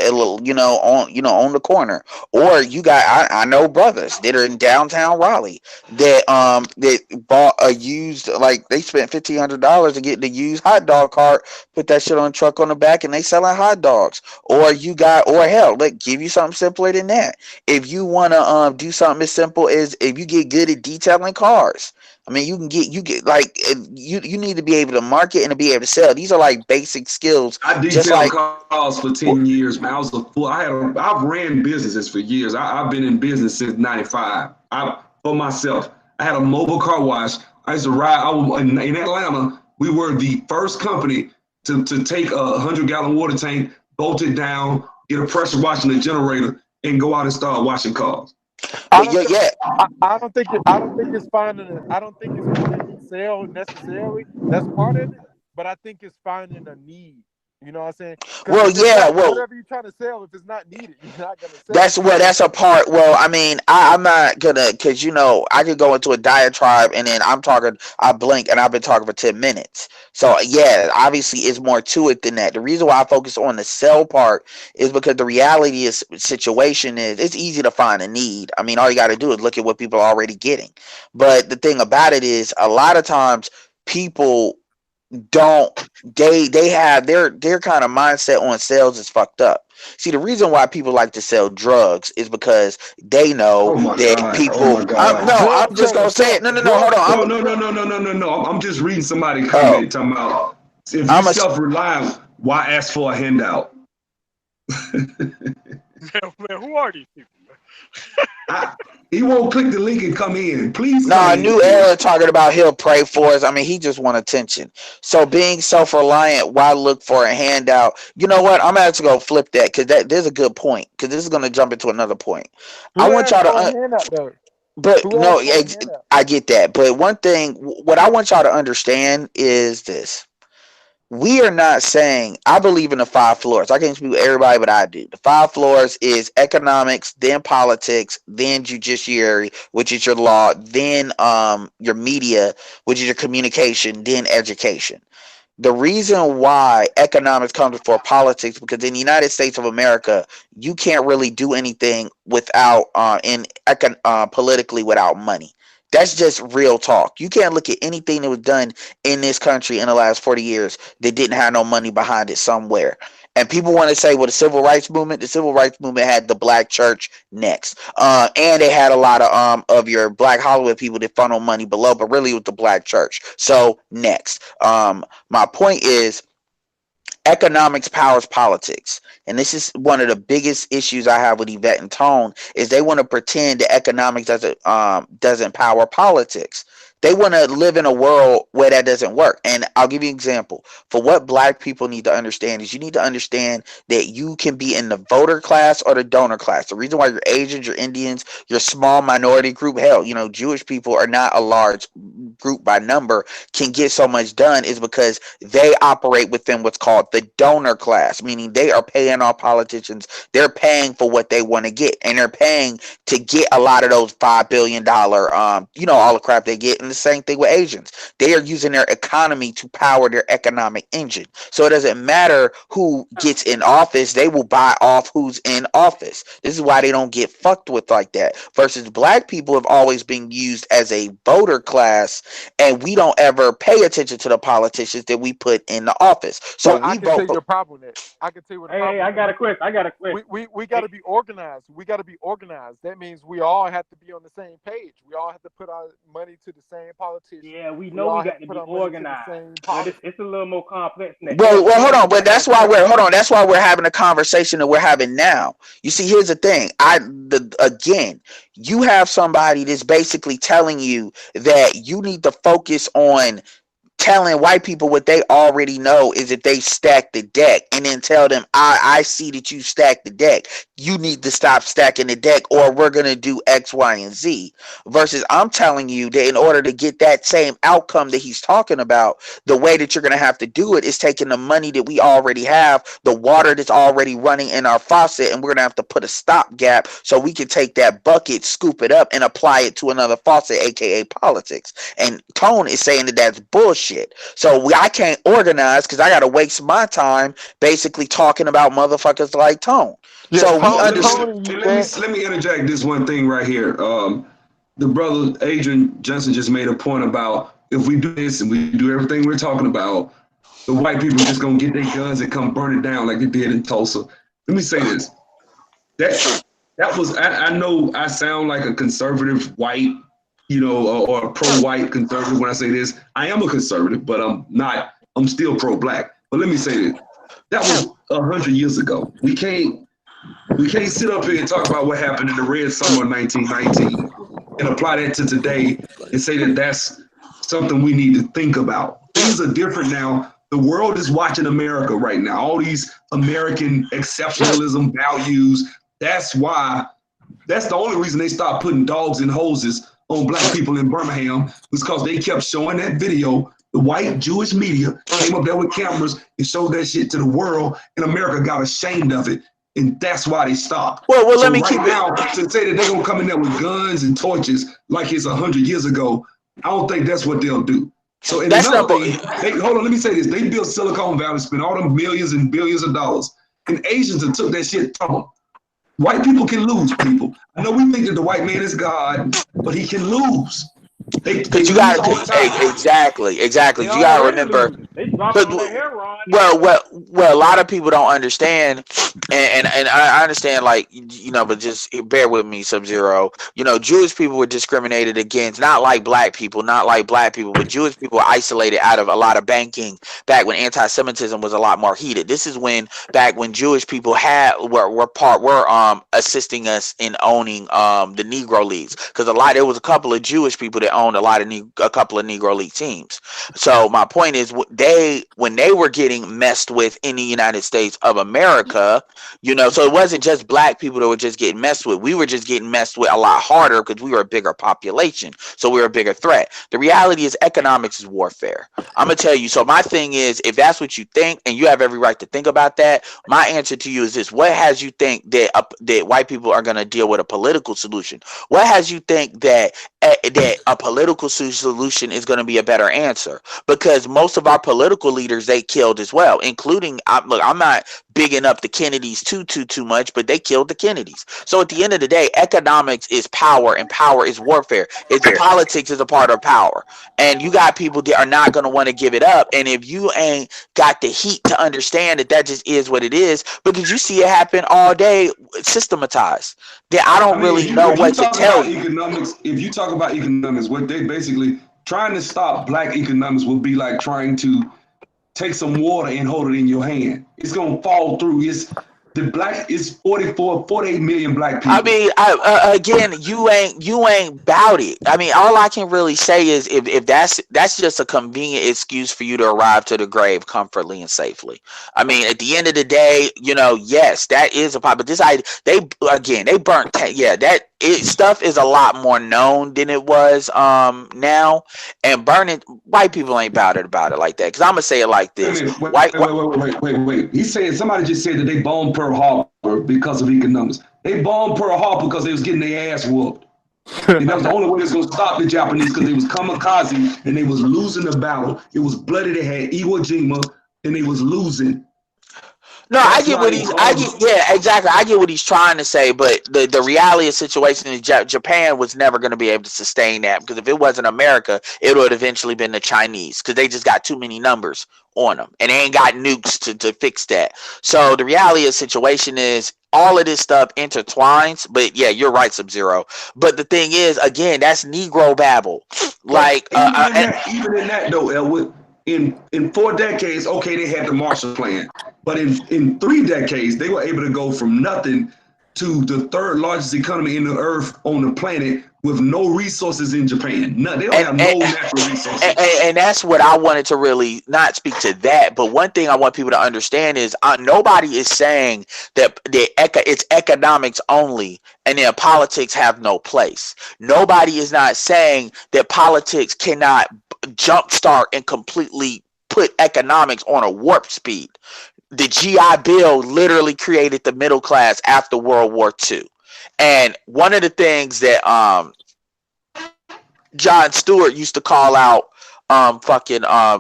[SPEAKER 3] on the corner. Or you got, I know brothers that are in downtown Raleigh that bought a used, like, they spent $1,500 to get the used hot dog cart, put that shit on a truck on the back, and they selling hot dogs. Or hell, let give you something simpler than that. If you want to do something as simple as, if you get good at detailing cars, I mean, you need to be able to market and to be able to sell. These are like basic skills.
[SPEAKER 1] I detailed cars for 10 years, man. I've ran businesses for years. I've been in business since '95. For myself, I had a mobile car wash. I used to ride. In Atlanta. We were the first company to take a 100-gallon water tank, bolt it down, get a pressure washing the generator, and go out and start washing cars.
[SPEAKER 6] I
[SPEAKER 3] But
[SPEAKER 6] don't think
[SPEAKER 3] yeah,
[SPEAKER 6] I don't think I don't think it's I don't think it's finding sale necessarily. That's part of it, but I think it's finding a need. You know what I'm saying? Because
[SPEAKER 3] well,
[SPEAKER 6] if it's
[SPEAKER 3] yeah,
[SPEAKER 6] not
[SPEAKER 3] well,
[SPEAKER 6] whatever you're trying to sell, if it's not needed, you're not gonna sell it.
[SPEAKER 3] that's a part. Well, I mean, I'm not gonna, because I could go into a diatribe and then I blink and I've been talking for 10 minutes. So yeah, obviously it's more to it than that. The reason why I focus on the sell part is because the reality is situation is it's easy to find a need. I mean, all you got to do is look at what people are already getting. But the thing about it is, a lot of times people don't they have their kind of mindset on sales is fucked up. See, the reason why people like to sell drugs is because they know
[SPEAKER 1] Oh my
[SPEAKER 3] that
[SPEAKER 1] God. Oh
[SPEAKER 3] people.
[SPEAKER 1] my God.
[SPEAKER 3] I'm
[SPEAKER 6] Drug
[SPEAKER 3] just gonna
[SPEAKER 6] sellers,
[SPEAKER 3] say
[SPEAKER 6] bro.
[SPEAKER 3] it. No,
[SPEAKER 6] Drug
[SPEAKER 3] hold on.
[SPEAKER 1] No,
[SPEAKER 6] sellers,
[SPEAKER 1] no, no,
[SPEAKER 6] bro.
[SPEAKER 1] no, no, no, no, no. I'm just reading somebody
[SPEAKER 3] Oh,
[SPEAKER 1] comment talking about if you
[SPEAKER 3] I'm a
[SPEAKER 1] self-reliant, why ask for a handout?
[SPEAKER 2] Man, who are these people?
[SPEAKER 1] He won't click the link and come in. Please
[SPEAKER 3] no.
[SPEAKER 1] come
[SPEAKER 3] I
[SPEAKER 1] in,
[SPEAKER 3] knew
[SPEAKER 1] kid.
[SPEAKER 3] Aaron talking about he'll pray for us. I mean, he just want attention. So being self-reliant, why look for a handout? You know what? I'm actually gonna flip that because there's a good point. Because this is gonna jump into another point. I
[SPEAKER 6] Who
[SPEAKER 3] want
[SPEAKER 6] asked
[SPEAKER 3] y'all
[SPEAKER 6] for a
[SPEAKER 3] to.
[SPEAKER 6] handout though?
[SPEAKER 3] But
[SPEAKER 6] Who
[SPEAKER 3] no,
[SPEAKER 6] asked for a handout?
[SPEAKER 3] I get that. But one thing, what I want y'all to understand is this. We are not saying, I believe in the 5 floors. I can't speak with everybody, but I do. The 5 floors is economics, then politics, then judiciary, which is your law, then your media, which is your communication, then education. The reason why economics comes before politics, because in the United States of America, you can't really do anything without politically without money. That's just real talk. You can't look at anything that was done in this country in the last 40 years that didn't have no money behind it somewhere. And people want to say, well, the civil rights movement had the black church next. And they had a lot of your black Hollywood people that funnel money below, but really with the black church. So next. My point is economics powers politics. And this is one of the biggest issues I have with Yvette and Tone is they want to pretend that economics doesn't power politics. They want to live in a world where that doesn't work. And I'll give you an example. For what black people need to understand is you need to understand that you can be in the voter class or the donor class. The reason why you're Asians, you're Indians, you're small minority group, hell, Jewish people are not a large group by number, can get so much done is because they operate within what's called the donor class, meaning they are paying our politicians. They're paying for what they want to get, and they're paying to get a lot of those $5 billion, all the crap they get. And the same thing with Asians. They are using their economy to power their economic engine. So it doesn't matter who gets in office, they will buy off who's in office. This is why they don't get fucked with like that. Versus black people have always been used as a voter class, and we don't ever pay attention to the politicians that we put in the office. So
[SPEAKER 6] Well, I
[SPEAKER 3] we
[SPEAKER 6] can tell
[SPEAKER 3] vote
[SPEAKER 6] you
[SPEAKER 3] for.
[SPEAKER 6] the problem with that. I can tell you what the
[SPEAKER 5] Hey,
[SPEAKER 6] problem
[SPEAKER 5] I
[SPEAKER 6] is.
[SPEAKER 5] got a question. I got a question.
[SPEAKER 6] We got to be organized. We got to be organized. That means we all have to be on the same page. We all have to put our money to the same politician.
[SPEAKER 5] Yeah, we
[SPEAKER 6] We
[SPEAKER 5] know
[SPEAKER 6] all
[SPEAKER 5] we
[SPEAKER 6] have
[SPEAKER 5] got
[SPEAKER 6] to
[SPEAKER 5] to
[SPEAKER 6] put
[SPEAKER 5] be
[SPEAKER 6] our money to the
[SPEAKER 5] organized,
[SPEAKER 6] same
[SPEAKER 5] but
[SPEAKER 6] policy.
[SPEAKER 5] it's a little more complex than that.
[SPEAKER 3] Well, hold on, but
[SPEAKER 5] I got
[SPEAKER 3] that's why we're having a conversation that we're having now. You see, here's the thing. Again, you have somebody that's basically telling you that you need to focus on telling white people what they already know is that they stack the deck, and then tell them, I see that you stack the deck. You need to stop stacking the deck, or we're going to do X, Y, and Z. Versus I'm telling you that in order to get that same outcome that he's talking about, the way that you're going to have to do it is taking the money that we already have, the water that's already running in our faucet, and we're going to have to put a stopgap so we can take that bucket, scoop it up, and apply it to another faucet, aka politics. And Tone is saying that that's bullshit. So I can't organize because I got to waste my time basically talking about motherfuckers like Tone.
[SPEAKER 6] Yeah,
[SPEAKER 3] So we
[SPEAKER 1] Well,
[SPEAKER 3] understand.
[SPEAKER 1] let me interject this one thing right here. The brother Adrian Johnson just made a point about if we do this and we do everything we're talking about, the white people are just gonna get their guns and come burn it down like they did in Tulsa. Let me say this. That was I know I sound like a conservative white, or a pro-white conservative when I say this. I am a conservative, but I'm not. I'm still pro-black. But let me say this. That was 100 years ago. We can't sit up here and talk about what happened in the Red Summer of 1919 and apply that to today and say that that's something we need to think about. Things are different now. The world is watching America right now. All these American exceptionalism values. That's why. That's the only reason they stopped putting dogs in hoses on black people in Birmingham, was because they kept showing that video. The white Jewish media came up there with cameras and showed that shit to the world, and America got ashamed of it. And that's why they stopped.
[SPEAKER 3] Well,
[SPEAKER 1] so
[SPEAKER 3] let me
[SPEAKER 1] right
[SPEAKER 3] keep
[SPEAKER 1] now,
[SPEAKER 3] it.
[SPEAKER 1] to say that they're going to come in there with guns and torches like it's 100 years ago, I don't think that's what they'll do. So, and
[SPEAKER 3] That's
[SPEAKER 1] another
[SPEAKER 3] not.
[SPEAKER 1] thing, hold on, let me say this. They built Silicon Valley, spent all them millions and billions of dollars, and Asians have took that shit from them. White people can lose, people. I know we think that the white man is God, but he can lose. They
[SPEAKER 3] Because you
[SPEAKER 1] lose
[SPEAKER 3] got
[SPEAKER 1] all the time.
[SPEAKER 3] exactly.
[SPEAKER 5] They
[SPEAKER 3] You got to
[SPEAKER 5] already
[SPEAKER 3] remember.
[SPEAKER 5] losing. They dropping
[SPEAKER 3] But
[SPEAKER 5] on the heroin.
[SPEAKER 3] well, a lot of people don't understand, and I understand, like, but just bear with me, Sub-Zero. Jewish people were discriminated against, not like black people, but Jewish people were isolated out of a lot of banking back when anti-Semitism was a lot more heated. This is back when Jewish people were assisting us in owning the Negro leagues, because there was a couple of Jewish people that owned a couple of Negro league teams. So my point is, when they were getting messed with in the United States of America, so it wasn't just black people that were just getting messed with. We were just getting messed with a lot harder because we were a bigger population. So we were a bigger threat. The reality is economics is warfare. I'm going to tell you. So my thing is, if that's what you think, and you have every right to think about that, my answer to you is this: what has you think that white people are going to deal with a political solution? What has you think that a political solution is going to be a better answer? Because most of our political leaders they killed as well, including I'm not bigging up the Kennedys too much, but they killed the Kennedys. So at the end of the day, economics is power and power is warfare. Politics is a part of power, and you got people that are not going to want to give it up. And if you ain't got the heat to understand that just is what it is, because you see it happen all day, systematized. That I don't really know what to tell you.
[SPEAKER 1] If you talk about economics, what they basically trying to stop black economics would be like trying to take some water and hold it in your hand. It's gonna fall through. It's 48 million black people.
[SPEAKER 3] I mean, again, you ain't bout it. I mean, all I can really say is if that's just a convenient excuse for you to arrive to the grave comfortably and safely. I mean, at the end of the day, yes, that is a part. But they burnt. Stuff is a lot more known than it was now, and burning white people ain't about it like that. Because I'm gonna say it like this:
[SPEAKER 1] wait. He said somebody just said that they bombed Pearl Harbor because of economics. They bombed Pearl Harbor because they was getting their ass whooped. And that was the only way that's gonna stop the Japanese, because they was kamikaze and they was losing the battle. It was bloody. They had Iwo Jima and they was losing.
[SPEAKER 3] No, I get what he's trying to say, but the reality of the situation is Japan was never going to be able to sustain that, because if it wasn't America, it would have eventually been the Chinese, because they just got too many numbers on them, and they ain't got nukes to fix that. So the reality of the situation is all of this stuff intertwines, but yeah, you're right, Sub-Zero. But the thing is, again, that's Negro babble. Like
[SPEAKER 1] even in that though, Elwood, in 4 decades, okay, they had the Marshall Plan, but in 3 decades, they were able to go from nothing to the 3rd largest economy in the earth on the planet with no resources in Japan. No, they don't have no natural resources.
[SPEAKER 3] And that's what I wanted to really not speak to that. But one thing I want people to understand is nobody is saying that it's economics only and then politics have no place. Nobody is not saying that politics cannot jumpstart and completely put economics on a warp speed. The GI Bill literally created the middle class after World War II. And one of the things that John Stewart used to call out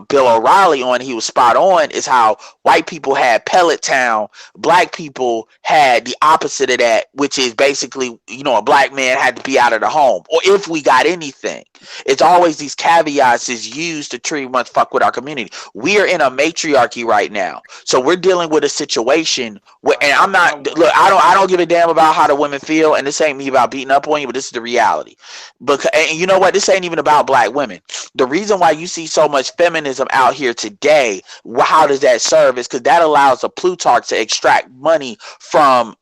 [SPEAKER 3] Bill O'Reilly on, he was spot on, is how white people had Pellet Town, black people had the opposite of that, which is basically, a black man had to be out of the home, or if we got anything. It's always these caveats is used to pretty much fuck with our community. We are in a matriarchy right now, so we're dealing with a situation where, and I don't give a damn about how the women feel, and this ain't me about beating up on you, but this is the reality. Because, and you know what, this ain't even about black women. The reason why you see so much feminism out here today, how does that serve, is because that allows a Plutarch to extract money from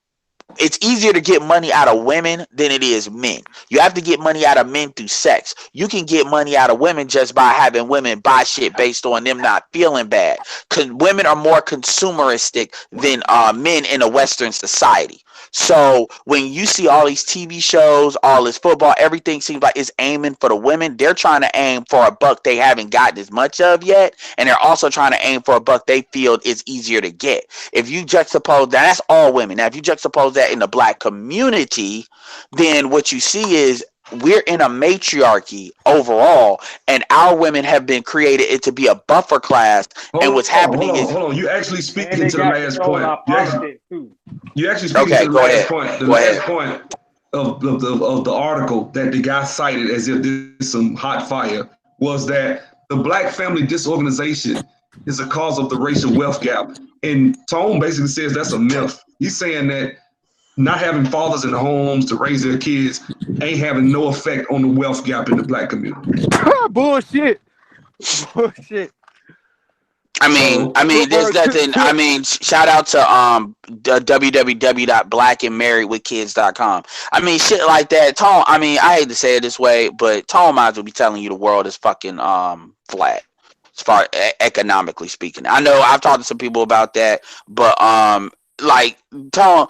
[SPEAKER 3] it's easier to get money out of women than it is men. You have to get money out of men through sex. You can get money out of women just by having women buy shit based on them not feeling bad. Because women are more consumeristic than men in a Western society. So when you see all these TV shows, all this football, everything seems like it's aiming for the women. They're trying to aim for a buck they haven't gotten as much of yet, and they're also trying to aim for a buck they feel is easier to get. If you juxtapose that, that's all women. Now, if you juxtapose that in the black community, then what you see is we're in a matriarchy overall, and our women have been created it to be a buffer class. And what's happening is,
[SPEAKER 1] hold on. You actually
[SPEAKER 5] And
[SPEAKER 1] speaking
[SPEAKER 5] they
[SPEAKER 1] to the
[SPEAKER 5] got
[SPEAKER 1] last
[SPEAKER 5] control
[SPEAKER 1] point.
[SPEAKER 5] of politics too.
[SPEAKER 1] You actually speaking
[SPEAKER 3] okay,
[SPEAKER 1] to the
[SPEAKER 3] go
[SPEAKER 1] last
[SPEAKER 3] ahead.
[SPEAKER 1] point. The
[SPEAKER 3] Go
[SPEAKER 1] last
[SPEAKER 3] ahead.
[SPEAKER 1] point of the article that the guy cited as if this is some hot fire was that the Black family disorganization is a cause of the racial wealth gap. And Tone basically says that's a myth. He's saying that not having fathers in the homes to raise their kids ain't having no effect on the wealth gap in the Black community.
[SPEAKER 6] Bullshit. Bullshit.
[SPEAKER 1] So
[SPEAKER 3] There's nothing. Shout out to www.blackandmarriedwithkids.com. Shit like that. Tone. I hate to say it this way, but Tone might as well be telling you the world is fucking flat, as far economically speaking. I know I've talked to some people about that, but like Tone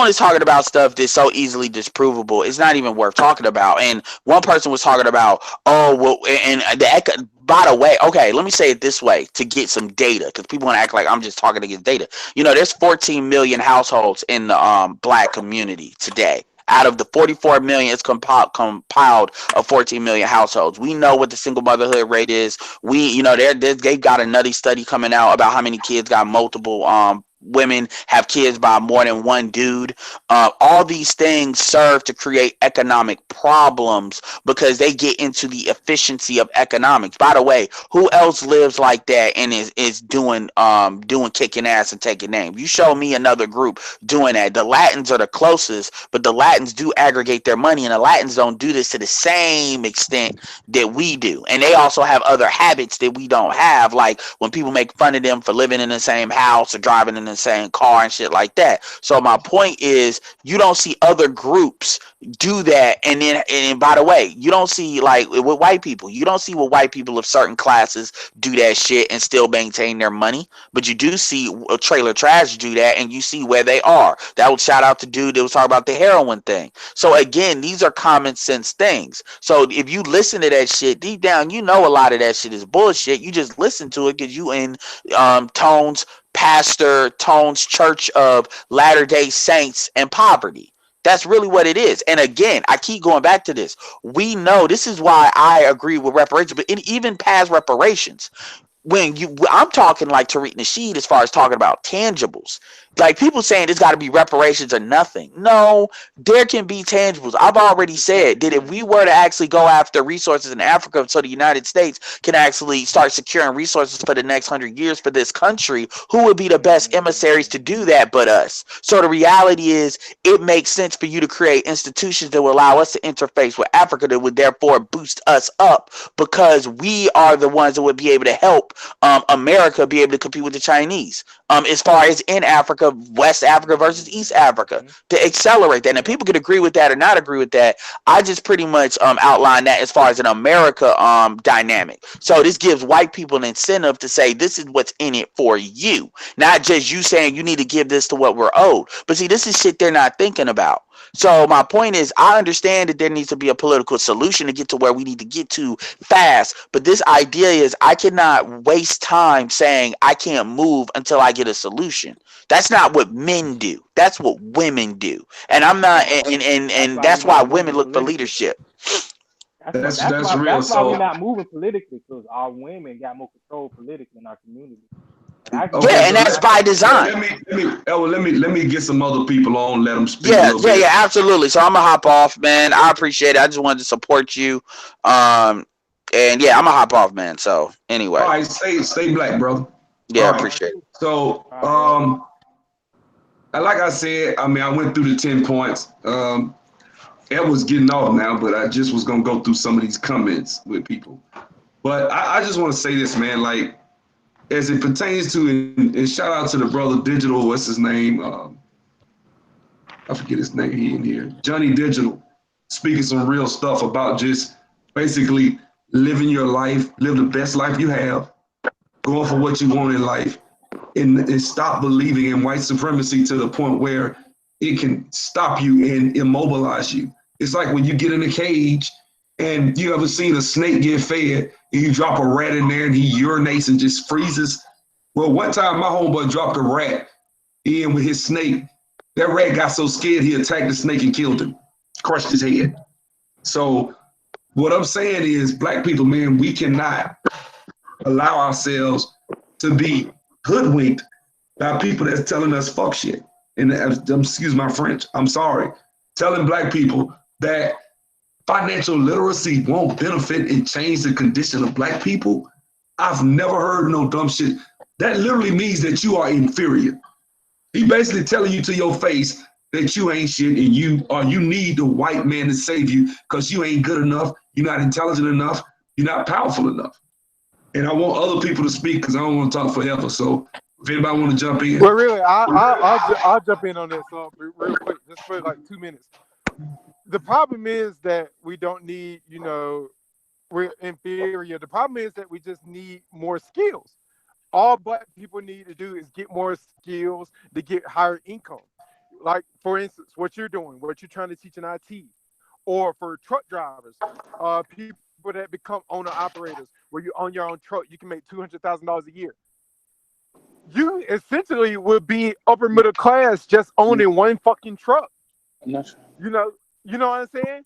[SPEAKER 3] is talking about stuff that's so easily disprovable. It's not even worth talking about. And one person was talking about, oh well, and by the way, okay, let me say it this way to get some data, because people want to act like I'm just talking to get data. There's 14 million households in the Black community today. Out of the 44 million, it's compiled of 14 million households. We know what the single motherhood rate is. They got another study coming out about how many kids got multiple women have kids by more than one dude. All these things serve to create economic problems because they get into the efficiency of economics. By the way, who else lives like that and is doing kicking ass and taking names? You show me another group doing that. The Latins are the closest, but the Latins do aggregate their money, and the Latins don't do this to the same extent that we do. And they also have other habits that we don't have, like when people make fun of them for living in the same house or driving in the same car and shit like that. So my point is, you don't see other groups do that. And by the way, you don't see, like with white people, you don't see with white people of certain classes do that shit and still maintain their money, but you do see trailer trash do that, and you see where they are. That would shout out to dude that was talking about the heroin thing. So again, these are common sense things. So if you listen to that shit deep down, you know a lot of that shit is bullshit. You just listen to it because you in Tone's Church of Latter-day Saints and poverty. That's really what it is. And again, I keep going back to this. We know this is why I agree with reparations, but even past reparations, I'm talking like Tariq Nasheed as far as talking about tangibles. Like people saying it's got to be reparations or nothing. No, there can be tangibles. I've already said that if we were to actually go after resources in Africa so the United States can actually start securing resources for the next 100 years for this country, who would be the best emissaries to do that but us? So the reality is it makes sense for you to create institutions that will allow us to interface with Africa, that would therefore boost us up, because we are the ones that would be able to help America be able to compete with the Chinese. As far as in Africa, West Africa versus East Africa, to accelerate that. And people could agree with that or not agree with that. I just pretty much outline that as far as an America dynamic. So this gives white people an incentive to say this is what's in it for you, not just you saying you need to give this to what we're owed. But see, this is shit they're not thinking about. So my point is, I understand that there needs to be a political solution to get to where we need to get to fast. But this idea is, I cannot waste time saying I can't move until I get a solution. That's not what men do. That's what women do. And I'm not, and that's why women look for leadership.
[SPEAKER 1] That's
[SPEAKER 5] That's
[SPEAKER 1] real.
[SPEAKER 5] why
[SPEAKER 1] So
[SPEAKER 5] we're not moving politically, because our women got more control politically in our community.
[SPEAKER 3] Yeah, and that's by design.
[SPEAKER 1] Let me get some other people on. Let them speak.
[SPEAKER 3] Yeah, absolutely. So I'm gonna hop off, man. I appreciate it. I just wanted to support you. And yeah, I'm gonna hop off, man. So anyway,
[SPEAKER 1] all right, stay black, brother.
[SPEAKER 3] Yeah,
[SPEAKER 1] all right.
[SPEAKER 3] Appreciate it.
[SPEAKER 1] So like I said, I went through the 10 points. It was getting off now, but I just was gonna go through some of these comments with people. But I just want to say this, man. Like, as it pertains to, and shout out to the brother Digital, what's his name? I forget his name, he in here, Johnny Digital, speaking some real stuff about just basically living your life, live the best life you have, going for what you want in life, and stop believing in white supremacy to the point where it can stop you and immobilize you. It's like when you get in a cage and you ever seen a snake get fed and you drop a rat in there and he urinates and just freezes. Well, one time my homeboy dropped a rat in with his snake. That rat got so scared he attacked the snake and killed him, crushed his head. So what I'm saying is, black people, man, we cannot allow ourselves to be hoodwinked by people that's telling us fuck shit. And excuse my French, I'm sorry. Telling black people that financial literacy won't benefit and change the condition of black people. I've never heard no dumb shit. That literally means that you are inferior. He basically telling you to your face that you ain't shit and you need the white man to save you because you ain't good enough, you're not intelligent enough, you're not powerful enough. And I want other people to speak because I don't want to talk forever. So if anybody want to jump in.
[SPEAKER 6] Well, really, I'll jump in on this real quick, just for like 2 minutes. The problem is that we don't need, we're inferior. The problem is that we just need more skills. All black people need to do is get more skills to get higher income. Like, for instance, what you're doing, what you're trying to teach in IT, or for truck drivers, people that become owner operators, where you own your own truck, you can make $200,000 a year. You essentially would be upper middle class just owning one fucking truck.
[SPEAKER 4] I'm not sure.
[SPEAKER 6] You know what I'm saying?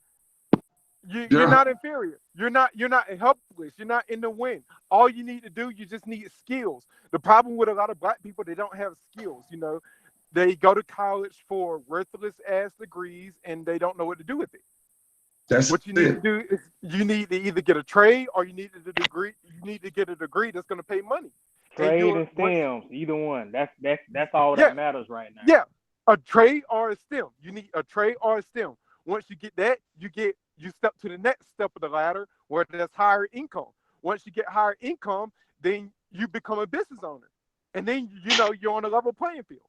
[SPEAKER 6] You're not inferior. You're not helpless. You're not in the wind. All you need to do, you just need skills. The problem with a lot of black people, they don't have skills. They go to college for worthless ass degrees and they don't know what to do with it.
[SPEAKER 1] That's
[SPEAKER 6] what you need to do is you need to either get a trade or you need to degree. You need to get a degree that's going to pay money.
[SPEAKER 5] Trade and STEM, either one. That's all that matters right now.
[SPEAKER 6] Yeah, a trade or a STEM. You need a trade or a STEM. Once you get that, you step to the next step of the ladder where there's higher income. Once you get higher income, then you become a business owner, and then you're on a level playing field.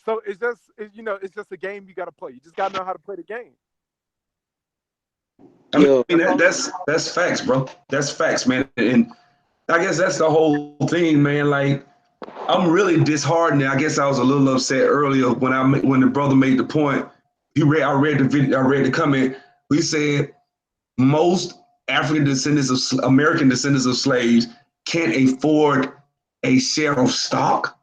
[SPEAKER 6] So it's just a game you got to play. You just got to know how to play the game.
[SPEAKER 1] I mean, that's facts, bro. That's facts, man. And I guess that's the whole thing, man. Like, I'm really disheartened. I guess I was a little upset earlier when the brother made the point. I read the video. I read the comment. We said most American descendants of slaves can't afford a share of stock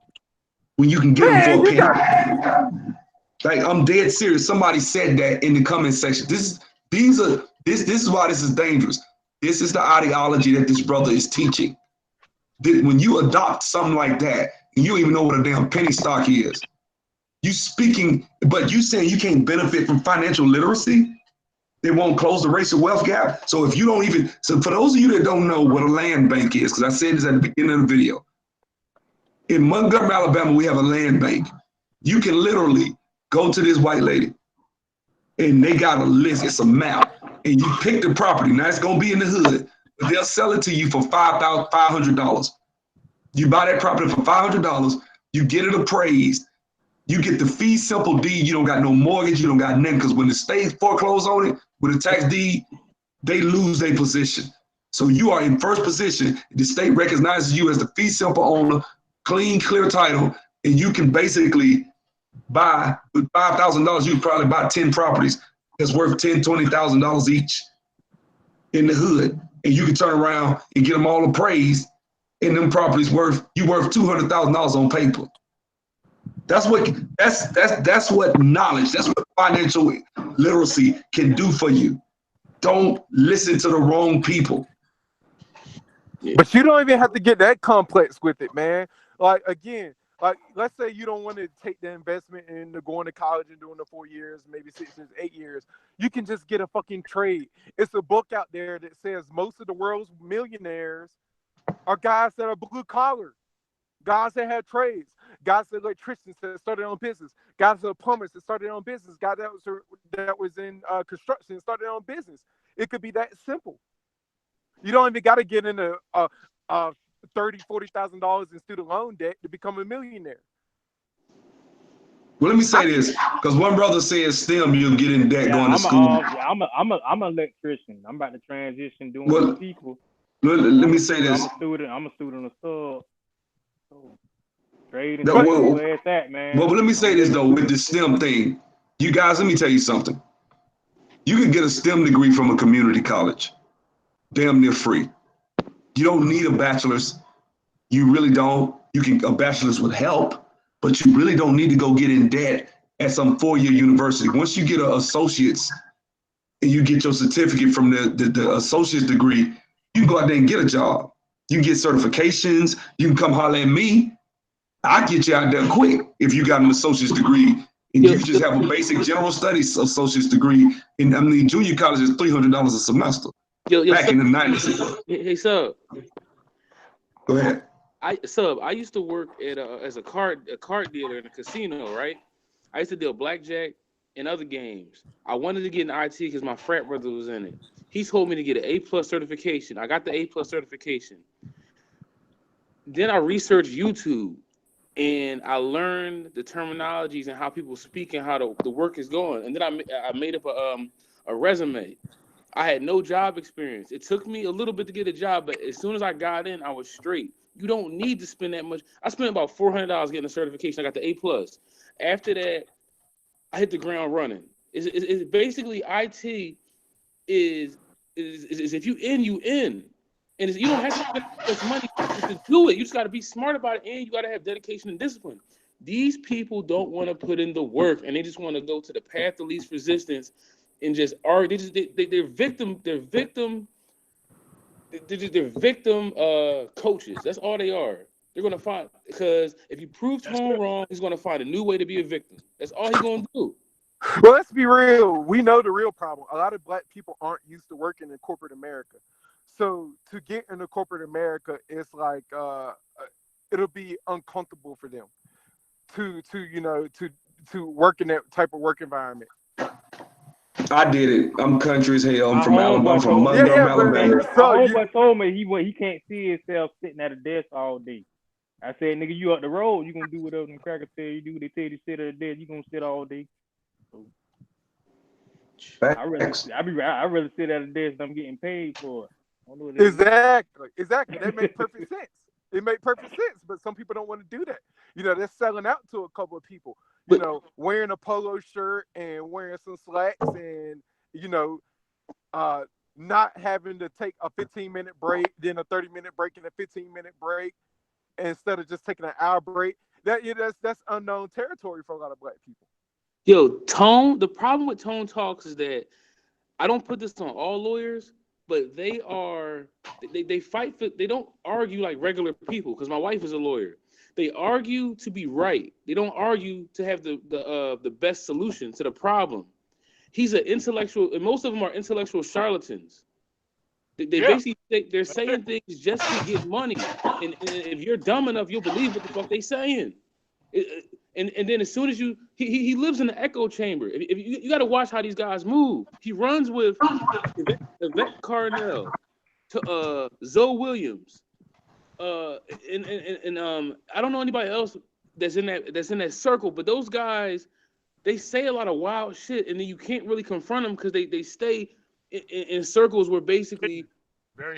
[SPEAKER 1] when you can get them for a penny. Like, I'm dead serious. Somebody said that in the comment section. This is why this is dangerous. This is the ideology that this brother is teaching. When you adopt something like that, and you don't even know what a damn penny stock is, but you saying you can't benefit from financial literacy, they won't close the racial wealth gap. So if you don't so for those of you that don't know what a land bank is, because I said this at the beginning of the video, in Montgomery, Alabama, we have a land bank. You can literally go to this white lady, and they got a list, it's a map, and you pick the property. Now it's gonna be in the hood, but they'll sell it to you for $500. You buy that property for $500, you get it appraised, you get the fee simple deed, you don't got no mortgage, you don't got nothing, because when the state foreclose on it with a tax deed, they lose their position. So you are in first position, the state recognizes you as the fee simple owner, clean, clear title, and you can basically buy, with $5,000, you can probably buy 10 properties that's worth $10,000, $20,000 each in the hood. And you can turn around and get them all appraised, and them properties worth $200,000 on paper. That's what knowledge, that's what financial literacy can do for you. Don't listen to the wrong people.
[SPEAKER 6] But you don't even have to get that complex with it, man. Like, again, let's say you don't want to take the investment into going to college and doing the 4 years, maybe 6 years, 8 years. You can just get a fucking trade. It's a book out there that says most of the world's millionaires are guys that are blue collar, guys that have trades, guys that are electricians that started their own business, guys that are plumbers that started their own business, guys that was in construction started their own business. It could be that simple. You don't even got to get into $30,000, $40,000 in student loan debt to become a millionaire.
[SPEAKER 1] Well, let me say this, because one brother says STEM, you'll get in debt going to school.
[SPEAKER 5] I'm an electrician. I'm about to transition doing
[SPEAKER 1] Well,
[SPEAKER 5] people.
[SPEAKER 1] let me say this.
[SPEAKER 5] I'm a student of sub. So trading
[SPEAKER 1] No,
[SPEAKER 5] people,
[SPEAKER 1] well,
[SPEAKER 5] where it's at, man.
[SPEAKER 1] but let me say this though, with the STEM thing, you guys, let me tell you something. You can get a STEM degree from a community college, damn near free. You don't need a bachelor's. You really don't. A bachelor's would help, but you really don't need to go get in debt at some 4-year university. Once you get an associate's and you get your certificate from the associate's degree, you can go out there and get a job. You can get certifications. You can come holler at me. I get you out there quick if you got an associate's degree and you just have a basic general studies associate's degree. And I mean, junior college is $300 a semester. Back in the 90s.
[SPEAKER 7] Hey, Sub.
[SPEAKER 1] Go ahead.
[SPEAKER 7] I used to work at as a card dealer in a casino, right? I used to deal blackjack and other games. I wanted to get in IT because my frat brother was in it. He told me to get an A+ certification. I got the A+ certification. Then I researched YouTube and I learned the terminologies and how people speak and how the work is going. And then I made up a resume. I had no job experience. It took me a little bit to get a job, but as soon as I got in, I was straight. You don't need to spend that much. I spent about $400 getting a certification. I got the A+. After that, I hit the ground running. It's basically IT is if you in, you in. And you don't have to spend much money to do it. You just got to be smart about it, and you got to have dedication and discipline. These people don't want to put in the work, and they just want to go to the path of least resistance and just argue. They're victim coaches. That's all they are. They're gonna find, because if you prove Tone wrong, he's gonna find a new way to be a victim. That's all he's gonna do.
[SPEAKER 6] Well, let's be real. We know the real problem. A lot of black people aren't used to working in corporate America. So to get into corporate America, it's like it'll be uncomfortable for them to work in that type of work environment.
[SPEAKER 1] I did it. I'm country as hell. I'm from Alabama. I'm from Montgomery, Alabama.
[SPEAKER 5] My homeboy told me he can't see himself sitting at a desk all day. I said, nigga, you up the road, you gonna do whatever them crackers tell you do. They tell you to sit at a desk, you gonna sit all day. So, I rather sit at a desk than I'm getting paid for it.
[SPEAKER 6] Exactly. That makes perfect sense. It makes perfect sense, but some people don't want to do that. They're selling out to a couple of people. Wearing a polo shirt and wearing some slacks and, not having to take a 15-minute break, then a 30-minute break and a 15-minute break instead of just taking an hour break. That's unknown territory for a lot of black people.
[SPEAKER 7] Yo, Tone, the problem with Tone Talks is that I don't put this on all lawyers, but they fight for, they don't argue like regular people, because my wife is a lawyer. They argue to be right. They don't argue to have the best solution to the problem. He's an intellectual, and most of them are intellectual charlatans. Basically, they're saying things just to get money. And if you're dumb enough, you'll believe what the fuck they saying. And then as soon as he lives in the echo chamber. If you got to watch how these guys move. He runs with Yvette Carnell, to Zoe Williams. And I don't know anybody else that's in that circle, but those guys, they say a lot of wild shit, and then you can't really confront them because they stay in circles where basically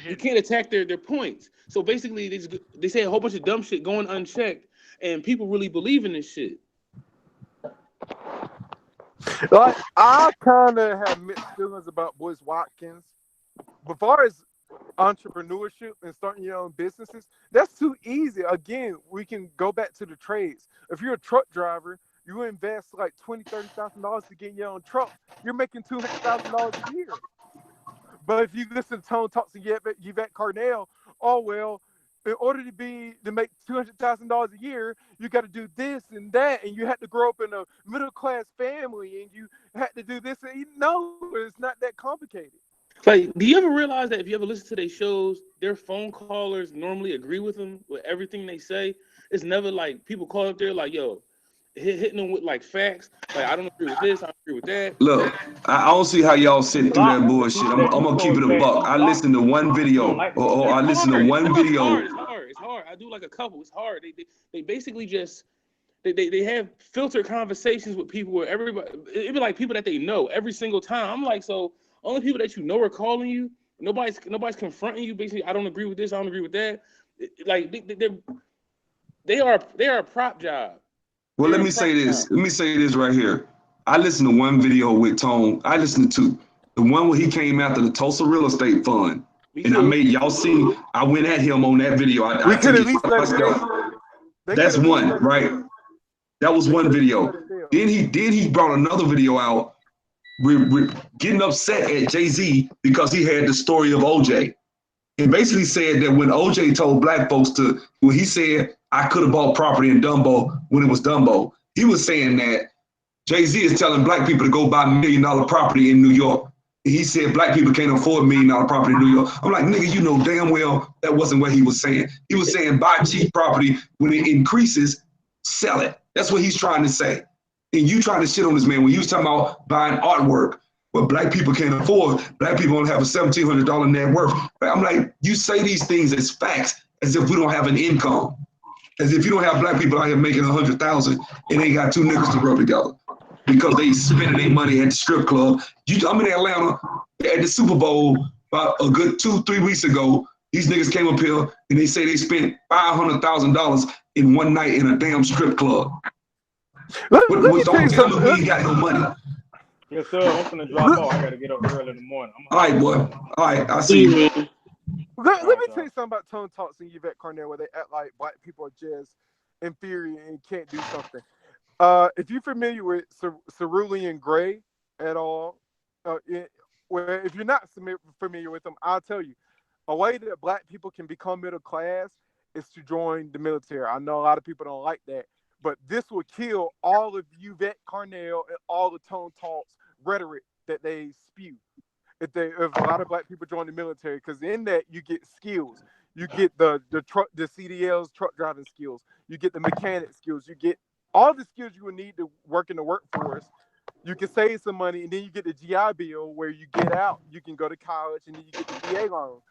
[SPEAKER 7] you can't attack their points. So basically, they say a whole bunch of dumb shit going unchecked, and people really believe in this shit.
[SPEAKER 6] Like, I kind of have mixed feelings about Boyce Watkins. As far as entrepreneurship and starting your own businesses, that's too easy. Again, we can go back to the trades. If you're a truck driver, you invest like $20,000-$30,000 to get your own truck. You're making $200,000 a year. But if you listen to Tone Talks and Yvette Carnell, in order to make $200,000 a year, you got to do this and that, and you had to grow up in a middle class family, and you had to do this. And no, it's not that complicated.
[SPEAKER 7] Like, do you ever realize that if you ever listen to their shows, their phone callers normally agree with them with everything they say? It's never like people call up there like, yo, hitting them with like facts. Like, I don't agree with this, I don't agree with that.
[SPEAKER 1] Look, I don't see how y'all sit through that bullshit. I'm gonna keep it a buck. I listened to one video. I listened to one video.
[SPEAKER 7] It's hard. I do like a couple. It's hard. They basically just They have filtered conversations with people where everybody, it'd be like people that they know every single time. I'm like, so only people that you know are calling you. Nobody's confronting you. Basically, I don't agree with this. I don't agree with that. Like they are a prop job.
[SPEAKER 1] Well, let me say this. Let me say this right here. I listened to one video with Tone. I listened to the one where he came after the Tulsa Real Estate Fund. And I made y'all see, I went at him on that video.
[SPEAKER 6] We could at least let it go.
[SPEAKER 1] That's one, right? That was one video. Then he brought another video out. We're getting upset at Jay-Z because he had the story of OJ. And basically said that when OJ told black folks when he said, I could have bought property in Dumbo when it was Dumbo, he was saying that Jay-Z is telling black people to go buy $1 million property in New York. He said black people can't afford $1 million property in New York. I'm like, nigga, you know damn well that wasn't what he was saying. He was saying buy cheap property. When it increases, sell it. That's what he's trying to say. And you trying to shit on this man when he was talking about buying artwork, what black people can't afford. Black people don't have a $1,700 net worth. I'm like, you say these things as facts, as if we don't have an income. As if you don't have black people out here making 100,000 and they got 2 niggas to rub together because they spending their money at the strip club. I'm in Atlanta at the Super Bowl about a good 2-3 weeks ago. These niggas came up here and they say they spent $500,000 in one night in a damn strip club. Don't tell me we ain't got no money.
[SPEAKER 5] Yes, sir. I'm gonna drop off. I gotta get up early in the morning.
[SPEAKER 1] All right, boy. All right, I see you.
[SPEAKER 6] Let me tell you something about Tone Talks and Yvette Carnell, where they act like black people are just inferior and can't do something. If you're familiar with cerulean gray at all, if you're not familiar with them, I'll tell you. A way that black people can become middle class is to join the military. I know a lot of people don't like that, but this will kill all of Yvette Carnell and all the Tone Talks rhetoric that they spew. If a lot of black people join the military, because in that you get skills. You get the CDL's truck driving skills. You get the mechanic skills. You get all the skills you would need to work in the workforce. You can save some money, and then you get the GI Bill where you get out. You can go to college, and then you get the VA loan.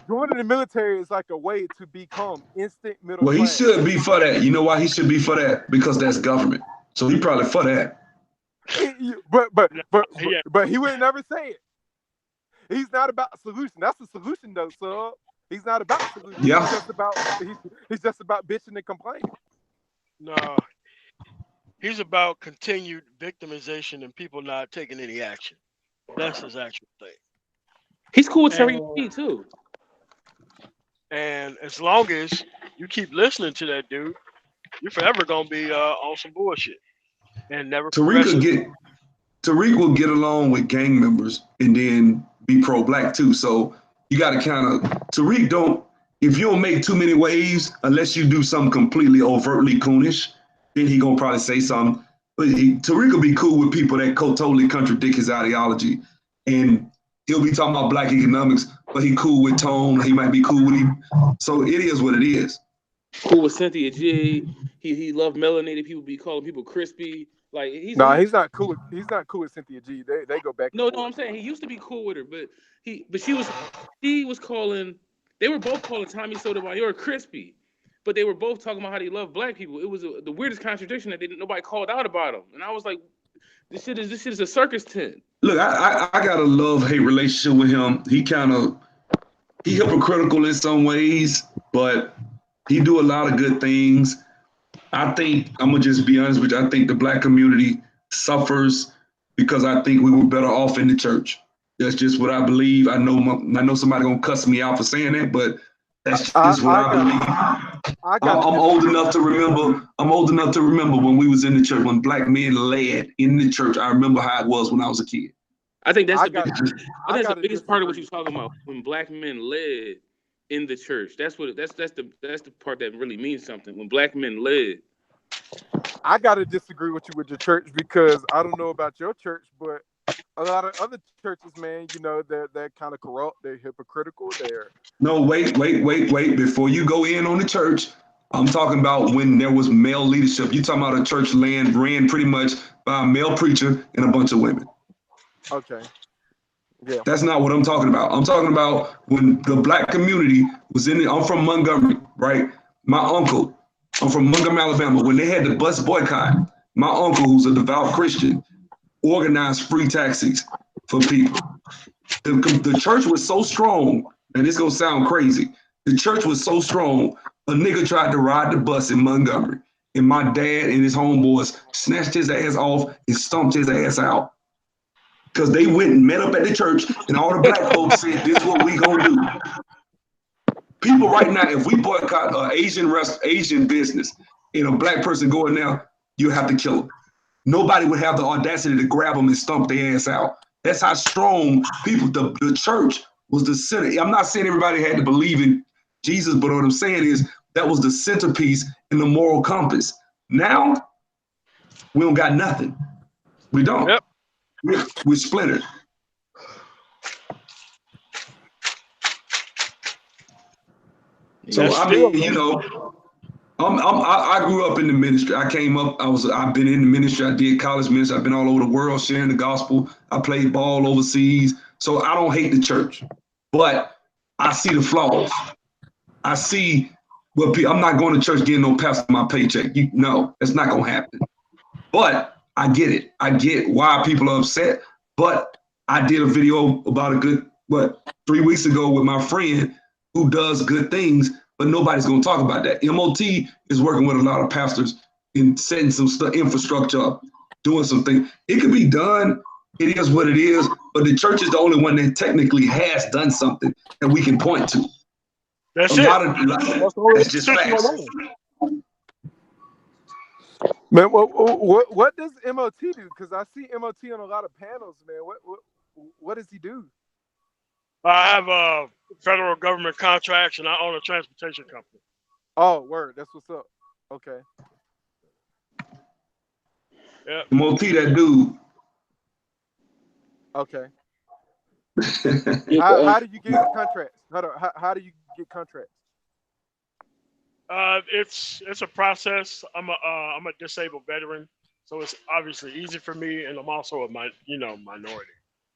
[SPEAKER 6] Joining the military is like a way to become instant middle class.
[SPEAKER 1] Well, he should be for that. You know why he should be for that? Because that's government. So he probably for that.
[SPEAKER 6] But he would never say it. He's not about a solution. That's a solution, though, sub. He's not about solution.
[SPEAKER 1] Yeah.
[SPEAKER 6] He's just about bitching and complaining.
[SPEAKER 2] No, he's about continued victimization and people not taking any action. That's his actual thing.
[SPEAKER 7] He's cool with Terry too.
[SPEAKER 2] And as long as you keep listening to that dude, you're forever gonna be on some bullshit and never.
[SPEAKER 1] Tariq will get along with gang members and then be pro-black too. So you got to kind of Tariq if you don't make too many waves, unless you do something completely overtly coonish, then he gonna probably say something. But Tariq will be cool with people that totally contradict his ideology, and he'll be talking about black economics, but he cool with Tone. He might be cool with him. So it is what it is.
[SPEAKER 7] Cool with Cynthia G. He loved melanated people. Be calling people crispy. Like he's
[SPEAKER 6] not cool. He's not cool with Cynthia G. They go back.
[SPEAKER 7] No, I'm saying he used to be cool with her, but he was calling. They were both calling Tommy Sotomayor crispy, but they were both talking about how they love black people. It was the weirdest contradiction that nobody called out about him, and I was like, this shit is a circus tent.
[SPEAKER 1] Look, I got a love-hate relationship with him. He hypocritical in some ways, but he do a lot of good things. I think, I'm going to just be honest with you, I think the black community suffers because I think we were better off in the church. That's just what I believe. I know somebody going to cuss me out for saying that, but that's just what I believe. I'm old enough to remember when we was in the church, when black men led in the church. I remember how it was when I was a kid.
[SPEAKER 7] I think that's the biggest part of what you're talking about, when black men led in the church. That's the part that really means something. When black men led.
[SPEAKER 6] I gotta disagree with you with your church, because I don't know about your church, but a lot of other churches, man, they're kind of corrupt, they're hypocritical,
[SPEAKER 1] No, wait. Before you go in on the church, I'm talking about when there was male leadership. You're talking about a church ran pretty much by a male preacher and a bunch of women.
[SPEAKER 6] Okay. Yeah.
[SPEAKER 1] That's not what I'm talking about. I'm talking about when the black community was I'm from Montgomery, right? My uncle, I'm from Montgomery, Alabama. When they had the bus boycott, my uncle, who's a devout Christian, organized free taxis for people. The church was so strong, and it's gonna sound crazy. The church was so strong, a nigga tried to ride the bus in Montgomery, and my dad and his homeboys snatched his ass off and stomped his ass out. Because they went and met up at the church, and all the black folks said, this is what we gonna do. People right now, if we boycott an Asian business and a black person going there, you have to kill them. Nobody would have the audacity to grab them and stomp their ass out. That's how strong people, the church was the center. I'm not saying everybody had to believe in Jesus, but what I'm saying is that was the centerpiece in the moral compass. Now, we don't got nothing. We don't.
[SPEAKER 2] Yep.
[SPEAKER 1] We're splintered. So
[SPEAKER 2] That's
[SPEAKER 1] I mean, you know, I grew up in the ministry. I've been in the ministry. I did college ministry. I've been all over the world sharing the gospel. I played ball overseas. So I don't hate the church, but I see the flaws. I see what I'm not going to church getting no pastor my paycheck. No, that's not going to happen. But I get it. I get why people are upset. But I did a video about 3 weeks ago with my friend who does good things, but nobody's going to talk about that. MOT is working with a lot of pastors in setting some infrastructure up, doing some things. It can be done. It is what it is. But the church is the only one that technically has done something that we can point to.
[SPEAKER 2] That's
[SPEAKER 1] That's just facts.
[SPEAKER 6] Man, what does MOT do? Because I see MOT on a lot of panels, man. What does he do?
[SPEAKER 2] I have federal government contracts, and I own a transportation company.
[SPEAKER 6] Oh, word. That's what's up. Okay.
[SPEAKER 2] Yeah.
[SPEAKER 1] MOT, that dude.
[SPEAKER 6] Okay. How do you get contracts? How do you get contracts?
[SPEAKER 2] It's a process. I'm a disabled veteran, so it's obviously easy for me, and I'm also a minority,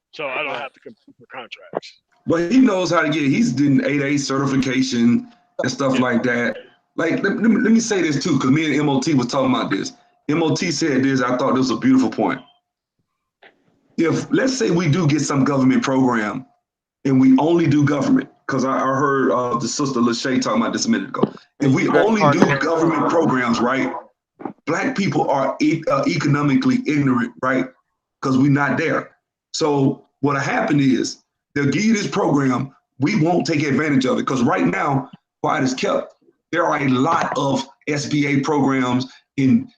[SPEAKER 2] so I don't have to compete for contracts.
[SPEAKER 1] But he knows how to get. He's doing 8A certification and stuff like that. Like let me say this too, because me and MOT was talking about this. MOT said this. I thought this was a beautiful point. If let's say we do get some government program, and we only do government, because I heard the sister Lachey talking about this a minute ago. If we only do government programs, right, black people are economically ignorant, right, because we're not there. So what'll happen is they'll give you this program, we won't take advantage of it, because right now, quiet is kept. There are a lot of SBA programs in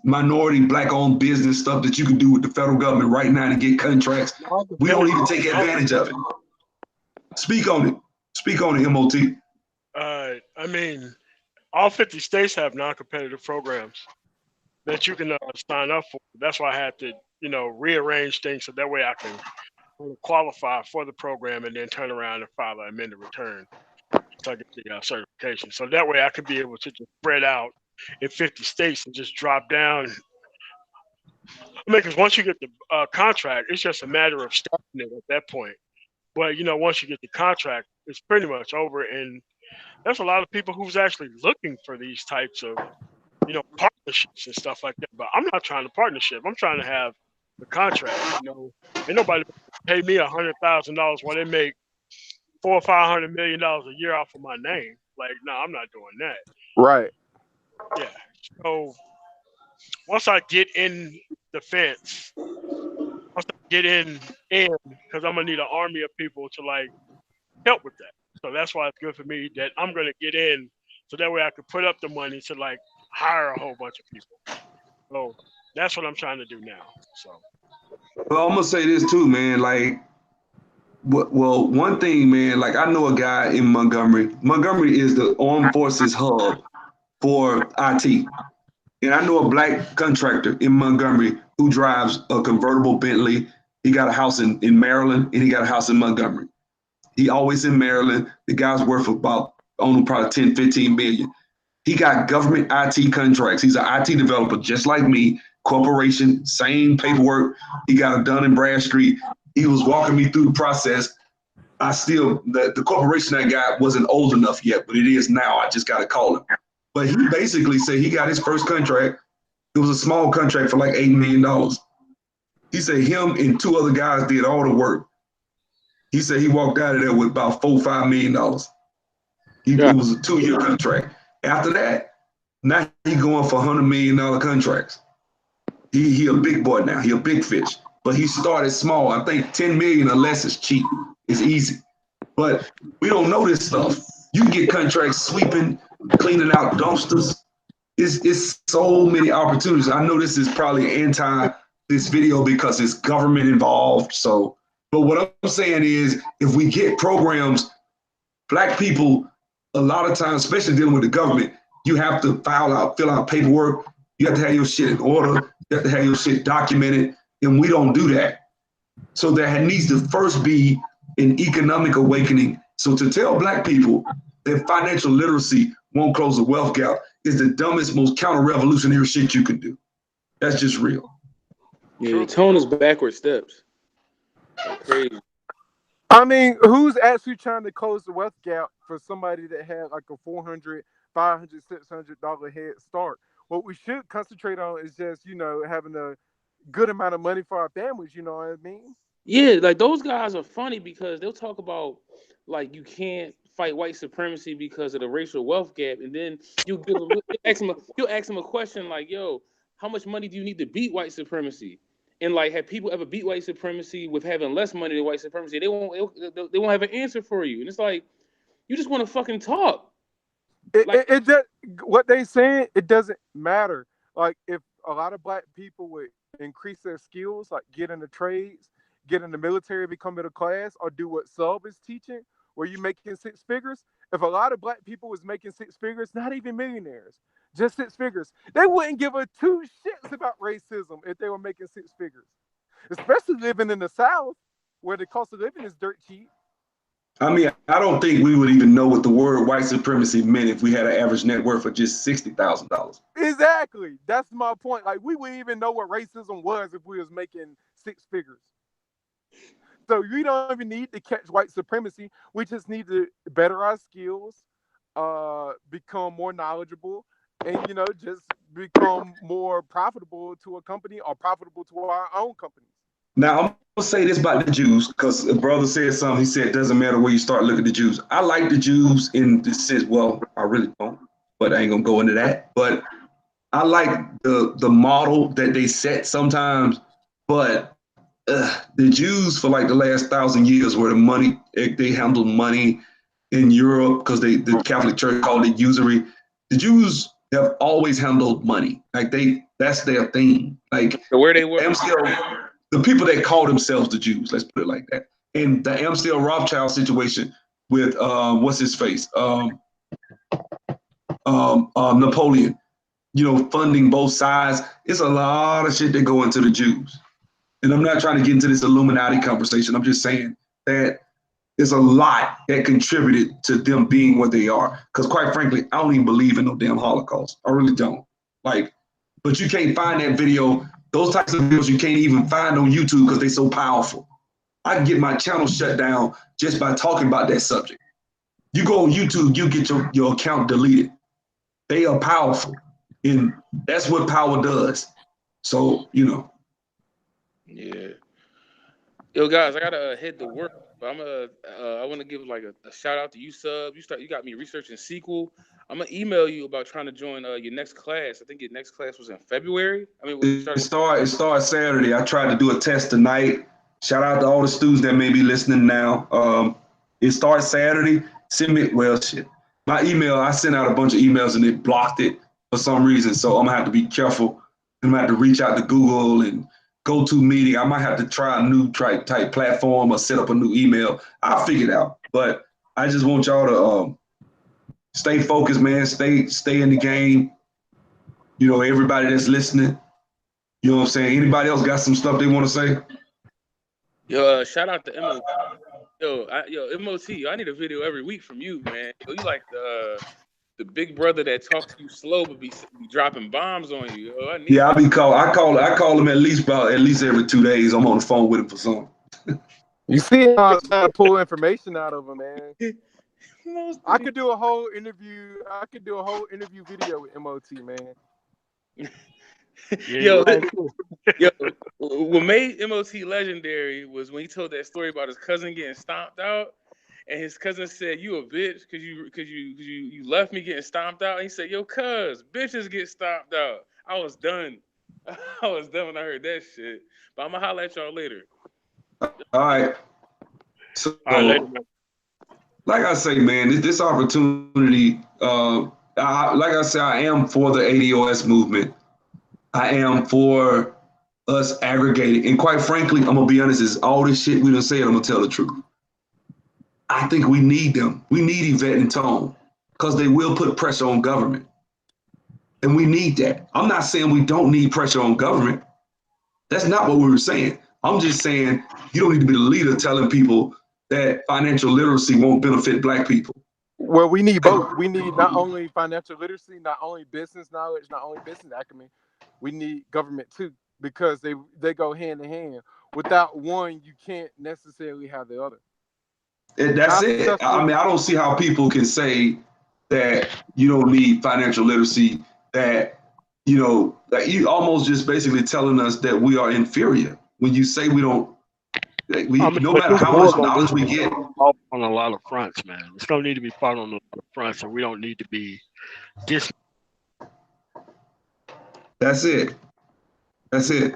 [SPEAKER 1] minority black-owned business stuff that you can do with the federal government right now to get contracts. We don't even take advantage of it. Speak on it. Speak on it, MOT.
[SPEAKER 2] I mean, all 50 states have non-competitive programs that you can sign up for. That's why I had to, rearrange things so that way I can qualify for the program and then turn around and file an amended return so I get the certification. So that way I could be able to just spread out in 50 states and just drop down. I mean, because once you get the contract, it's just a matter of starting it at that point. But, once you get the contract, it's pretty much over. And there's a lot of people who's actually looking for these types of, partnerships and stuff like that. But I'm not trying to partnership. I'm trying to have the contract. Ain't nobody pay me $100,000 when they make $400 or $500 million a year off of my name. Like, no, I'm not doing that.
[SPEAKER 6] Right.
[SPEAKER 2] Yeah. So once I get in the fence, once I get in, because I'm gonna need an army of people to help with that. So that's why it's good for me that I'm gonna get in, so that way I can put up the money to hire a whole bunch of people. So that's what I'm trying to do now. So.
[SPEAKER 1] Well, I'm gonna say this too, man. Well, one thing, man. I know a guy in Montgomery. Montgomery is the armed forces hub for IT. And I know a black contractor in Montgomery who drives a convertible Bentley. He got a house in Maryland, and he got a house in Montgomery. He always in Maryland. The guy's worth about, probably 10, 15 million. He got government IT contracts. He's an IT developer, just like me, corporation, same paperwork. He got it done in Bradstreet. He was walking me through the process. The corporation I got wasn't old enough yet, but it is now. I just got to call him. But he basically said he got his first contract. It was a small contract for like $8 million. He said him and two other guys did all the work. He said he walked out of there with about $4-5 million. It was a 2-year contract. After that, now he going for $100 million contracts. He a big boy now. He a big fish. But he started small. I think 10 million or less is cheap. It's easy. But we don't know this stuff. You can get contracts sweeping, cleaning out dumpsters. It's so many opportunities. I know this is probably anti this video because it's government involved. So, but what I'm saying is, if we get programs, Black people, a lot of times, especially dealing with the government, you have to fill out paperwork. You have to have your shit in order. You have to have your shit documented. And we don't do that. So there needs to first be an economic awakening. So to tell Black people that financial literacy won't close the wealth gap is the dumbest, most counter-revolutionary shit you can do. That's just real.
[SPEAKER 7] Yeah, the tone is backward steps. That's crazy.
[SPEAKER 6] I mean, who's actually trying to close the wealth gap for somebody that had like a $400, $500, $600 head start? What we should concentrate on is just, having a good amount of money for our families, you know what I mean?
[SPEAKER 7] Yeah, like those guys are funny because they'll talk about like you can't fight white supremacy because of the racial wealth gap, and then you'll ask them a question like, "Yo, how much money do you need to beat white supremacy?" And like, have people ever beat white supremacy with having less money than white supremacy? They won't have an answer for you, and it's like you just want to fucking talk.
[SPEAKER 6] It just what they saying. It doesn't matter. Like if a lot of Black people would increase their skills, like get into trades, get in the military, become middle class, or do what Sub is teaching, where you making 6 figures. If a lot of Black people was making 6 figures, not even millionaires, just 6 figures, they wouldn't give a 2 shits about racism if they were making 6 figures. Especially living in the South, where the cost of living is dirt cheap.
[SPEAKER 1] I mean, I don't think we would even know what the word white supremacy meant if we had an average net worth of just $60,000.
[SPEAKER 6] Exactly. That's my point. Like, we wouldn't even know what racism was if we was making 6 figures. So we don't even need to catch white supremacy. We just need to better our skills, become more knowledgeable, and, just become more profitable to a company or profitable to our own companies.
[SPEAKER 1] Now, I'm going to say this about the Jews, because a brother said something. He said, it doesn't matter where you start looking at the Jews. I like the Jews in the sense, well, I really don't, but I ain't going to go into that. But I like the model that they set sometimes, but the Jews for like the last 1,000 years were the money, they handled money in Europe because the Catholic Church called it usury. The Jews have always handled money. Like that's their thing. Like
[SPEAKER 7] so where they were.
[SPEAKER 1] The people that call themselves the Jews, let's put it like that. And the Amstel Rothschild situation with what's his face? Napoleon, funding both sides. It's a lot of shit that go into the Jews. And I'm not trying to get into this Illuminati conversation. I'm just saying that there's a lot that contributed to them being what they are. Because quite frankly, I don't even believe in no damn Holocaust. I really don't. But you can't find that video. Those types of videos you can't even find on YouTube because they're so powerful. I can get my channel shut down just by talking about that subject. You go on YouTube, you get your account deleted. They are powerful. And that's what power does. So,
[SPEAKER 7] Yeah. Yo, guys, I gotta head to work, but I want to give like a shout out to you, Sub. You got me researching sequel. I'm gonna email you about trying to join your next class. I think your next class was in February.
[SPEAKER 1] It starts Saturday. I tried to do a test tonight. Shout out to all the students that may be listening now. It starts Saturday. Send me my email. I sent out a bunch of emails and it blocked it for some reason. So I'm gonna have to be careful. I'm gonna have to reach out to Google and GoToMeeting. I might have to try a new type platform or set up a new email. I'll figure it out. But I just want y'all to stay focused, man. Stay in the game. Everybody that's listening. You know what I'm saying? Anybody else got some stuff they want to say?
[SPEAKER 7] Yo, shout out to MOT. Yo, MOT. I need a video every week from you, man. Yo, you like the big brother that talks to you slow but be dropping bombs on you. Yo,
[SPEAKER 1] I call him at least every 2 days. I'm on the phone with him for something.
[SPEAKER 6] You see how I'm trying to pull information out of him, man. I could do a whole interview. I could do a whole interview video with MOT, man.
[SPEAKER 7] Yo,
[SPEAKER 5] Like, cool.
[SPEAKER 7] yo, what made MOT legendary was when he told that story about his cousin getting stomped out, and his cousin said, "You a bitch because you left me getting stomped out." And he said, "Yo, cuz bitches get stomped out." I was done. I was done when I heard that shit. But I'm gonna holler at y'all later.
[SPEAKER 1] All right. So,
[SPEAKER 2] All right, later.
[SPEAKER 1] like I say, man, this opportunity, like I said, I am for the ADOS movement. I am for us aggregating. And quite frankly, I'm going to be honest, is all this shit we done said, I'm going to tell the truth. I think we need them. We need Yvette and Tone because they will put pressure on government. And we need that. I'm not saying we don't need pressure on government. That's not what we were saying. I'm just saying you don't need to be the leader telling people that financial literacy won't benefit Black people.
[SPEAKER 6] Well, we need both. We need not only financial literacy, not only business knowledge, not only business acumen. We need government too, because they go hand in hand. Without one, you can't necessarily have the other.
[SPEAKER 1] And that's it. I mean, I don't see how people can say that you don't need financial literacy, that you almost just basically telling us that we are inferior when you say we don't. No matter how much knowledge we get,
[SPEAKER 2] on a lot of fronts, man. It's gonna need to be fought on a lot of fronts, and we don't need to be dis.
[SPEAKER 1] That's it. That's it.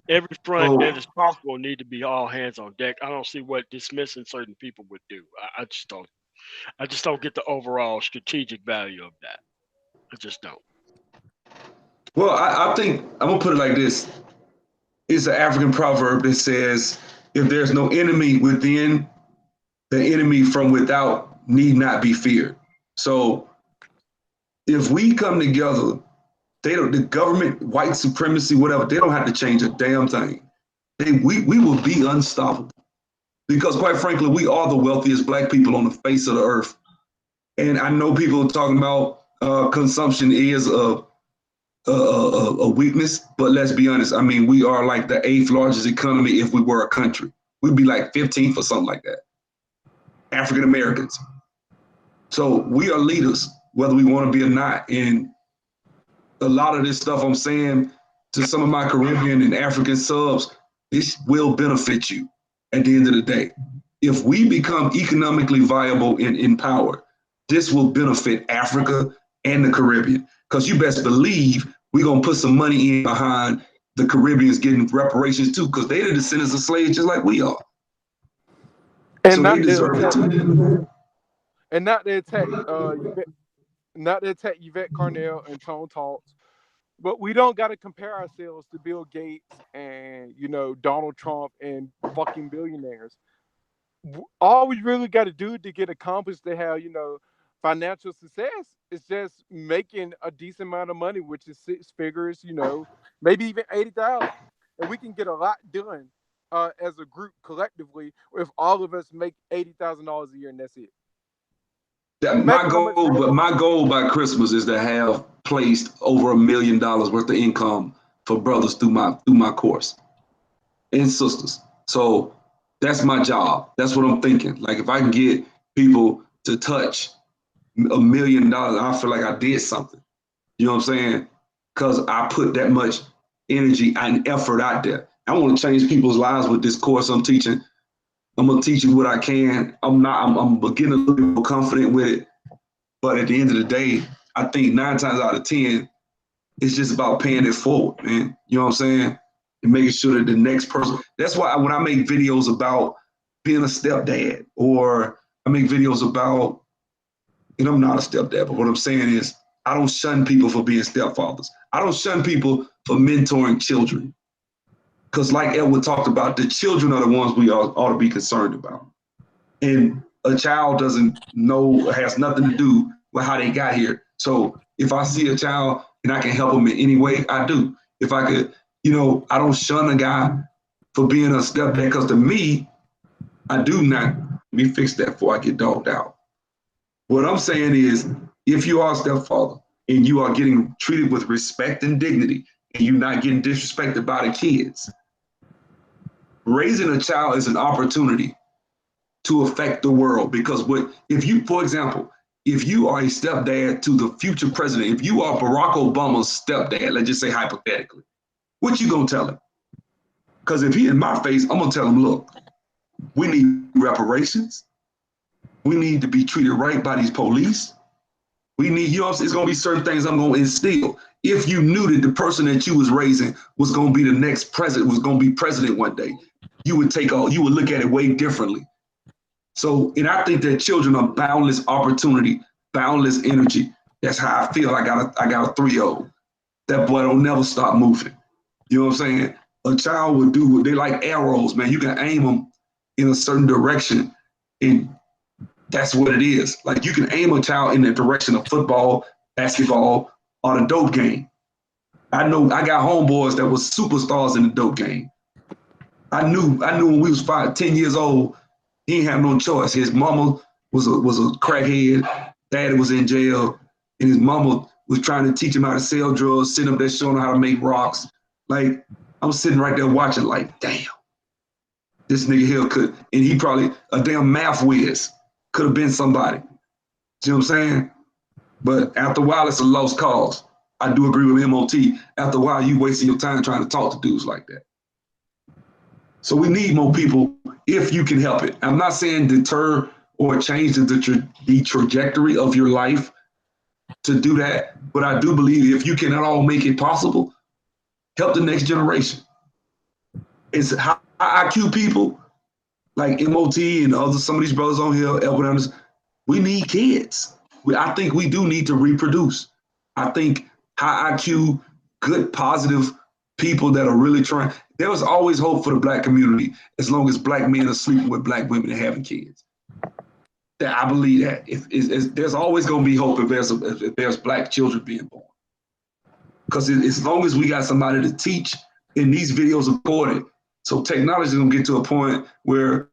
[SPEAKER 2] Every front that is possible need to be all hands on deck. I don't see what dismissing certain people would do. I just don't. I just don't get the overall strategic value of that. I just don't.
[SPEAKER 1] Well, I think I'm gonna put it like this. It's an African proverb that says, if there's no enemy within, the enemy from without need not be feared. So if we come together, the government, white supremacy, whatever, they don't have to change a damn thing. We will be unstoppable. Because quite frankly, we are the wealthiest Black people on the face of the earth. And I know people are talking about consumption is a weakness, but let's be honest. I mean, we are like the 8th largest economy if we were a country. We'd be like 15th or something like that. African Americans. So we are leaders, whether we want to be or not. And a lot of this stuff I'm saying to some of my Caribbean and African subs, this will benefit you at the end of the day. If we become economically viable and empowered, this will benefit Africa and the Caribbean. Because you best believe we're going to put some money in behind the Caribbeans getting reparations too, because they're the descendants of slaves just like we are.
[SPEAKER 6] And
[SPEAKER 1] so they deserve it too.
[SPEAKER 6] And not to attack Yvette, Carnell, and Tone Talks, but we don't got to compare ourselves to Bill Gates and Donald Trump and fucking billionaires. All we really got to do to get accomplished to have financial success is just making a decent amount of money, which is 6 figures, maybe even 80,000, and we can get a lot done as a group collectively if all of us make $80,000 a year, and that's it.
[SPEAKER 1] My goal by Christmas is to have placed over $1 million worth of income for brothers through my course and sisters. So that's my job. That's what I'm thinking. Like if I can get people to touch $1 million, I feel like I did something. You know what I'm saying? Because I put that much energy and effort out there. I want to change people's lives with this course I'm teaching. I'm gonna teach you what I can. I'm getting a little bit more confident with it. But at the end of the day, I think 9 times out of 10, it's just about paying it forward, man. You know what I'm saying? And making sure that the next person. That's why when I make videos about being a stepdad, or I make videos about, and I'm not a stepdad, but what I'm saying is I don't shun people for being stepfathers. I don't shun people for mentoring children. Because like Edward talked about, the children are the ones we ought to be concerned about. And a child has nothing to do with how they got here. So if I see a child and I can help them in any way, I do. If I could, I don't shun a guy for being a stepdad, because to me, I do not, let me fix that before I get dogged out. What I'm saying is, if you are a stepfather and you are getting treated with respect and dignity, and you're not getting disrespected by the kids, raising a child is an opportunity to affect the world. Because if you, for example, if you are a stepdad to the future president, if you are Barack Obama's stepdad, let's just say hypothetically, what you gonna tell him? Because if he in my face, I'm gonna tell him, look, we need reparations. We need to be treated right by these police. We need, you know, it's gonna be certain things I'm gonna instill. If you knew that the person that you was raising was gonna be the next president, was gonna be president one day, you would look at it way differently. So, and I think that children are boundless opportunity, boundless energy. That's how I feel. I got a 3-year-old. That boy don't never stop moving. You know what I'm saying? A child would do what they like arrows, man. You can aim them in a certain direction, and that's what it is. Like you can aim a child in the direction of football, basketball, or the dope game. I know I got homeboys that was superstars in the dope game. I knew when we was 10 years old, he didn't have no choice. His mama was a crackhead, daddy was in jail, and his mama was trying to teach him how to sell drugs, sitting up there showing him how to make rocks. Like, I'm sitting right there watching like, damn, this nigga here could, and he probably a damn math whiz, could have been somebody. You know what I'm saying? But after a while, it's a lost cause. I do agree with MOT. After a while, you wasting your time trying to talk to dudes like that. So we need more people if you can help it. I'm not saying deter or change the trajectory of your life to do that, but I do believe if you can at all make it possible, help the next generation. It's high IQ people like MOT and some of these brothers on here, Elwood, we need kids. I think we do need to reproduce. I think high IQ, good, positive people that are really trying. There was always hope for the black community as long as black men are sleeping with black women and having kids. That I believe that if there's always going to be hope if there's black children being born. Because as long as we got somebody to teach, and these videos are recorded, so technology is going to get to a point where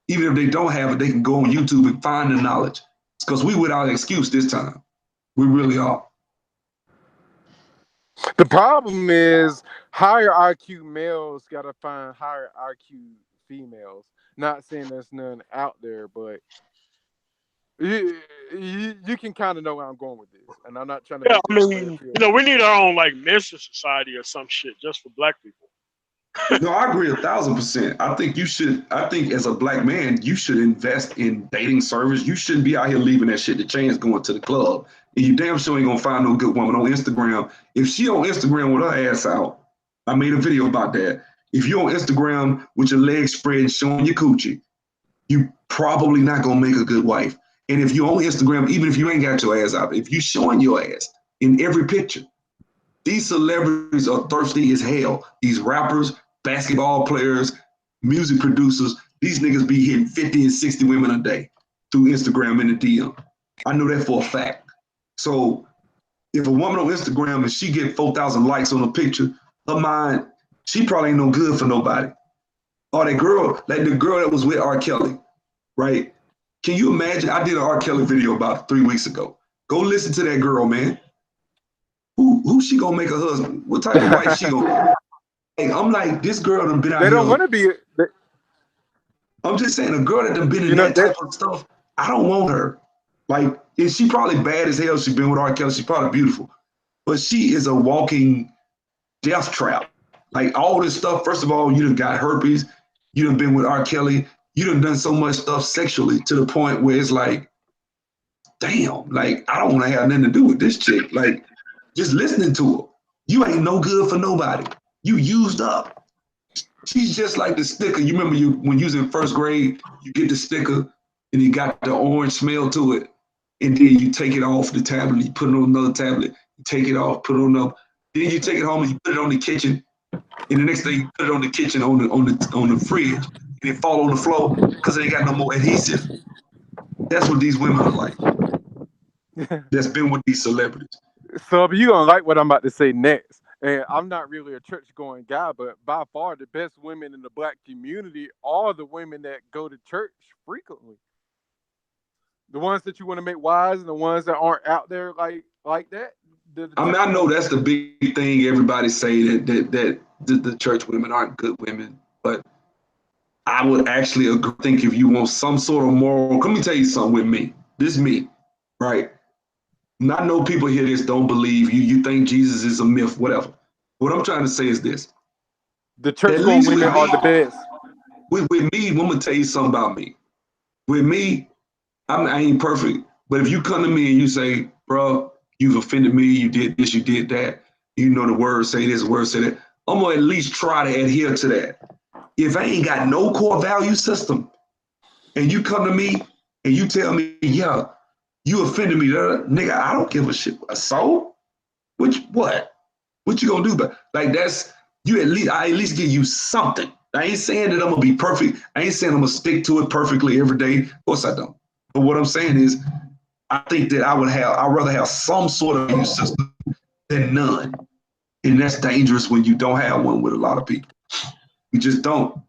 [SPEAKER 1] even if they don't have it, they can go on YouTube and find the knowledge. Because we without excuse this time. We really are.
[SPEAKER 6] The problem is higher IQ males got to find higher IQ females. Not saying there's none out there, but you can kind of know where I'm going with this. And I'm not trying to
[SPEAKER 2] Yeah,
[SPEAKER 6] make
[SPEAKER 2] I
[SPEAKER 6] it
[SPEAKER 2] mean, we need our own like men's society or some shit just for black people.
[SPEAKER 1] No, I agree 1,000%. I think as a black man, you should invest in dating service. You shouldn't be out here leaving that shit to chance going to the club. And you damn sure ain't gonna find no good woman on Instagram. If she on Instagram with her ass out, I made a video about that. If you're on Instagram with your legs spread and showing your coochie, you probably not gonna make a good wife. And if you're on Instagram, even if you ain't got your ass out, if you showing your ass in every picture, these celebrities are thirsty as hell. These rappers, basketball players, music producers, these niggas be hitting 50 and 60 women a day through Instagram in the DM. I know that for a fact. So if a woman on Instagram and she get 4,000 likes on a picture, her mind, she probably ain't no good for nobody. Or that girl, like the girl that was with R. Kelly, right? Can you imagine? I did an R. Kelly video about 3 weeks ago. Go listen to that girl, man. Who she gonna make a husband? What type of wife she gonna? Hey, I'm like, this girl done been out
[SPEAKER 6] they
[SPEAKER 1] here.
[SPEAKER 6] don't want to be.
[SPEAKER 1] I'm just saying, a girl that done been in that type of stuff, I don't want her. Like, and she probably bad as hell. She been with R. Kelly. She's probably beautiful, but she is a walking death trap. Like all this stuff. First of all, you done got herpes. You done been with R. Kelly. You done so much stuff sexually to the point where it's like, damn, like I don't want to have nothing to do with this chick. Like, just listening to her, you ain't no good for nobody. You used up. She's just like the sticker. You remember when you was in first grade, you get the sticker and you got the orange smell to it, and then you take it off the tablet, you put it on another tablet, you take it off, put it on another. Then you take it home and you put it on the kitchen, and the next day you put it on the kitchen on the fridge, and it fall on the floor because it ain't got no more adhesive. That's what these women are like. That's been with these celebrities.
[SPEAKER 6] So you gonna like what I'm about to say next. And I'm not really a church-going guy, but by far the best women in the black community are the women that go to church frequently. The ones that you want to make wise and the ones that aren't out there like that.
[SPEAKER 1] I mean, I know that's the big thing. Everybody say that the church women aren't good women, but I would actually think if you want some sort of moral, let me tell you something with me. This me, right? And I know people hear this, don't believe you. You think Jesus is a myth, whatever. What I'm trying to say is this.
[SPEAKER 6] The church
[SPEAKER 1] At
[SPEAKER 6] going
[SPEAKER 1] least
[SPEAKER 6] women are the best.
[SPEAKER 1] with me, I'm going to tell you something about me. With me, I ain't perfect. But if you come to me and you say, bro, you've offended me, you did this, you did that, you know the word say this, the word say that, I'm going to at least try to adhere to that. If I ain't got no core value system and you come to me and you tell me, yeah, you offended me, nigga, I don't give a shit. So, what? What you gonna do? But like that's you I at least give you something. I ain't saying that I'm gonna be perfect. I ain't saying I'm gonna stick to it perfectly every day. Of course I don't. But what I'm saying is I think that I'd rather have some sort of value system than none. And that's dangerous when you don't have one with a lot of people. You just don't.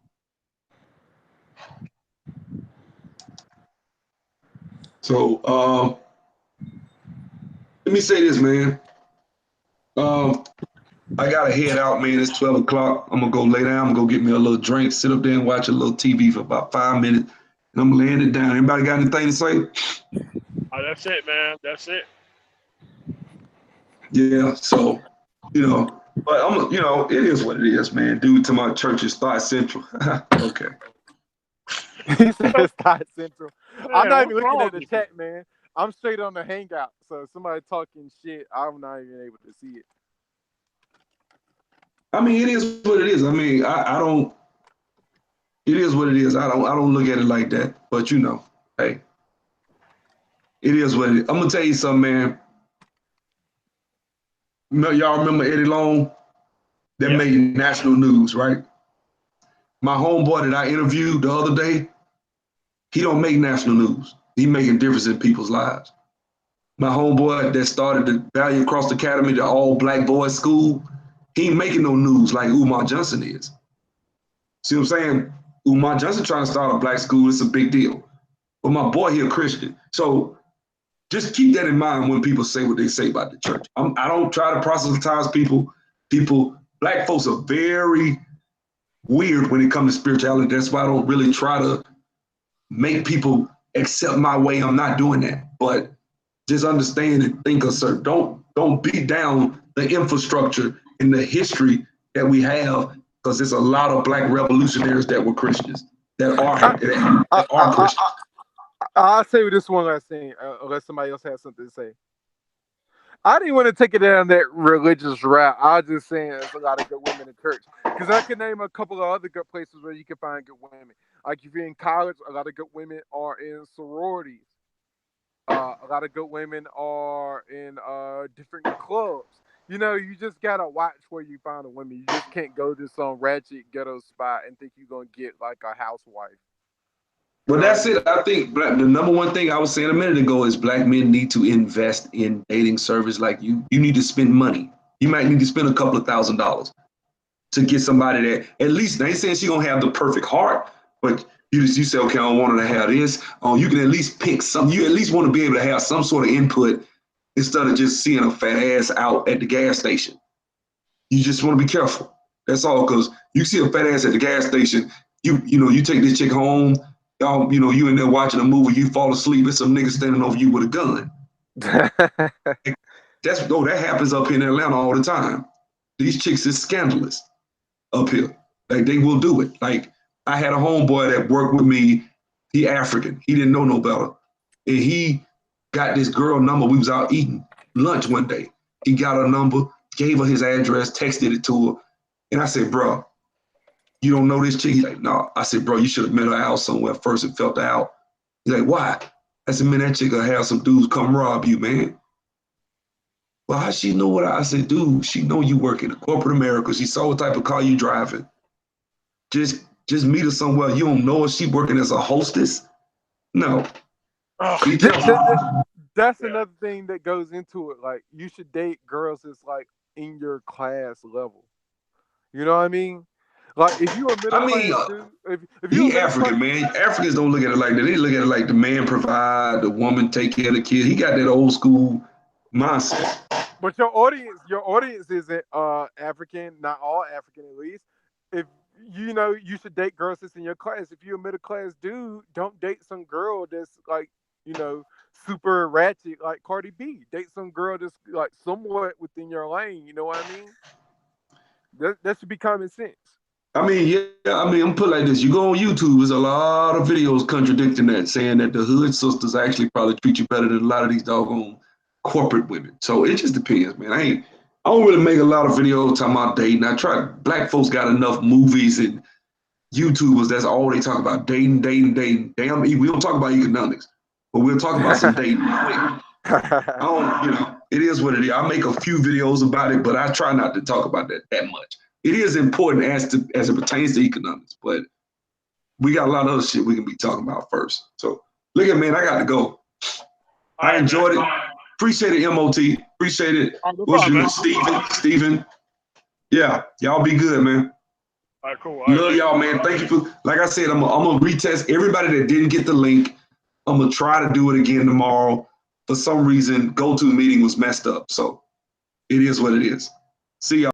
[SPEAKER 1] So let me say this, man. I gotta head out, man. It's 12 o'clock. I'm gonna go lay down. I'm gonna go get me a little drink, sit up there and watch a little TV for about 5 minutes. And I'm laying it down. Anybody got anything to say?
[SPEAKER 2] Oh, that's it, man. That's it.
[SPEAKER 1] Yeah. So, but it is what it is, man. Due to my church's Thought Central. Okay.
[SPEAKER 6] He says Thought Central. I'm
[SPEAKER 2] Man,
[SPEAKER 6] not
[SPEAKER 2] what's
[SPEAKER 6] even looking
[SPEAKER 2] wrong
[SPEAKER 6] at the
[SPEAKER 2] with you?
[SPEAKER 6] chat, man. I'm straight on the hangout. So if somebody talking shit, I'm not even able to see it.
[SPEAKER 1] I mean, it is what it is. I mean, I don't. It is what it is. I don't look at it like that. But hey, it is what it is. I'm gonna tell you something, man. Y'all remember Eddie Long? That
[SPEAKER 2] Yeah.
[SPEAKER 1] made national news, right? My homeboy that I interviewed the other day, he don't make national news. He making difference in people's lives. My homeboy that started the Valiant Cross Academy, the all black boys school, he ain't making no news like Umar Johnson is. See what I'm saying? Umar Johnson trying to start a black school, it's a big deal. But my boy here, Christian. So just keep that in mind when people say what they say about the church. I don't try to proselytize people. Black folks are very weird when it comes to spirituality. That's why I don't really try to make people accept my way. I'm not doing that. But just understand and think of certain. Don't beat down the infrastructure and the history that we have, because there's a lot of black revolutionaries that were Christians that are Christians.
[SPEAKER 6] I'll say this one last thing, unless somebody else has something to say. I didn't want to take it down that religious route. I was just saying there's a lot of good women in church. Because I can name a couple of other good places where you can find good women. Like if you're in college, a lot of good women are in sororities. A lot of good women are in different clubs. You just got to watch where you find a woman. You just can't go to some ratchet ghetto spot and think you're going to get like a housewife.
[SPEAKER 1] But that's it. I think the number one thing I was saying a minute ago is black men need to invest in dating service. Like you need to spend money. You might need to spend a couple of $1,000s to get somebody that at least, they ain't saying she gonna have the perfect heart, but you say, okay, I don't want her to have this. You can at least pick some. You at least want to be able to have some sort of input instead of just seeing a fat ass out at the gas station. You just want to be careful. That's all, because you see a fat ass at the gas station. You take this chick home. Y'all, you in there watching a movie. You fall asleep. It's some nigga standing over you with a gun. That happens up in Atlanta all the time. These chicks is scandalous up here. Like they will do it. Like I had a homeboy that worked with me. He African. He didn't know no better. And he got this girl number. We was out eating lunch one day. He got her number, gave her his address, texted it to her. And I said, bro, you don't know this chick? He's like, no. I said, bro, you should have met her out somewhere first and felt her out. He's like, why? I said, man, that chick will have some dudes come rob you, man. Well, how she know what I said, dude, she know you work in corporate America. She saw what type of car you driving. Just meet her somewhere. You don't know if she working as a hostess? No.
[SPEAKER 2] Oh,
[SPEAKER 1] Be careful.
[SPEAKER 6] That's
[SPEAKER 2] yeah.
[SPEAKER 6] another thing that goes into it. Like you should date girls that's like in your class level. You know what I mean? Like if you're a middle
[SPEAKER 1] I mean,
[SPEAKER 6] class dude, if you're a
[SPEAKER 1] he
[SPEAKER 6] middle class,
[SPEAKER 1] African, man. Africans don't look at it like that. They look at it like the man provide, the woman take care of the kid. He got that old school mindset.
[SPEAKER 6] but your audience isn't African, not all African at least. If you know, you should date girls that's in your class. If you're a middle class dude, don't date some girl that's like, you know, super ratchet like Cardi B. Date some girl that's like somewhat within your lane. You know what I mean? That should be common sense.
[SPEAKER 1] I mean, yeah, I mean, I'm put like this. You go on YouTube, there's a lot of videos contradicting that, saying that the hood sisters actually probably treat you better than a lot of these doggone corporate women. So it just depends, man. I don't really make a lot of videos talking about dating. Black folks got enough movies and YouTubers, that's all they talk about, dating, dating, dating. Damn, we don't talk about economics, but we'll talk about some dating. I don't, you know, it is what it is. I make a few videos about it, but I try not to talk about that much. It is important as it pertains to economics, but we got a lot of other shit we can be talking about first. So look at, man, I got to go. I enjoyed it. Appreciate it, MOT. Appreciate it. What's your name? Steven. Yeah, y'all be good, man.
[SPEAKER 2] All right, cool.
[SPEAKER 1] Love y'all, man. Thank you for, like I said, I'm gonna retest everybody that didn't get the link. I'm gonna try to do it again tomorrow. For some reason, GoToMeeting was messed up. So it is what it is. See y'all.